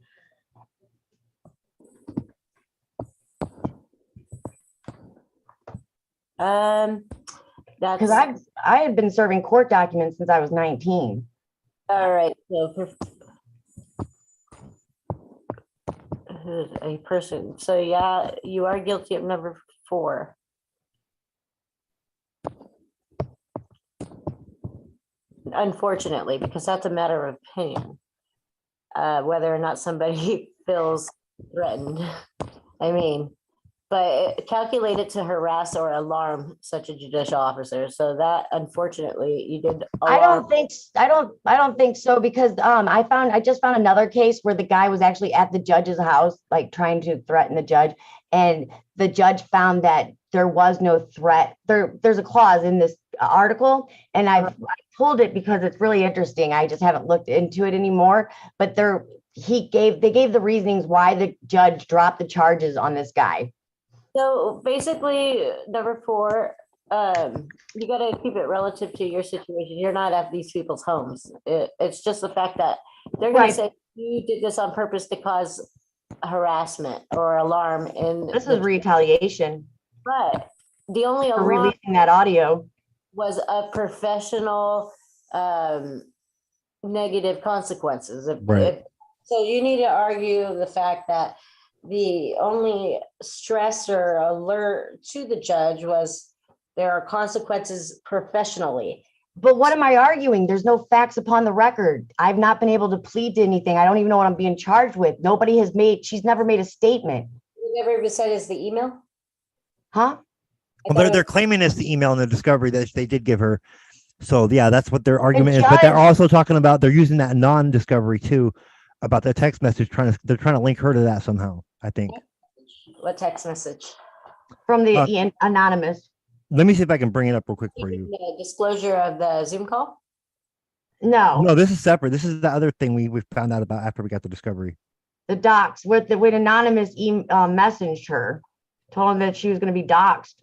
That's Because I had been serving court documents since I was 19. all right. So who's a person? So yeah, you are guilty of number 4. Unfortunately, because that's a matter of opinion, whether or not somebody feels threatened. I mean, but calculated to harass or alarm such a judicial officer. So that, unfortunately, you did. I don't think so, because I just found another case where the guy was actually at the judge's house, like trying to threaten the judge, and the judge found that there was no threat. There's a clause in this article, and I pulled it because it's really interesting. I just haven't looked into it anymore, but they gave the reasonings why the judge dropped the charges on this guy. So basically, number 4, you got to keep it relative to your situation. You're not at these people's homes. It's just the fact that they're going to say you did this on purpose to cause harassment or alarm. And this is retaliation. But the only for releasing that audio was a professional negative consequences. So you need to argue the fact that the only stress or alert to the judge was there are consequences professionally. But what am I arguing? There's no facts upon the record. I've not been able to plead to anything. I don't even know what I'm being charged with. She's never made a statement. You never even said it's the email? Huh? Well, they're claiming it's the email and the discovery that they did give her. So yeah, that's what their argument is. But they're also talking about, they're using that non-discovery too, about the text message, they're trying to link her to that somehow, I think. What text message? From the anonymous. Let me see if I can bring it up real quick for you. The disclosure of the Zoom call? No, this is separate. This is the other thing we found out about after we got the discovery. The docs, when anonymous messaged her, told him that she was going to be doxxed.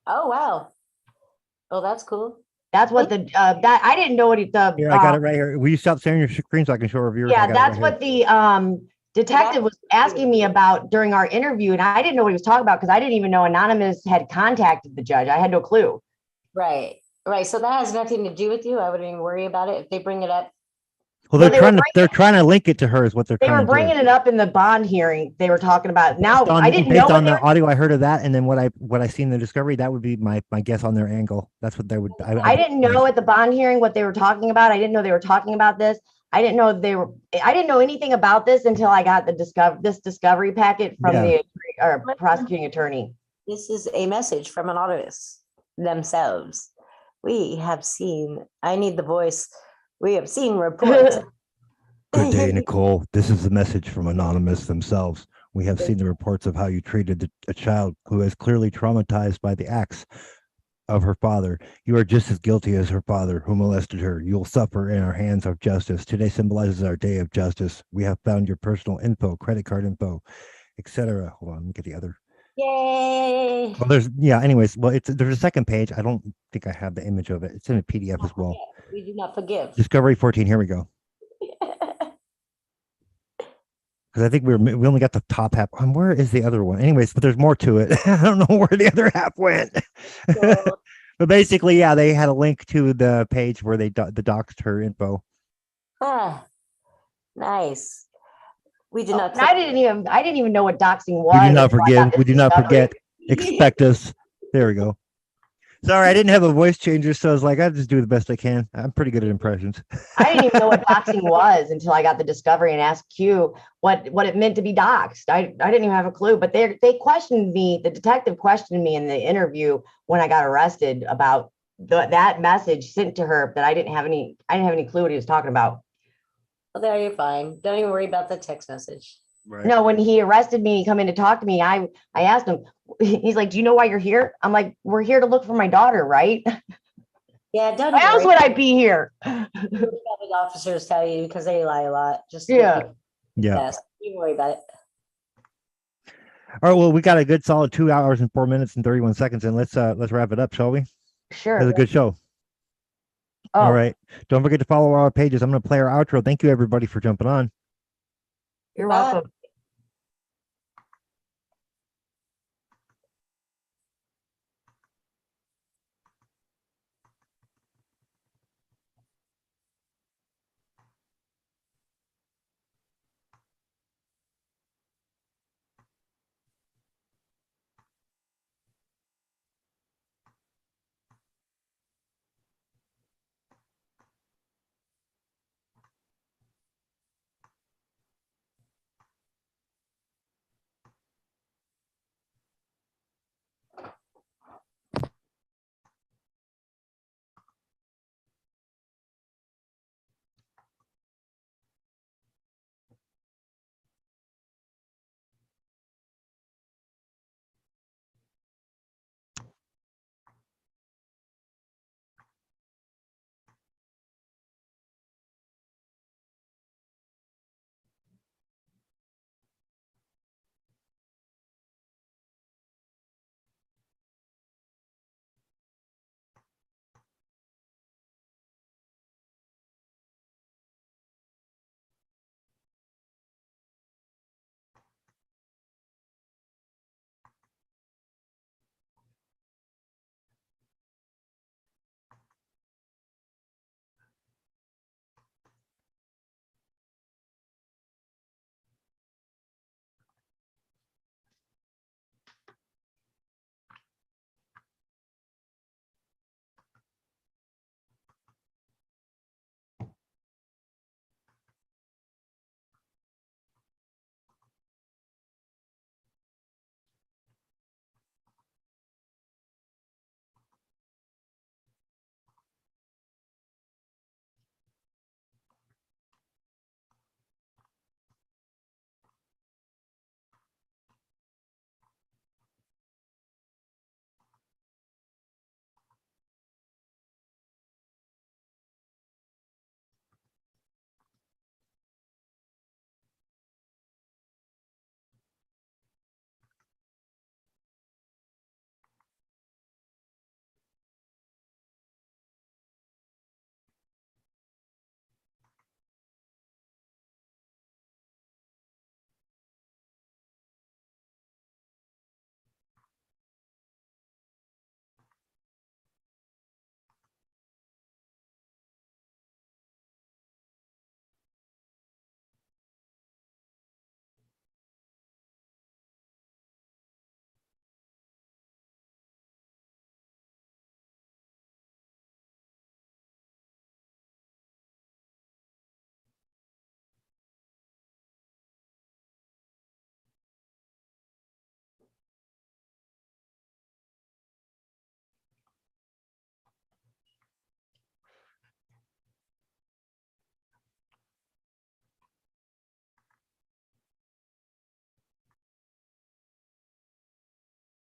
Oh wow. Oh, that's cool. That's what that I didn't know what Here, I got it right here. Will you stop sharing your screen so I can show our viewers? Yeah, that's what the detective was asking me about during our interview, and I didn't know what he was talking about because I didn't even know Anonymous had contacted the judge. I had no clue. Right. So that has nothing to do with you. I wouldn't even worry about it if they bring it up. Well, they're trying to link it to her is what they're trying to do. They were bringing it up in the bond hearing. They were talking about now. I didn't know based on the audio I heard of that, and then what I seen in the discovery, that would be my guess on their angle. That's what they would. I didn't know at the bond hearing what they were talking about. I didn't know they were talking about this. I didn't know anything about this until I got this discovery packet from the prosecuting attorney. This is a message from Anonymous themselves. We have seen. I need the voice. We have seen reports. Good day, Nicole. This is the message from Anonymous themselves. We have seen the reports of how you treated a child who is clearly traumatized by the acts of her father. You are just as guilty as her father who molested her. You will suffer in our hands of justice. Today symbolizes our day of justice. We have found your personal info, credit card info, etc. Hold on, let me get the other. Yay! Well, there's there's a second page. I don't think I have the image of it. It's in a PDF as well. We do not forgive. Discovery 14. Here we go. Because I think we only got the top half. Where is the other one? Anyways, but there's more to it. I don't know where the other half went. But basically, yeah, they had a link to the page where they doxed her info. Nice. We did not. I didn't even know what doxing was. We do not forgive. We do not forget. Expect us. There we go. Sorry, I didn't have a voice changer, so I was like, I'll just do the best I can. I'm pretty good at impressions. I didn't even know what doxing was until I got the discovery and asked Q what it meant to be doxed. I didn't even have a clue, but they questioned me. The detective questioned me in the interview when I got arrested about that message sent to her that I didn't have any clue what he was talking about. Well, there you're fine. Don't even worry about the text message. Right. No, when he arrested me, he come in to talk to me. I asked him, he's like, do you know why you're here? I'm like, we're here to look for my daughter, right? Yeah, don't Why else worry. would I be here? Traffic officers tell you because they lie a lot. Just Yeah. Yeah. Yes, don't worry about it. All right. Well, we got a good solid 2 hours and 4 minutes and 31 seconds, and let's wrap it up, shall we? Sure. It was a good show. Oh. All right. Don't forget to follow our pages. I'm going to play our outro. Thank you, everybody, for jumping on. You're welcome.